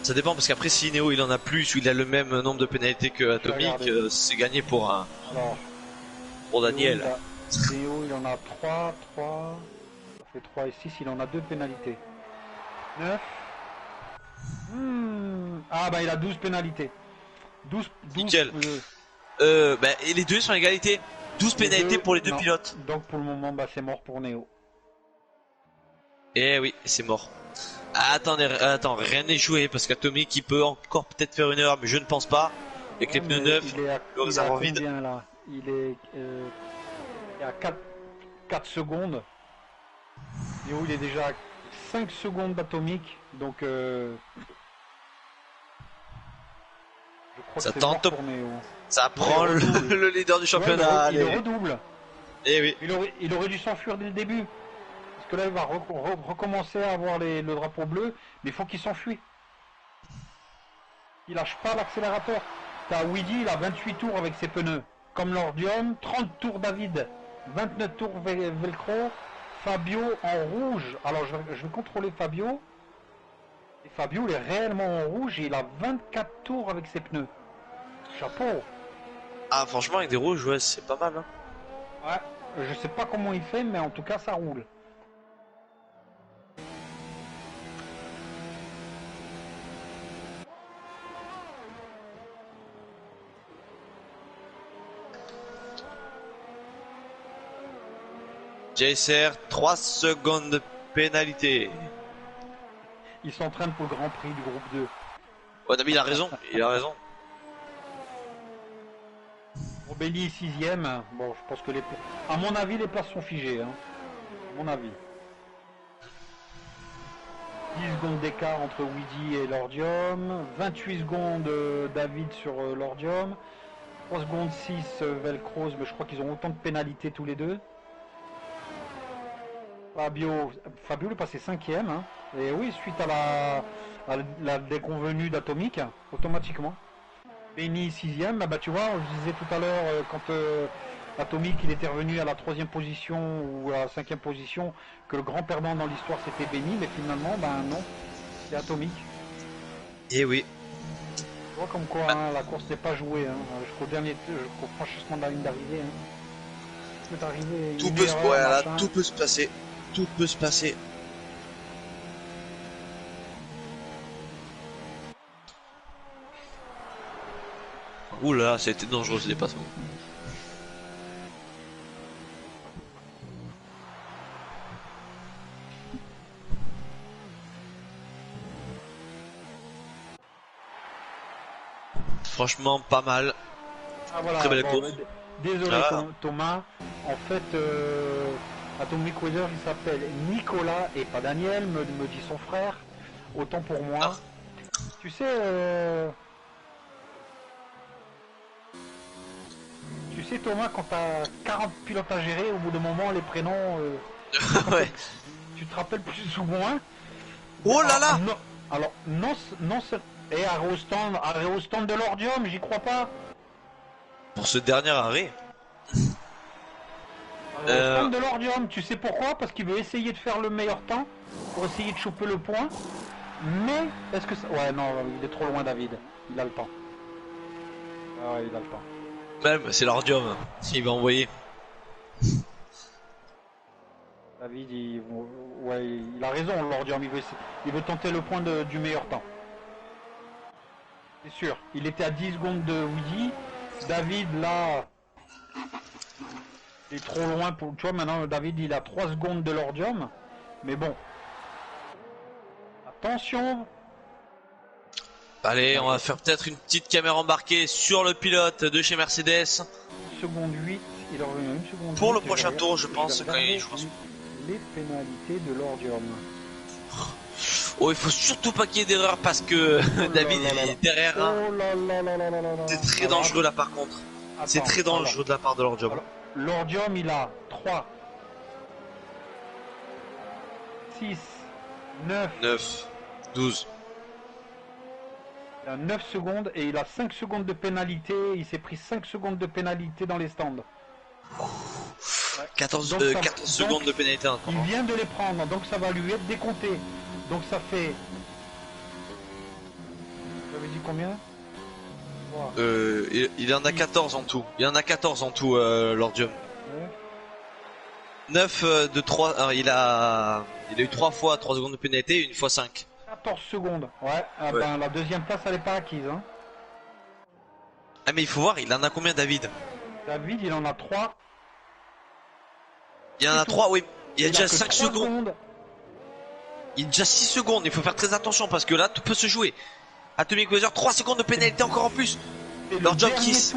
Ça dépend parce qu'après si Neo il en a plus ou il a le même nombre de pénalités que Atomic, regarder. c'est gagné pour Alors, Daniel. Néo, il en a 3, ça fait 3 et 6, il en a 2 pénalités. 9. Ah bah il a 12 pénalités. 12 Nickel. Et les deux sont à égalité. 12 pénalités pour les deux non. pilotes. Donc pour le moment, bah c'est mort pour Néo. Eh oui, c'est mort. Ah, attends, rien n'est joué parce qu'Atomic il peut encore peut-être faire une erreur, mais je ne pense pas. Avec les pneus neufs, il est à le réservoir vide. combien là? Il est à 4 secondes. Néo il est déjà à 5 secondes d'Atomic. Donc je crois Ça que c'est tente. mort pour Néo. Ça prend Ouais, le leader du championnat. Ouais, il le allez. redouble. Eh oui. Il aurait dû s'enfuir dès le début. Parce que là, il va recommencer à avoir le drapeau bleu, mais il faut qu'il s'enfuit. Il lâche pas l'accélérateur. T'as Weedy, il a 28 tours avec ses pneus. comme l'Ordium, 30 tours David, 29 tours Velcro, Fabio en rouge. Alors je vais contrôler Fabio. Et Fabio il est réellement en rouge et il a 24 tours avec ses pneus. Chapeau. Ah franchement avec des rouges ouais c'est pas mal hein. Ouais, je sais pas comment il fait mais en tout cas ça roule. JSR 3 secondes de pénalité. Ils s'entraînent pour le Grand Prix du groupe 2. Ouais David il a raison, il a raison. Robelli 6ème. Bon, je pense que à mon avis, les places sont figées. Hein. À mon avis. 10 secondes d'écart entre Weedy et l'Ordium. 28 secondes David sur l'Ordium. 3 secondes 6 Velcros, mais je crois qu'ils ont autant de pénalités tous les deux. Fabio est passé 5ème. Hein. Et oui, suite à la déconvenue d'Atomic, automatiquement. Benny 6ème, bah tu vois, je disais tout à l'heure quand Atomic il était revenu à la 3ème position ou à la 5ème position que le grand perdant dans l'histoire c'était Benny, mais finalement ben non, c'est Atomic. Et oui. Tu vois comme quoi hein, la course n'est pas jouée, hein, jusqu'au franchissement de la ligne d'arrivée. Hein. Tout peut se passer, tout peut se passer. Ouh là, c'était dangereux ce dépassement. Franchement, pas mal. Ah, voilà, très belle bon, course. Désolé Thomas, en fait Atomic Weather il s'appelle Nicolas et pas Daniel, me dit son frère, autant pour moi. Ah. Tu sais Thomas, quand t'as 40 pilotes à gérer, au bout d'un moment les prénoms ouais. Tu te rappelles plus ou moins. Oh là là non, alors non et arrêt au stand de l'Ordium, j'y crois pas. Pour ce dernier arrêt. Au stand de l'Ordium, tu sais pourquoi? Parce qu'il veut essayer de faire le meilleur temps pour essayer de choper le point. Mais est-ce que ça... Ouais non, il est trop loin David, il a le temps. Ah ouais, il a le temps. Même c'est l'Ordium, il va envoyer. David, ouais, il a raison, l'Ordium, il veut tenter le point du meilleur temps. C'est sûr, il était à 10 secondes de Weedy. David, là, il est trop loin pour... Tu vois, maintenant, David, il a 3 secondes de l'Ordium. Mais bon. Attention. Allez, on va faire peut-être une petite caméra embarquée sur le pilote de chez Mercedes. Seconde 8, il est revenu à 1 seconde. Pour le prochain tour, je pense, quand il joue. Les pénalités de l'Ordium. Oh, il faut surtout pas qu'il y ait d'erreur parce que David est derrière. C'est très dangereux là par contre. C'est très dangereux de la part de l'Ordium. L'Ordium il a 3, 6, 9, 12. Il a 9 secondes et il a 5 secondes de pénalité. Il s'est pris 5 secondes de pénalité dans les stands. 14 secondes de pénalité encore. Il vient de les prendre, donc ça va lui être décompté. Donc ça fait... J'avais dit combien? Il en a 14 en tout. Il en a 14 en tout, l'Ordium. 9 de 3. Alors, il a eu 3 fois 3 secondes de pénalité et une fois 5. 14 secondes. Ouais, ben la deuxième place elle est pas acquise. Hein. Ah mais il faut voir, il en a combien David? David il en a 3. Il en a 3, oui. Il y a déjà 5 secondes. Il y a déjà 6 secondes, il faut faire très attention parce que là tout peut se jouer. Atomic Weather, 3 secondes de pénalité encore en plus. L'Ordium qui... C'est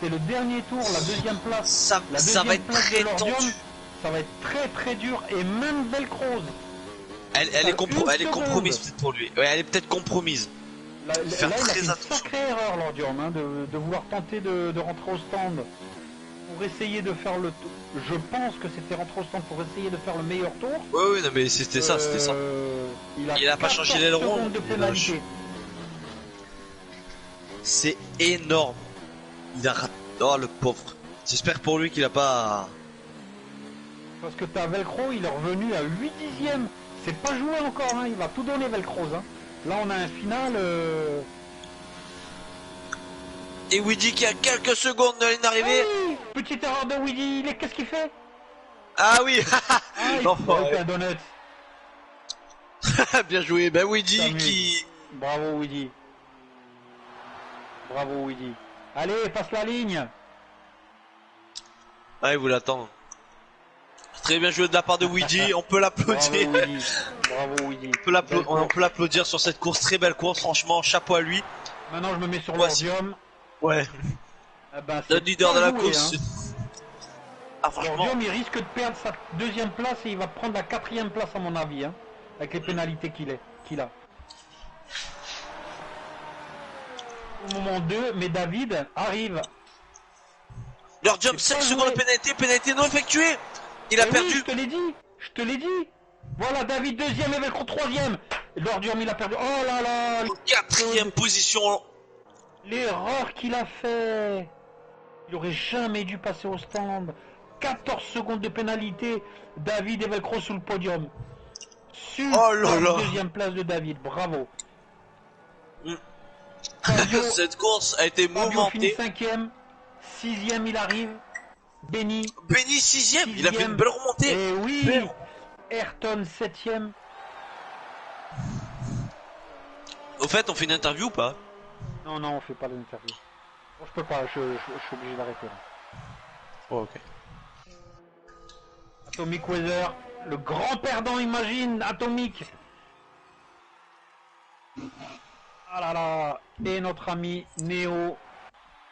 le dernier tour, la deuxième place. Ça va être très tendu. Ça va être très très dur et même Velcros. Elle est compromise peut-être pour lui. Ouais, elle est peut-être compromise. Là, il a fait une sacrée erreur l'Ordium hein, de vouloir tenter de rentrer au stand pour essayer de faire le tour. Je pense que c'était rentrer au stand pour essayer de faire le meilleur tour. Oui, non mais c'était ça. Il a pas changé l'aileron. C'est énorme. Il a raté Oh le pauvre. J'espère pour lui qu'il a pas... Parce que t'as Velcro, il est revenu à 8 dixièmes. C'est pas joué encore, hein. Il va tout donner Velcro. Hein. Là on a un final... Et Weedy qui a quelques secondes de la ligne d'arrivée. Oui, petite erreur de Weedy, qu'est-ce qu'il fait? Ah oui. Ah, il fait un donut. Bien joué, ben Weedy qui... Bravo Weedy. Bravo Weedy. Allez, passe la ligne. Ah, il voulait attendre. Très bien joué de la part de Weedy, on peut l'applaudir. Bravo Weedy. On peut l'applaudir sur cette course, très belle course, franchement, chapeau à lui. Maintenant je me mets sur l'ordium. Ouais. Eh ben, le leader de la course. Hein. Ah franchement. L'ordium il risque de perdre sa deuxième place et il va prendre la quatrième place à mon avis. Hein, avec les pénalités qu'il a. Au moment 2, mais David arrive. L'ordium 5 secondes de pénalité non effectuée. Il a perdu. Oui, je te l'ai dit. Voilà, David deuxième et Velcro troisième. L'ordium il a perdu. Oh là là. Quatrième position. L'erreur qu'il a fait. Il aurait jamais dû passer au stand. 14 secondes de pénalité. David et Velcro sous le podium. Oh là là. Deuxième place de David. Bravo. Cette course a été mouvementée. Finit cinquième. Sixième il arrive. Benny sixième. Il a fait une belle remontée. Et oui. Ayrton septième. Au fait, on fait une interview ou pas? Non, on fait pas l'interview. Bon, je peux pas, je suis obligé d'arrêter là. Oh, ok. Atomic Weather, le grand perdant, imagine, Atomic. Ah là là. Et notre ami Neo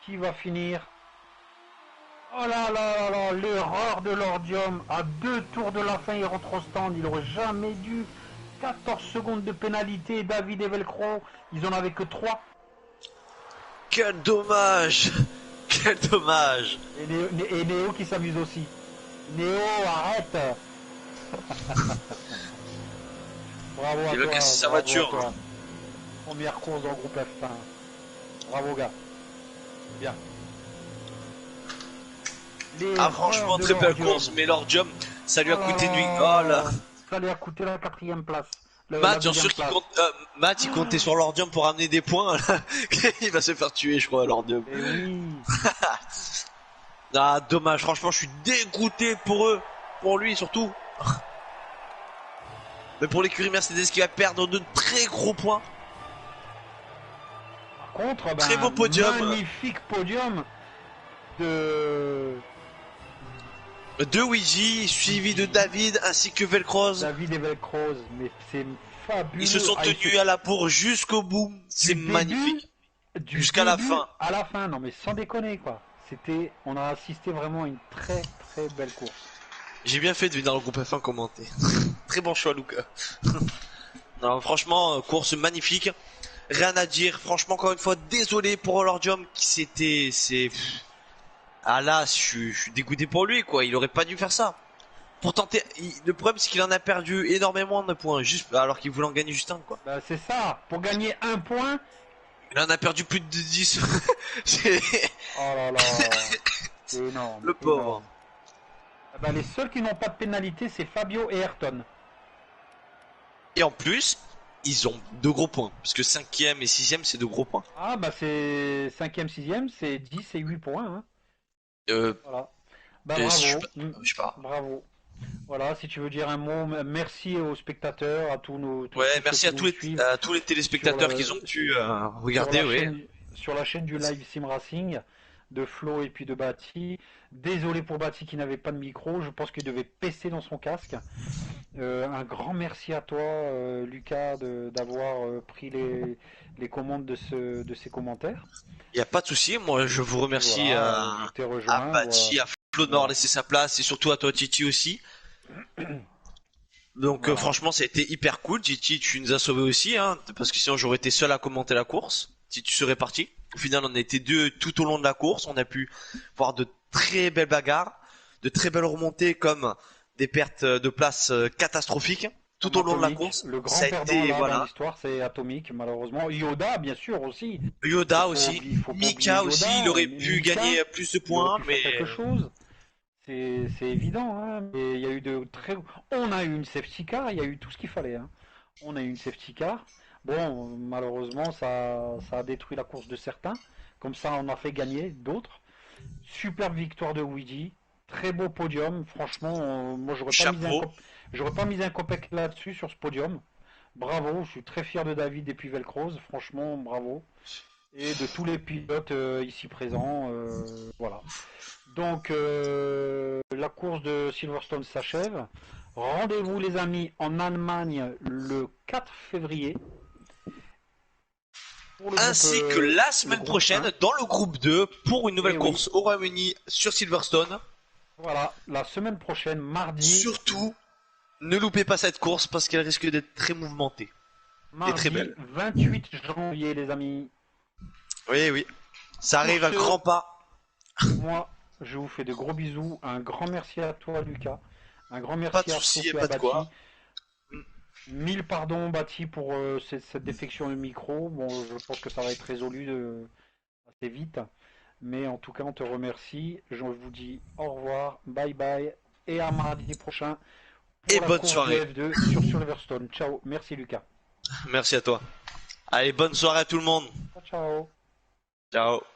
qui va finir. Oh là là là, l'erreur de l'ordium. À 2 tours de la fin, il rentre au stand. Il aurait jamais dû. 14 secondes de pénalité. David et Velcro, ils en avaient que 3. Quel dommage. Quel dommage. Et Néo qui s'amuse aussi. Néo, arrête. Bravo à toi. Il a cassé sa voiture. Première course dans le groupe F1. Bravo gars. Bien. Ah franchement très belle course, mais l'ordium ça lui a coûté nuit. Oh là. Ça lui a coûté la quatrième place. Matt, bien sûr qu'il compte. Matt, il comptait sur l'ordium pour amener des points. Il va se faire tuer, je crois, à l'ordium. Oui. Ah, dommage. Franchement, je suis dégoûté pour eux, pour lui surtout. Mais pour l'écurie Mercedes qui va perdre de très gros points. Par contre, très beau podium. Magnifique podium de Weedy, suivi de David ainsi que Velcroz. David et Velcroz, mais c'est fabuleux. Ils se sont tenus à la bourre jusqu'au bout. C'est magnifique. Jusqu'à la fin. À la fin, non mais sans déconner quoi. On a assisté vraiment à une très très belle course. J'ai bien fait de venir dans le groupe F1 commenter. Très bon choix, Lucas. Non, franchement, course magnifique. Rien à dire. Franchement, encore une fois, désolé pour l'ordium qui Ah là, je suis dégoûté pour lui, quoi. Il aurait pas dû faire ça. Pour tenter, le problème c'est qu'il en a perdu énormément de points, juste alors qu'il voulait en gagner juste un, quoi. Bah, c'est ça. Pour gagner un point. Il en a perdu plus de 10. Oh là là. C'est énorme. Le pauvre. Bah, les seuls qui n'ont pas de pénalité, c'est Fabio et Ayrton. Et en plus, ils ont 2 gros points. Parce que 5ème et 6ème, c'est 2 gros points. Ah bah c'est 5ème, 6ème, c'est 10 et 8 points. Hein. Voilà. Bah bravo. Je sais pas. Bravo. Voilà, si tu veux dire un mot, merci aux spectateurs, à tous nos... merci à tous les téléspectateurs qui ont pu regarder, sur la chaîne du live Sim Racing, de Flo et puis de Bati. Désolé pour Bati qui n'avait pas de micro, je pense qu'il devait pisser dans son casque. Un grand merci à toi, Lucas, d'avoir pris les commandes de ces commentaires. Il n'y a pas de souci, moi je vous remercie à Bati, à Flo d'avoir laissé sa place et surtout à toi Titi aussi. Donc franchement ça a été hyper cool. Titi, tu nous as sauvés aussi, hein, parce que sinon j'aurais été seul à commenter la course si tu serais parti. Au final on a été 2 tout au long de la course, on a pu voir de très belles bagarres, de très belles remontées comme des pertes de place catastrophiques. tout au long de la Atomic. course. Le grand Ça a perdant été, là, dans voilà. l'histoire, c'est Atomic, malheureusement. Yoda, bien sûr, aussi. Yoda Il aussi. faut pas oublier Mika aussi, il Yoda. aurait Mais pu Mika, gagner plus de il aurait points, pu mais faire quelque chose. C'est évident, hein. Mais il y a eu de très... On a eu une safety car, il y a eu tout ce qu'il fallait, hein. On a eu une safety car. Bon, malheureusement, ça a détruit la course de certains. Comme ça, on a fait gagner d'autres. Superbe victoire de Luigi. Très beau podium. Franchement, moi, chapeau. j'aurais pas mis un copec là-dessus, sur ce podium. Bravo, je suis très fier de David et puis Velcroze. Franchement, bravo. Et de tous les pilotes ici présents. Voilà. Donc, la course de Silverstone s'achève. Rendez-vous, les amis, en Allemagne le 4 février pour Ainsi que la le semaine groupe prochaine 1. dans le groupe 2 pour une nouvelle Et oui, course au Royaume-Uni sur Silverstone. voilà, la semaine prochaine, mardi, Surtout, ne loupez pas cette course parce qu'elle risque d'être très mouvementée et très mardi belle. 28 janvier, les amis. Oui, oui. Ça Sur arrive à ce, grands pas. moi, je vous fais de gros bisous. Un grand merci à toi, Lucas. Un grand Pas de merci à soucis et Sophie et à pas de quoi. Bati. Mille pardons, Bati, pour cette défection de micro. Bon, je pense que ça va être résolu assez vite. Mais en tout cas, on te remercie. Je vous dis au revoir, bye bye, et à mardi prochain Et pour la bonne course de soirée. F2 sur Silverstone. Ciao, merci Lucas. Merci à toi. Allez, bonne soirée à tout le monde. Ciao, ciao. Ciao.